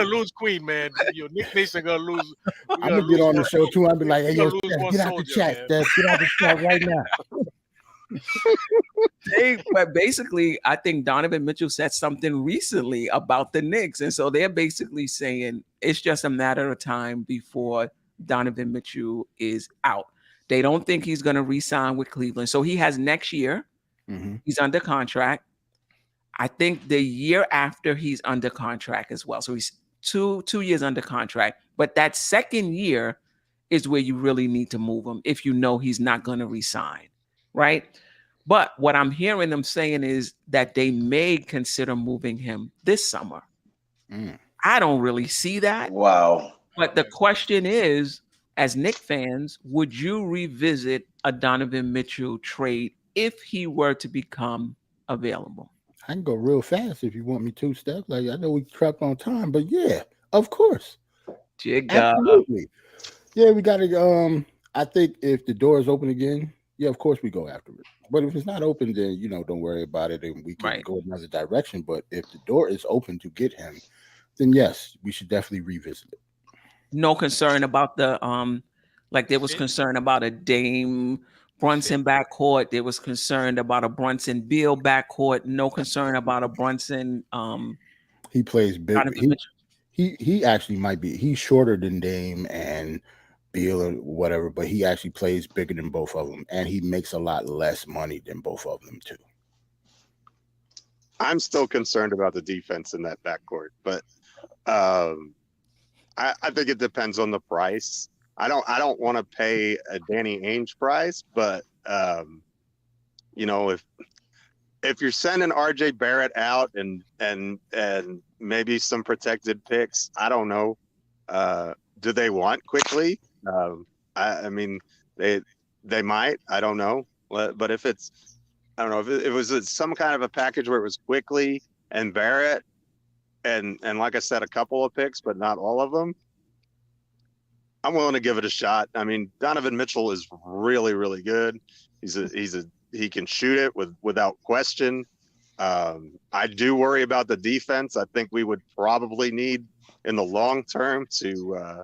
lose Queen, man. Your Knicks Nation gonna lose. I'm gonna get on the show too. I'll be like, hey, yo, get out the chat, Steph. Get out the chat right now. But basically, I think Donovan Mitchell said something recently about the Knicks, and so they're basically saying it's just a matter of time before Donovan Mitchell is out. They don't think he's going to re-sign with Cleveland, so he has next year. Mm-hmm. He's under contract. I think the year after he's under contract as well. So he's two years under contract. But that second year is where you really need to move him if you know he's not going to resign, right? But what I'm hearing them saying is that they may consider moving him this summer. I don't really see that. Wow. But the question is, as Knicks fans, would you revisit a Donovan Mitchell trade if he were to become available? I can go real fast if you want me to, Steph. Like, I know we trapped on time, but yeah, of course. Absolutely. Yeah, we got to. I think if the door is open again, yeah, of course we go after it. But if it's not open, then don't worry about it, and we can go another direction. But if the door is open to get him, then yes, we should definitely revisit it. No concern about the like there was concern about a Dame Brunson backcourt. There was concern about a Brunson Beal backcourt. No concern about a Brunson. He plays big. He actually might be. He's shorter than Dame and Beal or whatever, but he actually plays bigger than both of them, and he makes a lot less money than both of them too. I'm still concerned about the defense in that backcourt, but I think it depends on the price. I don't want to pay a Danny Ainge price, but if you're sending RJ Barrett out and maybe some protected picks, I don't know. Do they want quickly? I mean, they might. I don't know. But if it's, I don't know, if it was some kind of a package where it was quickly and Barrett and like I said, a couple of picks, but not all of them, I'm willing to give it a shot. I mean, Donovan Mitchell is really, really good. He can shoot it without question. I do worry about the defense. I think we would probably need in the long term to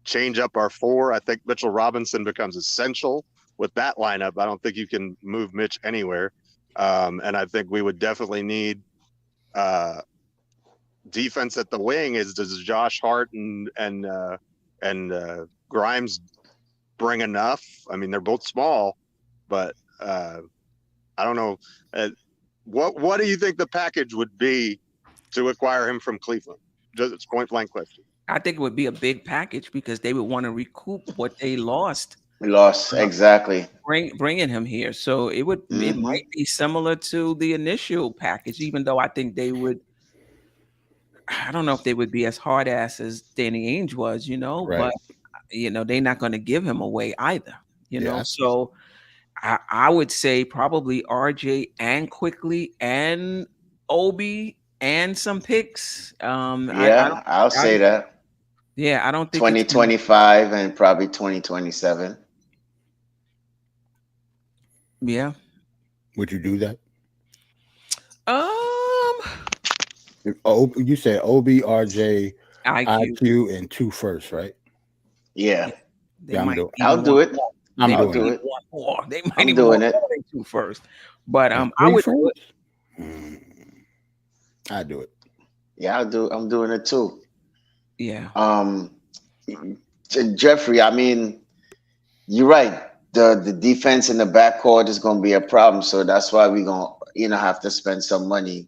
change up our four. I think Mitchell Robinson becomes essential with that lineup. I don't think you can move Mitch anywhere. And I think we would definitely need defense at the wing. Does Josh Hart and Grimes bring enough? I mean, they're both small, but I don't know. What do you think the package would be to acquire him from Cleveland? Just it's point blank question. I think it would be a big package because they would want to recoup what they lost. Exactly. Bringing him here, so it would it might be similar to the initial package, even though I think they would. I don't know if they would be as hard ass as Danny Ainge was, but they're not going to give him away either, know. So I would say probably RJ and Quickly and Obi and some picks. I'll say that. Yeah, I don't think 2025 and probably 2027. Yeah. Would you do that? You said OB, RJ, IQ, and 2 first, right? Yeah. I'll do it. I'm doing it. They might even want 2 first. But I would do it. I do it. Yeah, I'm doing it too. Yeah. Jeffrey, I mean, you're right. The defense in the backcourt is going to be a problem, so that's why we're going to have to spend some money.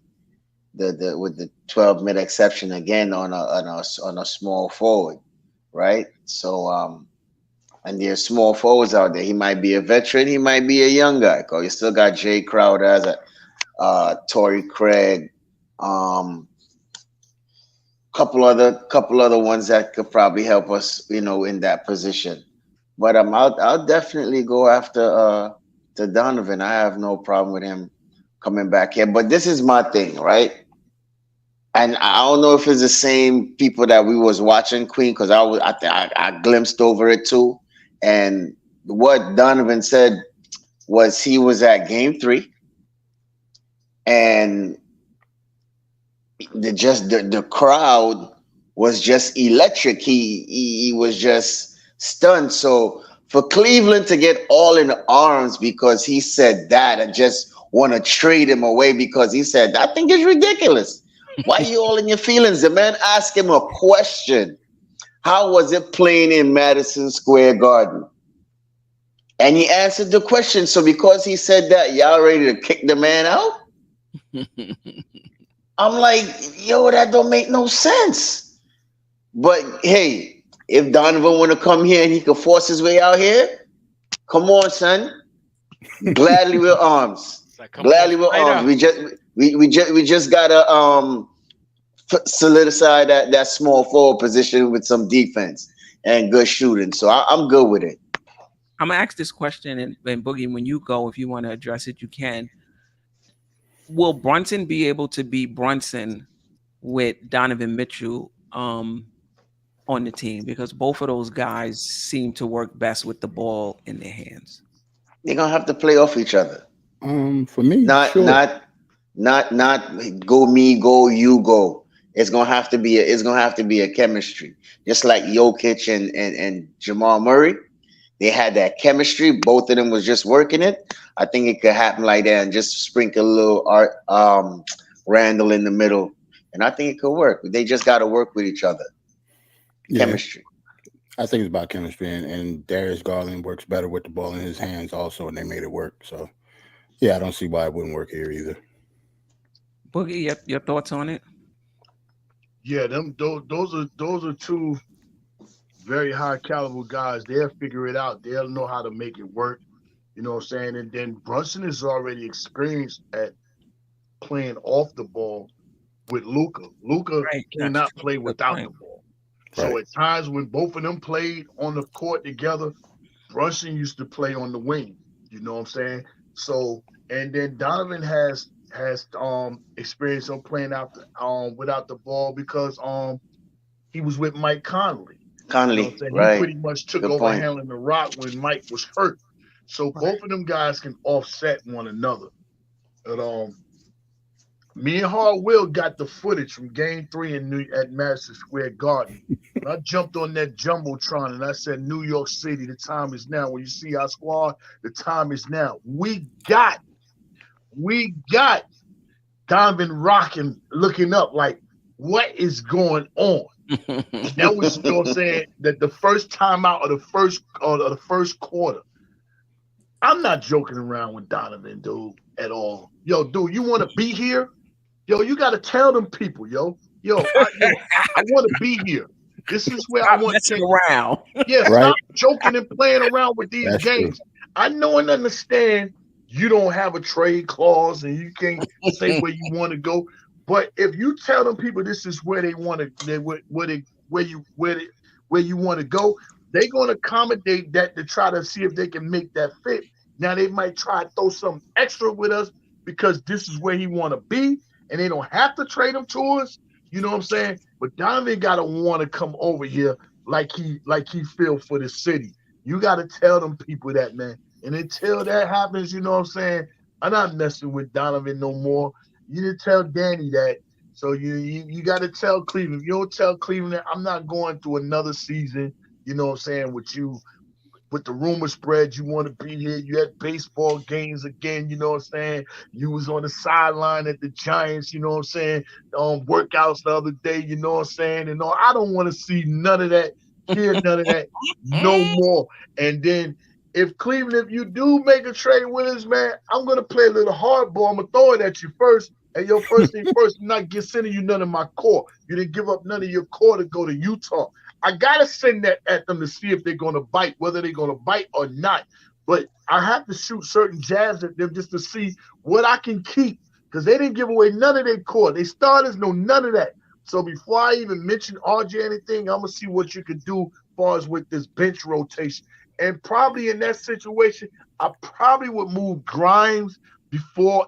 With the 12 mid exception again on a small forward, right? So and there's small forwards out there. He might be a veteran, he might be a young guy. Cause you still got Jay Crowder as a Torrey Craig, couple other ones that could probably help us, in that position. But I'll definitely go after the Donovan. I have no problem with him coming back here. But this is my thing, right? And I don't know if it's the same people that we was watching Queen, because I glimpsed over it too. And what Donovan said was he was at Game 3, and the crowd was just electric. He was just stunned. So for Cleveland to get all in arms because he said that and just want to trade him away because he said, I think it's ridiculous. Why are you all in your feelings? The man asked him a question. How was it playing in Madison Square Garden? And he answered the question. So because he said that, y'all ready to kick the man out? I'm like, yo, that don't make no sense. But hey, if Donovan want to come here and he can force his way out here, come on, son. Gladly with arms. Like, come on, Gladly with fight arms. out. We just gotta solidify that small forward position with some defense and good shooting. So I'm good with it. I'm gonna ask this question, and Boogie, when you go, if you want to address it, you can. Will Brunson be able to be Brunson with Donovan Mitchell on the team? Because both of those guys seem to work best with the ball in their hands. They're gonna have to play off each other. For me, Not go me, go you, go. It's gonna have to be a chemistry. Just like Jokic and Jamal Murray. They had that chemistry. Both of them was just working it. I think it could happen like that and just sprinkle a little Randall in the middle. And I think it could work. They just got to work with each other. Yeah. Chemistry. I think it's about chemistry, and Darius Garland works better with the ball in his hands also, and they made it work. So, yeah, I don't see why it wouldn't work here either. Boogie, your thoughts on it? Yeah, those are two very high caliber guys. They'll figure it out. They'll know how to make it work. You know what I'm saying? And then Brunson is already experienced at playing off the ball with Luka. Luka cannot play without the ball. Right. So at times when both of them played on the court together, Brunson used to play on the wing. You know what I'm saying? So, and then Donovan has experience on playing out without the ball because he was with Mike Conley. Conley, You know right? He pretty much took Good over point. handling the rock when Mike was hurt. So both of them guys can offset one another. But me and Hard Will got the footage from Game 3 at Madison Square Garden. And I jumped on that jumbotron and I said, "New York City, the time is now." When you see our squad, the time is now. We got Donovan rocking, looking up like, what is going on? That was, you know what I'm saying, that the first time out of the first quarter. I'm not joking around with Donovan, dude, at all. Yo, dude, you want to be here? Yo, you got to tell them people, yo, I want to be here. This is where I want to take around. Yeah, Right. stop joking and playing around with these That's games. I know and understand you don't have a trade clause and you can't say where you want to go. But if you tell them people this is where they want to, where you want to go, they're going to accommodate that to try to see if they can make that fit. Now they might try to throw something extra with us because this is where he want to be, and they don't have to trade him to us. You know what I'm saying? But Donovan got to want to come over here like he feel for the city. You got to tell them people that, man. And until that happens, you know what I'm saying? I'm not messing with Donovan no more. You didn't tell Danny that. So you got to tell Cleveland. If you don't tell Cleveland that, I'm not going through another season, you know what I'm saying, with you. With the rumor spread, you want to be here. You had baseball games again, you know what I'm saying? You was on the sideline at the Giants, you know what I'm saying? Workouts the other day, you know what I'm saying? And I don't want to see none of that, hear none of that, no more. And then if you do make a trade with us, man, I'm going to play a little hardball. I'm going to throw it at you first. And your first thing first, I'm not sending you none of my core. You didn't give up none of your core to go to Utah. I got to send that at them to see if they're going to bite, whether they're going to bite or not. But I have to shoot certain jabs at them just to see what I can keep because they didn't give away none of their core. They starters know none of that. So before I even mention RJ anything, I'm going to see what you can do as far as with this bench rotation. And probably in that situation, I probably would move Grimes before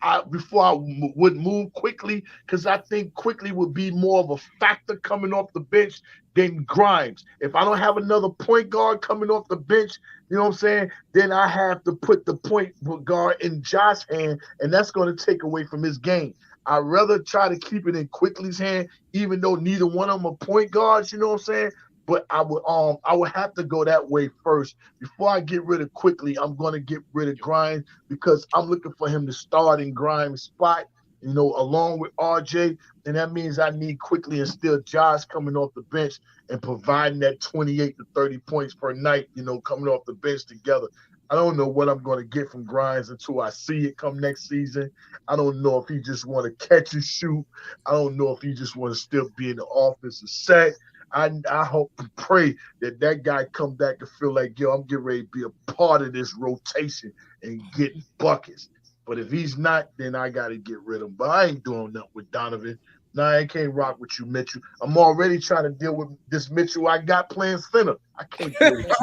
I would move quickly because I think quickly would be more of a factor coming off the bench than Grimes. If I don't have another point guard coming off the bench, you know what I'm saying, then I have to put the point guard in Josh's hand, and that's going to take away from his game. I'd rather try to keep it in Quickly's hand, even though neither one of them are point guards, you know what I'm saying? But I would have to go that way first. Before I get rid of Quickly, I'm going to get rid of Grimes because I'm looking for him to start in Grimes' spot, you know, along with RJ. And that means I need Quickly and still Josh coming off the bench and providing that 28 to 30 points per night, you know, coming off the bench together. I don't know what I'm going to get from Grimes until I see it come next season. I don't know if he just want to catch and shoot. I don't know if he just want to still be in the offensive set. I hope and pray that guy come back and feel like, yo, I'm getting ready to be a part of this rotation and getting buckets. But if he's not, then I got to get rid of him. But I ain't doing nothing with Donovan. Nah, I can't rock with you, Mitchell. I'm already trying to deal with this Mitchell I got playing center. I can't deal with you.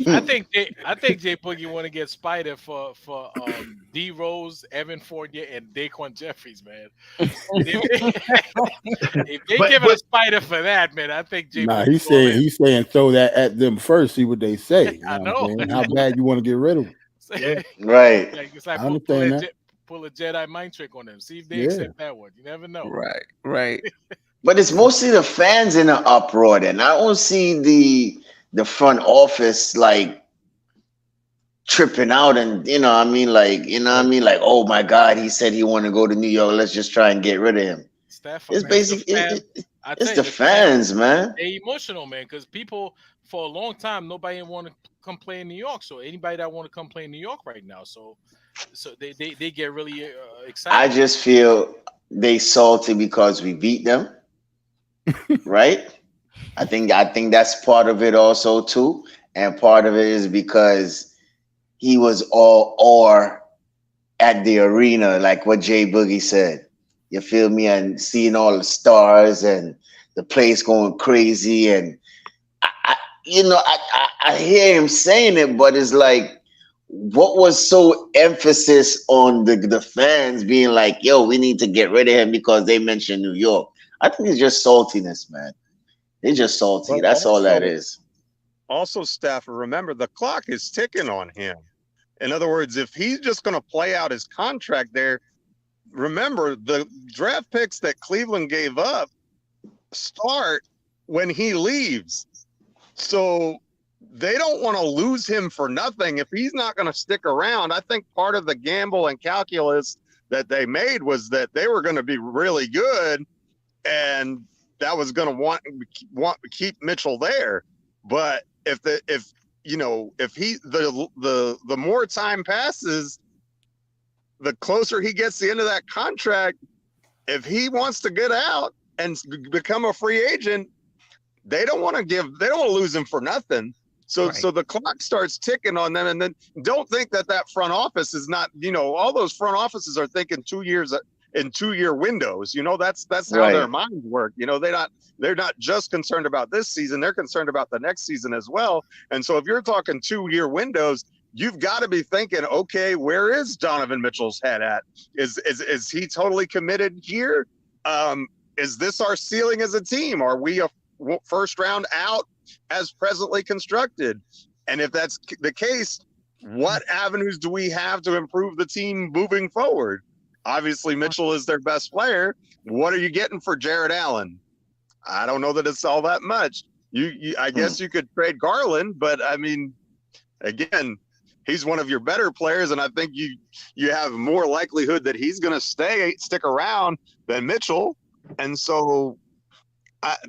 I think Jay Boogie want to get Spider for D Rose, Evan Fournier, and Daquan Jeffries, man. If they give it a Spider for that, man, I think Jay. Nah, he's saying throw that at them first, see what they say. You know what I'm saying? How bad you want to get rid of them? Yeah. Right. Like, it's like I understand that. Pull a Jedi mind trick on them. See if they accept that one. You never know. Right. But it's mostly the fans in an uproar. Then I don't see the front office like tripping out, and like oh my God, he said he want to go to New York. Let's just try and get rid of him. It's basically it's the fans, man. They're emotional, man, because people for a long time nobody want to come play in New York. So anybody that want to come play in New York right now, so they get really excited. I just feel they salty because we beat them, right? I think that's part of it also too, and part of it is because he was all or at the arena, like what Jay Boogie said. You feel me? And seeing all the stars and the place going crazy, and I hear him saying it, but it's like, what was so emphasis on the fans being like, yo, we need to get rid of him because they mentioned New York? I think it's just saltiness, man. They're just salty. But that's all that is. Also, Steph, remember the clock is ticking on him. In other words, if he's just going to play out his contract there, remember the draft picks that Cleveland gave up start when he leaves. So they don't want to lose him for nothing. If he's not going to stick around, I think part of the gamble and calculus that they made was that they were going to be really good, and that was going to want to keep Mitchell there. But if the more time passes, the closer he gets to the end of that contract, if he wants to get out and become a free agent, they don't want to lose him for nothing. So the clock starts ticking on them, and then don't think that front office is not, all those front offices are thinking 2 years in 2-year windows. That's how their minds work. They're not just concerned about this season, they're concerned about the next season as well. And so if you're talking 2-year windows, you've got to be thinking, okay, where is Donovan Mitchell's head at? Is he totally committed here? Is this our ceiling as a team? Are we a first round out as presently constructed? And if that's the case, what avenues do we have to improve the team moving forward? Obviously, Mitchell is their best player. What are you getting for Jared Allen? I don't know that it's all that much. I guess you could trade Garland, but I mean, again, he's one of your better players, and I think you have more likelihood that he's going to stick around than Mitchell. And so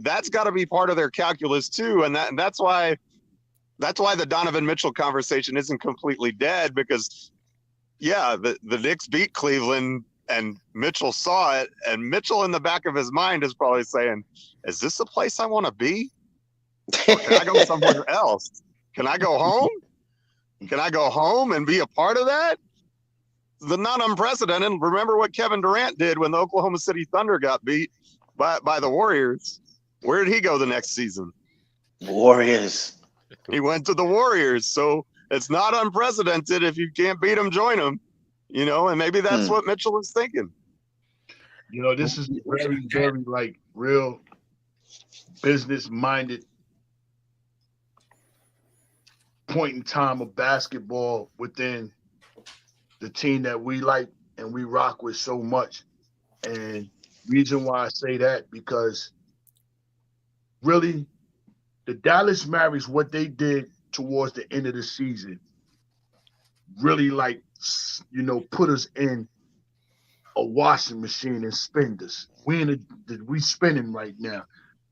that's got to be part of their calculus too, and that's why the Donovan Mitchell conversation isn't completely dead, because the Knicks beat Cleveland and Mitchell saw it, and Mitchell in the back of his mind is probably saying, is this the place I want to be? Or can I go somewhere else? Can I go home? Can I go home and be a part of that? The not unprecedented. Remember what Kevin Durant did when the Oklahoma City Thunder got beat by the Warriors. Where did he go the next season? Warriors. He went to the Warriors. So it's not unprecedented. If you can't beat them, join them. And maybe that's what Mitchell is thinking. This is very, very like real business-minded point in time of basketball within the team that we like and we rock with so much. And reason why I say that, because really the Dallas Mavericks, what they did towards the end of the season really put us in a washing machine and spin us. We spinning right now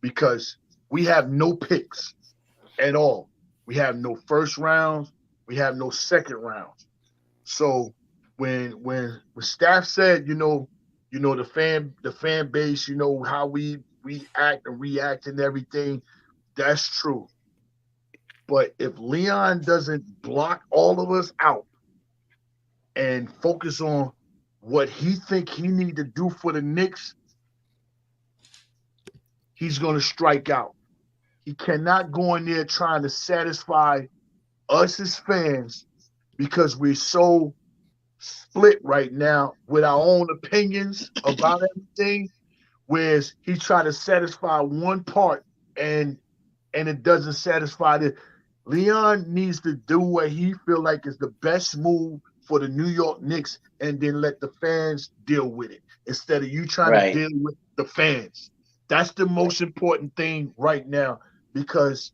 because we have no picks at all. We have no first rounds. We have no second rounds. So when staff said, the fan base, how we act and react and everything, that's true. But if Leon doesn't block all of us out and focus on what he think he need to do for the Knicks, he's going to strike out. He cannot go in there trying to satisfy us as fans because we're so split right now with our own opinions about everything, whereas he trying to satisfy one part and it doesn't satisfy the. Leon needs to do what he feel like is the best move for the New York Knicks and then let the fans deal with it instead of you trying to deal with the fans. That's the most important thing right now because,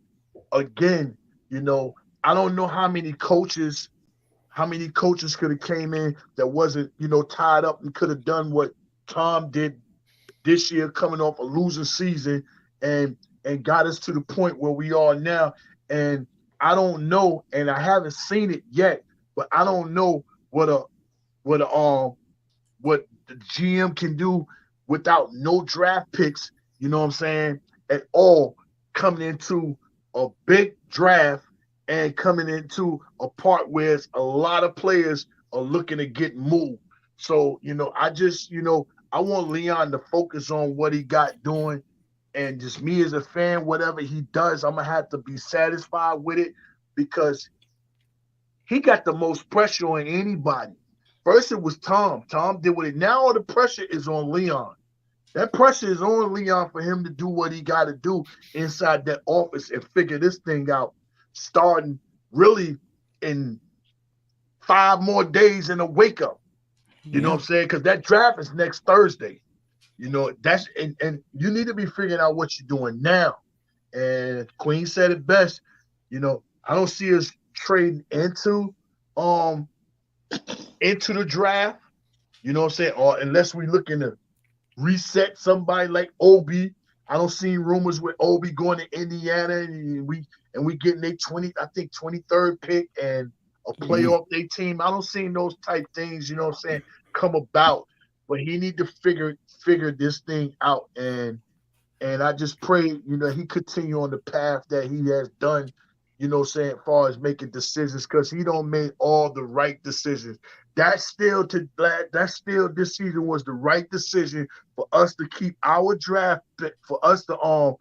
again, I don't know how many coaches could have came in that wasn't, tied up and could have done what Tom did this year coming off a losing season and got us to the point where we are now. And I don't know, and I haven't seen it yet, but I don't know what the GM can do without no draft picks, you know what I'm saying, at all, coming into a big draft and coming into a part where a lot of players are looking to get moved. So, I want Leon to focus on what he got doing. And just me as a fan, whatever he does, I'm going to have to be satisfied with it because he got the most pressure on anybody. First, it was Tom. Tom did with it. Now all the pressure is on Leon. That pressure is on Leon for him to do what he got to do inside that office and figure this thing out, starting really in 5 more days in a wake-up. You know what I'm saying? Because that draft is next Thursday. That's and you need to be figuring out what you're doing now. And Queen said it best. I don't see us trading into the draft. You know what I'm saying? Or unless we looking to reset somebody like Obi. I don't see rumors with Obi going to Indiana and we getting a 23rd pick and a playoff day team. I don't see those type things, you know what I'm saying, come about. But he need to figure this thing out, and I just pray, he continue on the path that he has done, as far as making decisions, because he don't make all the right decisions. That's still this season was the right decision for us to keep our draft pick, for us to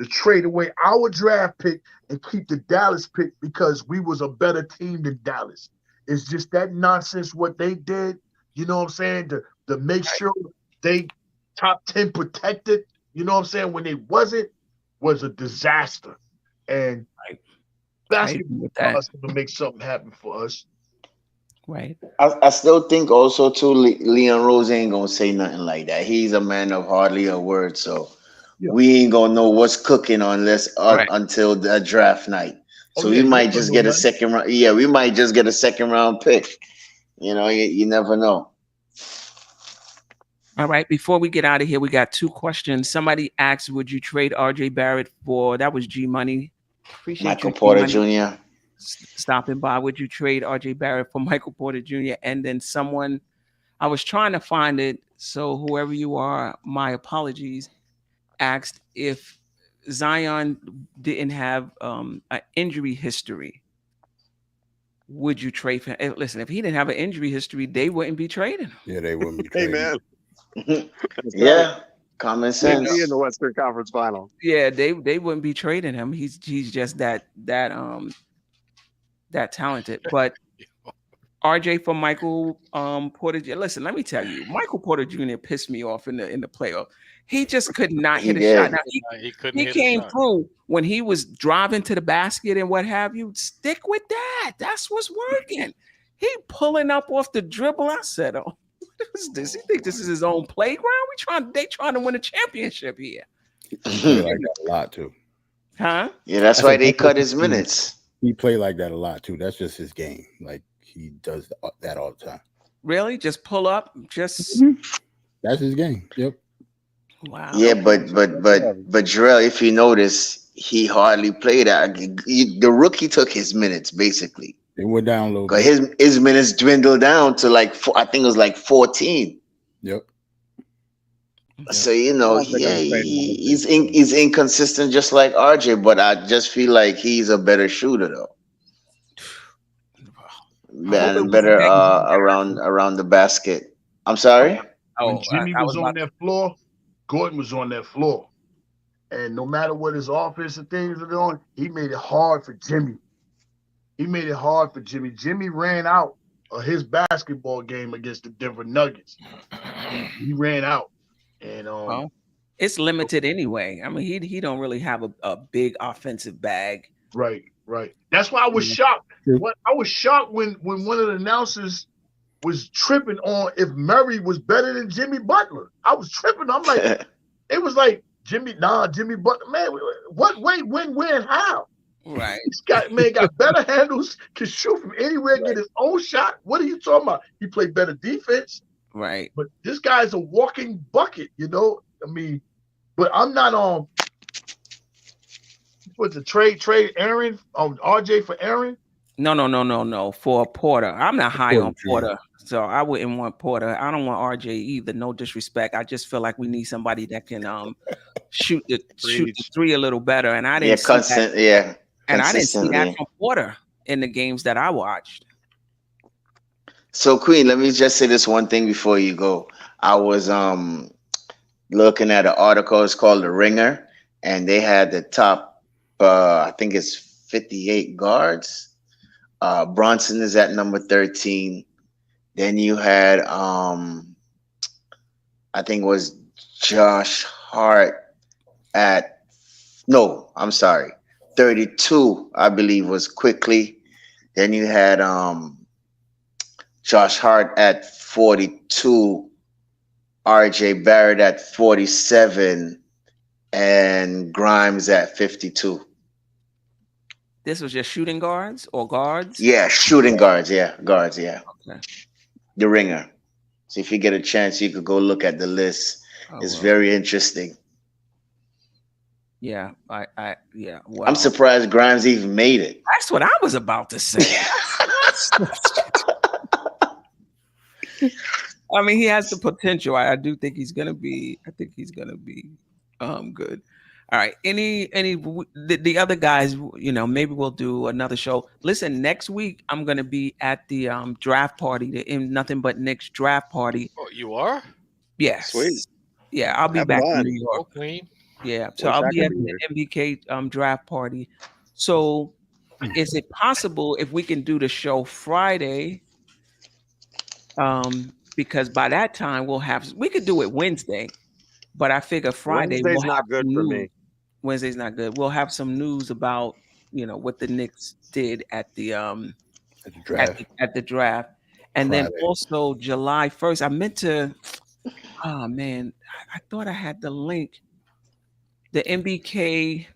trade away our draft pick and keep the Dallas pick because we was a better team than Dallas. It's just that nonsense what they did. You know what I'm saying? To make sure they top 10 protected, you know what I'm saying, when they wasn't, was a disaster. And basketball is going to make something happen for us. Right. I still think also, too, Leon Rose ain't going to say nothing like that. He's a man of hardly a word, so we ain't going to know what's cooking until the draft night. So we might just get a second round. Yeah, we might just get a second round pick. You never know. All right. Before we get out of here, we got 2 questions. Somebody asked, would you trade RJ Barrett for, that was G Money. Appreciate Michael Porter Jr. stopping by. Would you trade RJ Barrett for Michael Porter Jr.? And then someone, I was trying to find it. So whoever you are, my apologies, asked if Zion didn't have an injury history. Would you trade for him? Listen, if he didn't have an injury history, they wouldn't be trading. Yeah, they wouldn't be trading. Hey, man. Yeah, common sense. Maybe in the Western Conference Final. Yeah, they wouldn't be trading him. He's just that talented. But RJ for Michael Porter Jr. Listen, let me tell you, Michael Porter Jr. pissed me off in the playoff. He just could not hit a shot. Now, he came through when he was driving to the basket and what have you. Stick with that. That's what's working. He pulling up off the dribble. I said, "Oh, what is this? He think this is his own playground? They trying to win a championship here." He played like that a lot too. Huh? Yeah, that's why they cut his minutes. He played like that a lot too. That's just his game. Like he does that all the time. Really? Just pull up? Just that's his game. Yep. Wow. Yeah, but Jarrell, if you notice, he hardly played. The rookie took his minutes basically. It went down a little 'Cause bit. his minutes dwindled down to like I think it was like 14. Yep. So you know, I don't think yeah, I'm saying he's inconsistent just like RJ, but I just feel like he's a better shooter though, and better around the basket. I'm sorry. When Jimmy was on that floor, Gordon was on that floor. And no matter what his offensive things are doing, he made it hard for Jimmy. Jimmy ran out of his basketball game against the Denver Nuggets. He ran out. And well, it's limited anyway. I mean, he don't really have a big offensive bag. Right. That's why I was shocked. I was shocked when one of the announcers was tripping on if Murray was better than Jimmy Butler. I was tripping. I'm like, it was like Jimmy Butler. Man, what? Wait, when, where, and how? Right. This guy, man, got better handles, can shoot from anywhere, get his own shot. What are you talking about? He played better defense. Right. But this guy's a walking bucket, you know? I mean, but I'm not on what's the trade Aaron on RJ for Aaron? No. For Porter. I'm not high on Porter. So I wouldn't want Porter. I don't want RJ either. No disrespect. I just feel like we need somebody that can shoot the three a little better. And I didn't see that. And I didn't see that from Porter in the games that I watched. So Queen, let me just say this one thing before you go. I was looking at an article. It's called The Ringer, and they had the top I think it's 58 guards. Bronson is at number 13. Then you had I think it was Josh Hart at 32, I believe was Quickly. Then you had Josh Hart at 42, RJ Barrett at 47, and Grimes at 52. This was just shooting guards or guards? Yeah, shooting guards. Yeah, guards. Yeah. Okay. The Ringer. So if you get a chance, you could go look at the list. It's very interesting. Yeah, yeah. Well, I'm surprised Grimes even made it. That's what I was about to say. I mean, he has the potential. I do think he's gonna be. I think he's gonna be good. All right. The other guys, you know, maybe we'll do another show. Listen, next week I'm gonna be at the draft party, the Nothing But Knicks draft party. Oh, you are? Yes. Sweet. Yeah, I'll be back in New York. Okay. Yeah, so I'll be at the MBK draft party. So, is it possible if we can do the show Friday? Because by that time we could do it Wednesday, but I figure Friday. Wednesday's not good for me. Wednesday's not good. We'll have some news about what the Knicks did at the draft. At the draft, and Friday. Then also July 1st. I meant to. Oh man, I thought I had the link. The MBK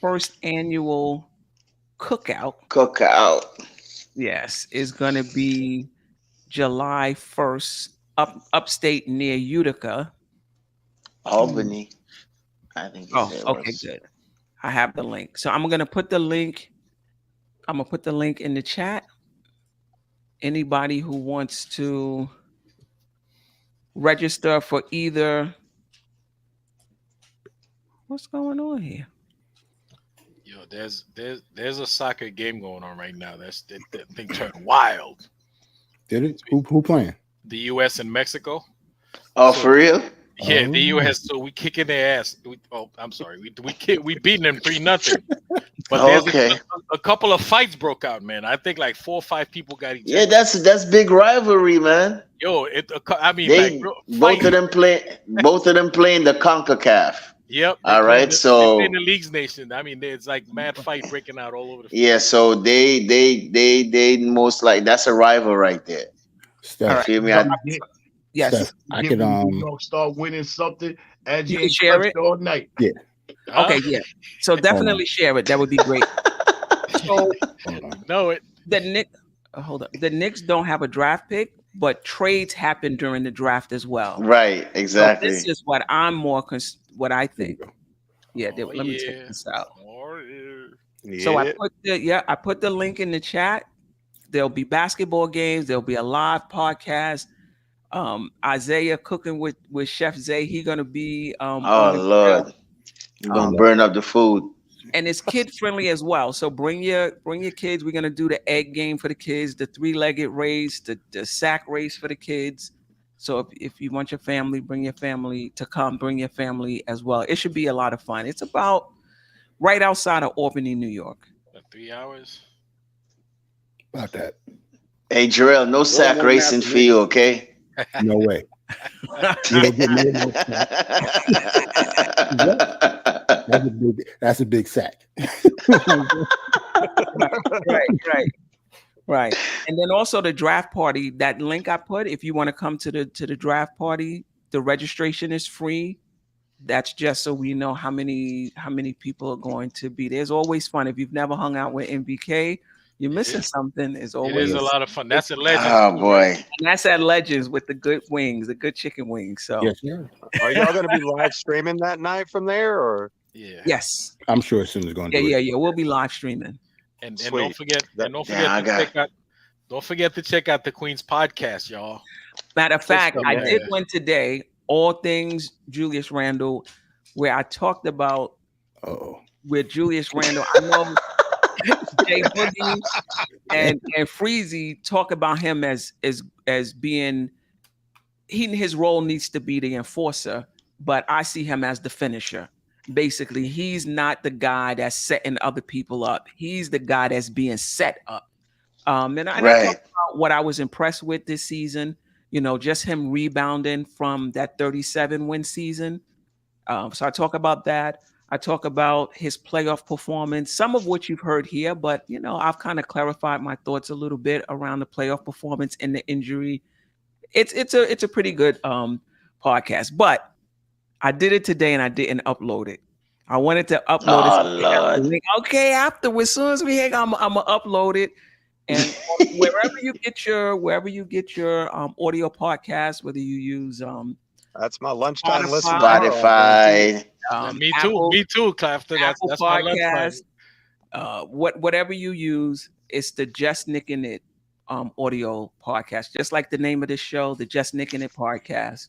first annual cookout. Yes, is going to be July 1st upstate near Utica. Albany. I think. Okay, good. I have the link. So I'm going to put the link. I'm going to put the link in the chat. Anybody who wants to register for either. What's going on here? Yo, there's a soccer game going on right now. That thing turned wild. Did it? Who playing? The U.S. and Mexico. Oh, for real? Yeah, the U.S. So we kicking their ass. I'm sorry. We beating them 3-0. But there's a couple of fights broke out, man. I think like 4 or 5 people got each other. Yeah, that's big rivalry, man. Yo, both of them playing the CONCACAF. Yep. All right. So in the Leagues Nation, I mean, there's like mad fight breaking out all over the field. Yeah. So they most like that's a rival right there. Steph, feel me? Yes. Steph, I could start winning something. And you can share it all night. Yeah. Okay. Yeah. So definitely share it. That would be great. So know it. The Knicks don't have a draft pick, but trades happen during the draft as well. Right, exactly. So this is what I'm more what I think. Yeah, Oh, let me check this out. Oh, yeah. So I put the link in the chat. There'll be basketball games. There'll be a live podcast. Isaiah cooking with Chef Zay. He gonna be Oh on the Lord, grill. you're gonna burn up the food. And it's kid friendly as well. So bring your kids. We're gonna do the egg game for the kids, the 3-legged race, the sack race for the kids. So if you want your family, bring your family to come. Bring your family as well. It should be a lot of fun. It's about right outside of Albany, New York. 3 hours. About that. Hey, Jarrell, no sack racing for you, okay? No way. You don't get no that's a big sack. Right. And then also the draft party, that link I put, if you want to come to the draft party, the registration is free. That's just so we know how many people are going to be. There's always fun. If you've never hung out with MBK, you're missing something. It is a lot of fun. That's a Legends. Oh boy. And that's at Legends with the good wings, the good chicken wings. So yes, sir. Are y'all going to be live streaming that night from there, or? Yeah. Yes. I'm sure as soon as going to Yeah. We'll be live streaming. And don't forget to check out the Queen's podcast, y'all. Matter of fact, I did one today, All Things Julius Randle, where I talked about with Julius Randle. I know Jay Boogie and Freezy talk about him as being his role needs to be the enforcer, but I see him as the finisher. Basically, he's not the guy that's setting other people up. He's the guy that's being set up. And I talked about what I was impressed with this season. You know, just him rebounding from that 37-win season. So I talk about that. I talk about his playoff performance, some of which you've heard here, but you know, I've kind of clarified my thoughts a little bit around the playoff performance and the injury. It's a pretty good podcast, but I did it today and I didn't upload it. I wanted to upload it. Okay, afterwards, as soon as we hang, I'm gonna upload it. And wherever you get your audio podcast, whether you use that's my lunchtime listen. Spotify. Me too, Clafton. That's my lunchtime. Whatever you use, it's the Just Nicking It audio podcast, just like the name of this show, the Just Nicking It podcast.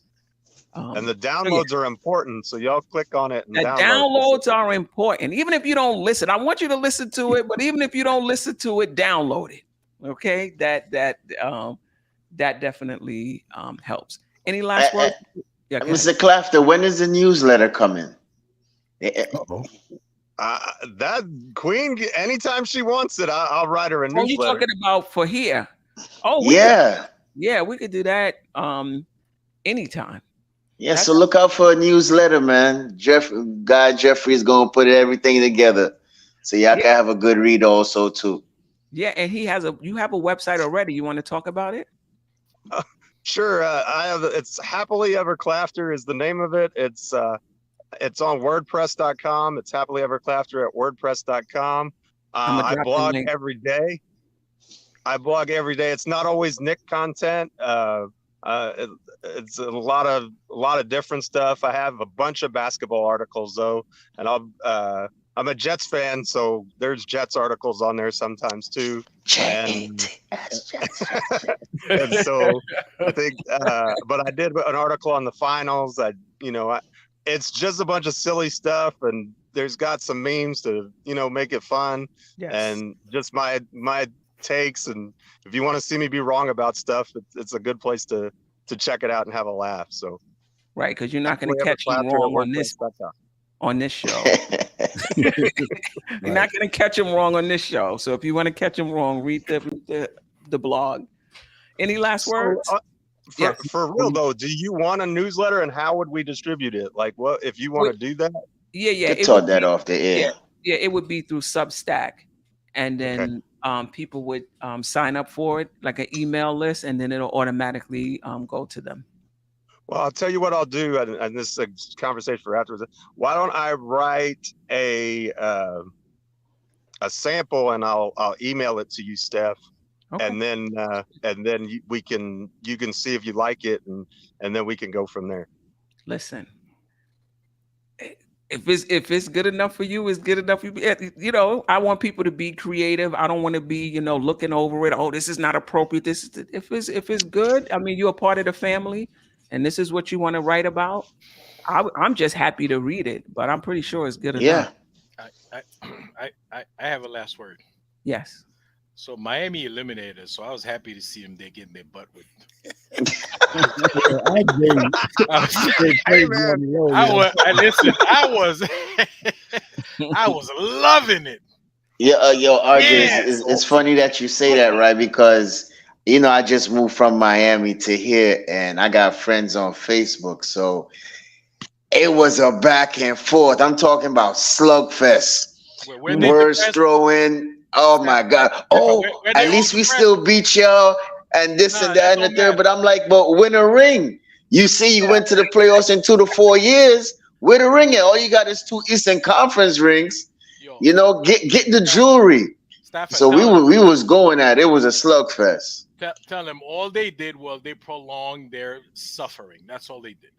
And the downloads are important, so y'all click on it. And the downloads are important. Even if you don't listen, I want you to listen to it. But even if you don't listen to it, download it. Okay, that definitely helps. Any last words? Yeah, Mr. Clafton, when is the newsletter coming? That Queen, anytime she wants it, I'll write her a newsletter. Oh, you talking about for here? Oh, we could do that anytime. Yeah, so look out for a newsletter, man. Jeffrey is gonna put everything together, so y'all can have a good read also too. Yeah, and you have a website already. You want to talk about it? Sure. I have. It's Happily Ever Clafter is the name of it. It's on WordPress.com. It's Happily Ever Clafter at WordPress.com. I blog every day. It's not always Nick content. It's a lot of different stuff. I have a bunch of basketball articles though, and I'm a Jets fan, so there's Jets articles on there sometimes too. And so I think, but I did an article on the finals. It's just a bunch of silly stuff, and there's got some memes to make it fun, and just my takes. And if you want to see me be wrong about stuff, it's a good place to check it out and have a laugh. So right, because you're not going to catch him wrong on this show. You're not going to catch him wrong on this show. So if you want to catch him wrong, read the blog. Any last words? For real though, do you want a newsletter, and how would we distribute it? Like, what if you want to do that? Yeah. Talk that off the air. Yeah, it would be through Substack, and then people would sign up for it, like an email list, and then it'll automatically go to them. Well, I'll tell you what I'll do, and this is a conversation for afterwards. Why don't I write a sample, and I'll email it to you, Steph, Okay. and then you can see if you like it, and then we can go from there. Listen, if it's good enough for you, it's good enough for you. You know, I want people to be creative. I don't want to be, you know, looking over it. Oh, this is not appropriate. This is if it's good. I mean, you're a part of the family, and this is what you want to write about. I'm just happy to read it, but I'm pretty sure it's good enough. I have a last word. Yes. So Miami eliminated us, so I was happy to see them. They getting their butt whipped. I was loving it. Yeah, yo, RJ, it's funny that you say that, right? Because you know I just moved from Miami to here, and I got friends on Facebook, so it was a back and forth. I'm talking about slugfest, words throwing. Oh my God! Oh, at least we still beat y'all, and this and that and the third. But I'm like, but win a ring. You see, you went to the playoffs in 2 to 4 years. Win a ring, and all you got is 2 Eastern Conference rings. You know, get the jewelry. So we was going at it. It was a slugfest. Tell them all they did was they prolonged their suffering. That's all they did.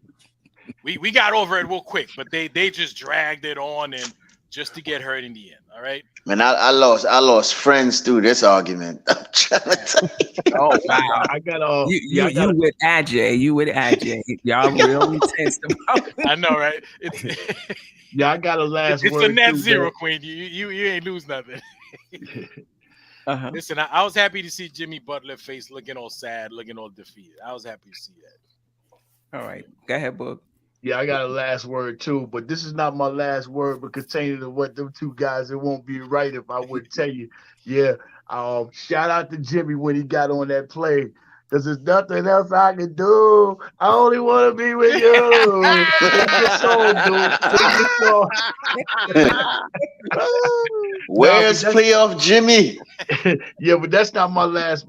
We got over it real quick, but they just dragged it on and just to get hurt in the end. All right. Man, I lost friends through this argument. I'm trying to tell you. Oh wow! I got you with Ajay. You with Ajay. Y'all real intense about it. I know, right? I got a last word. It's a net too, zero, man. Queen. You ain't lose nothing. Listen, I was happy to see Jimmy Butler face looking all sad, looking all defeated. I was happy to see that. All right, go ahead, Boog. Yeah, I got a last word too, but this is not my last word, but containing to what them two guys, it won't be right if I would tell you. Yeah, shout out to Jimmy when he got on that play, because there's nothing else I can do. I only want to be with you. Take your soul, dude. Take your soul. Where's playoff Jimmy? Yeah, but that's not my last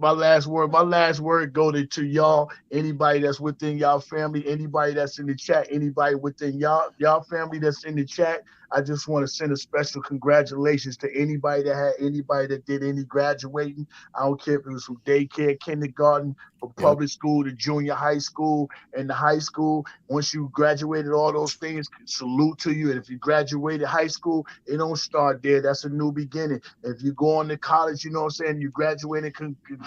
word. My last word go to y'all, anybody that's within y'all family, anybody that's in the chat, anybody within y'all family that's in the chat. I just want to send a special congratulations to anybody that did any graduating. I don't care if it was from daycare, kindergarten, from public school to junior high school and the high school. Once you graduated all those things, salute to you. And if you graduated high school, it don't start there. That's a new beginning. If you go on to college, you know what I'm saying, you graduated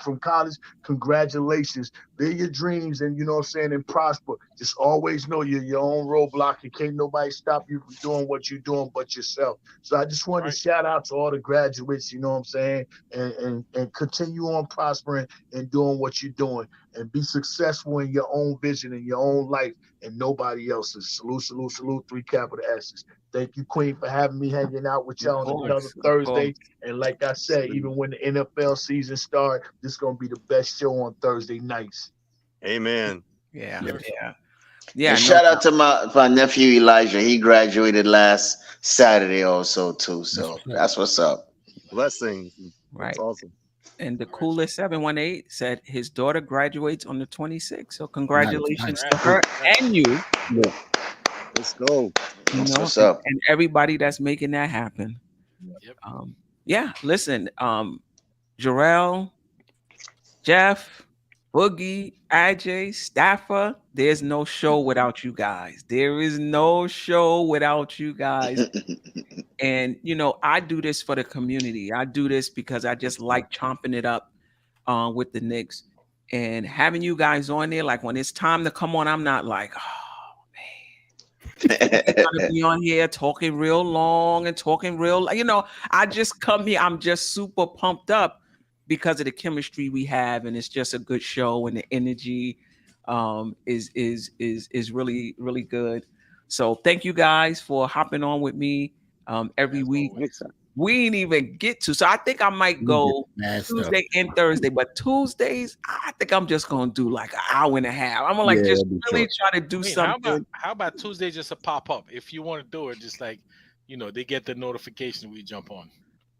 from college, congratulations. Live your dreams and, you know what I'm saying, and prosper. Just always know you're your own roadblock and can't nobody stop you from doing what you're doing but yourself. So I just want to shout out to all the graduates, you know what I'm saying, and continue on prospering and doing what you're doing and be successful in your own vision and your own life and nobody else's. Salute, salute, salute, 3 capital S's. Thank you, Queen, for having me hanging out with y'all on another Thursday. And like I said, even when the NFL season starts, this is going to be the best show on Thursday nights. Amen. Yeah. And shout out to my nephew Elijah. He graduated last Saturday also too. So that's what's up. Blessings. Right. That's awesome. And the coolest 718 said his daughter graduates on the 26th. So congratulations to her and you. Yeah. Let's go. You know, what's up. And everybody that's making that happen. Yep. Listen, Jarrell, Jeff, Boogie, Ajay, Staffer, there's no show without you guys. There is no show without you guys. And, you know, I do this for the community. I do this because I just like chomping it up with the Knicks. And having you guys on there, like when it's time to come on, I'm not like, I'm gonna be on here talking real long and talking real, you know, I just come here. I'm just super pumped up because of the chemistry we have, and it's just a good show, and the energy is really, really good. So thank you guys for hopping on with me every week. We didn't even get to, so I think I might go Tuesday and Thursday, but Tuesdays, I think I'm just gonna do like an hour and a half. I'm gonna just really try to do something. How about Tuesday just a pop up? If you want to do it, just like, you know, they get the notification, we jump on.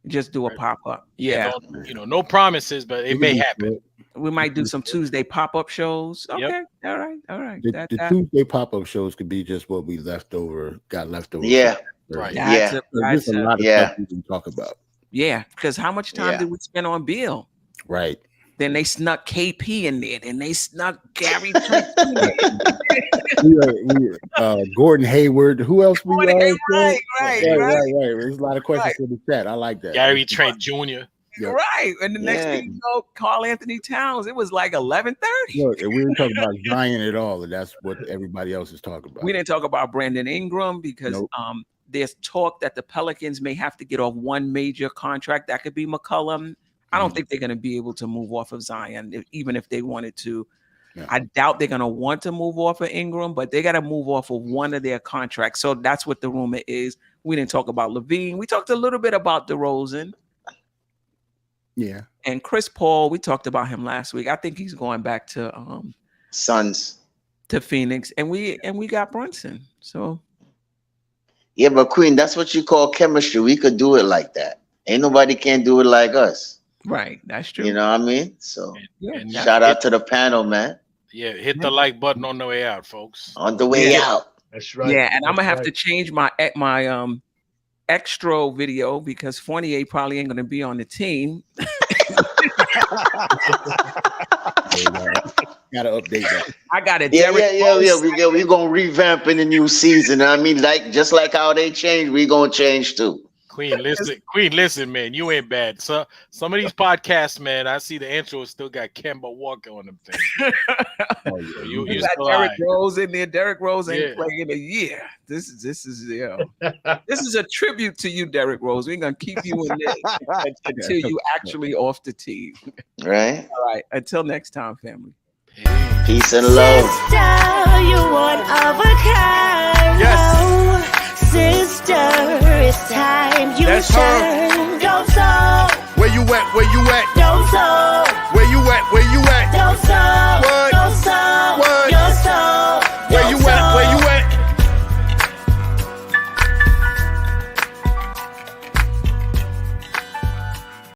Just do a pop up. Yeah. You know, no promises, but it may happen. We might do some Tuesday pop up shows. Okay. Yep. All right. The Tuesday pop up shows could be just what we got left over. Yeah. Right. Yeah. There's a lot of stuff we can talk about. Yeah. Because how much time did we spend on Beal? Right. Then they snuck KP in there. Then they snuck Gary Trent. Gordon Hayward. Who else? Right. There's a lot of questions in the chat. I like that. Gary Trent Jr. Yep. Right. And the next thing you know, Karl Anthony Towns, it was like 11:30. Look, and we didn't talk about Zion at all, and that's what everybody else is talking about. We didn't talk about Brandon Ingram because there's talk that the Pelicans may have to get off one major contract. That could be McCollum. I don't think they're going to be able to move off of Zion, even if they wanted to. Yeah. I doubt they're going to want to move off of Ingram, but they got to move off of one of their contracts. So that's what the rumor is. We didn't talk about LaVine. We talked a little bit about DeRozan. Yeah. And Chris Paul, we talked about him last week. I think he's going back to Suns, to Phoenix, and we got Brunson. So yeah, but Queen, that's what you call chemistry. We could do it like that. Ain't nobody can do it like us. Right, that's true. You know what I mean? So and shout out to the panel, man. Yeah, hit the like button on the way out, folks. On the way out. That's right. Yeah, and I'm gonna have to change my extra video because Fournier probably ain't gonna be on the team. Gotta update that. I got it. Yeah. We're gonna revamp in the new season. I mean, just like how they change, we gonna change too. Queen, listen, man. You ain't bad. So some of these podcasts, man, I see the intro still got Kemba Walker on them things. You got Derrick Rose in there. Derrick Rose ain't playing in a year. This is this is a tribute to you, Derrick Rose. We're gonna keep you in there until you actually off the team. Right. All right. Until next time, family. Peace and love. Sister, you one of a kind. Yes. Sister, it's time you That's shine. Don't so. Where you at? Don't so.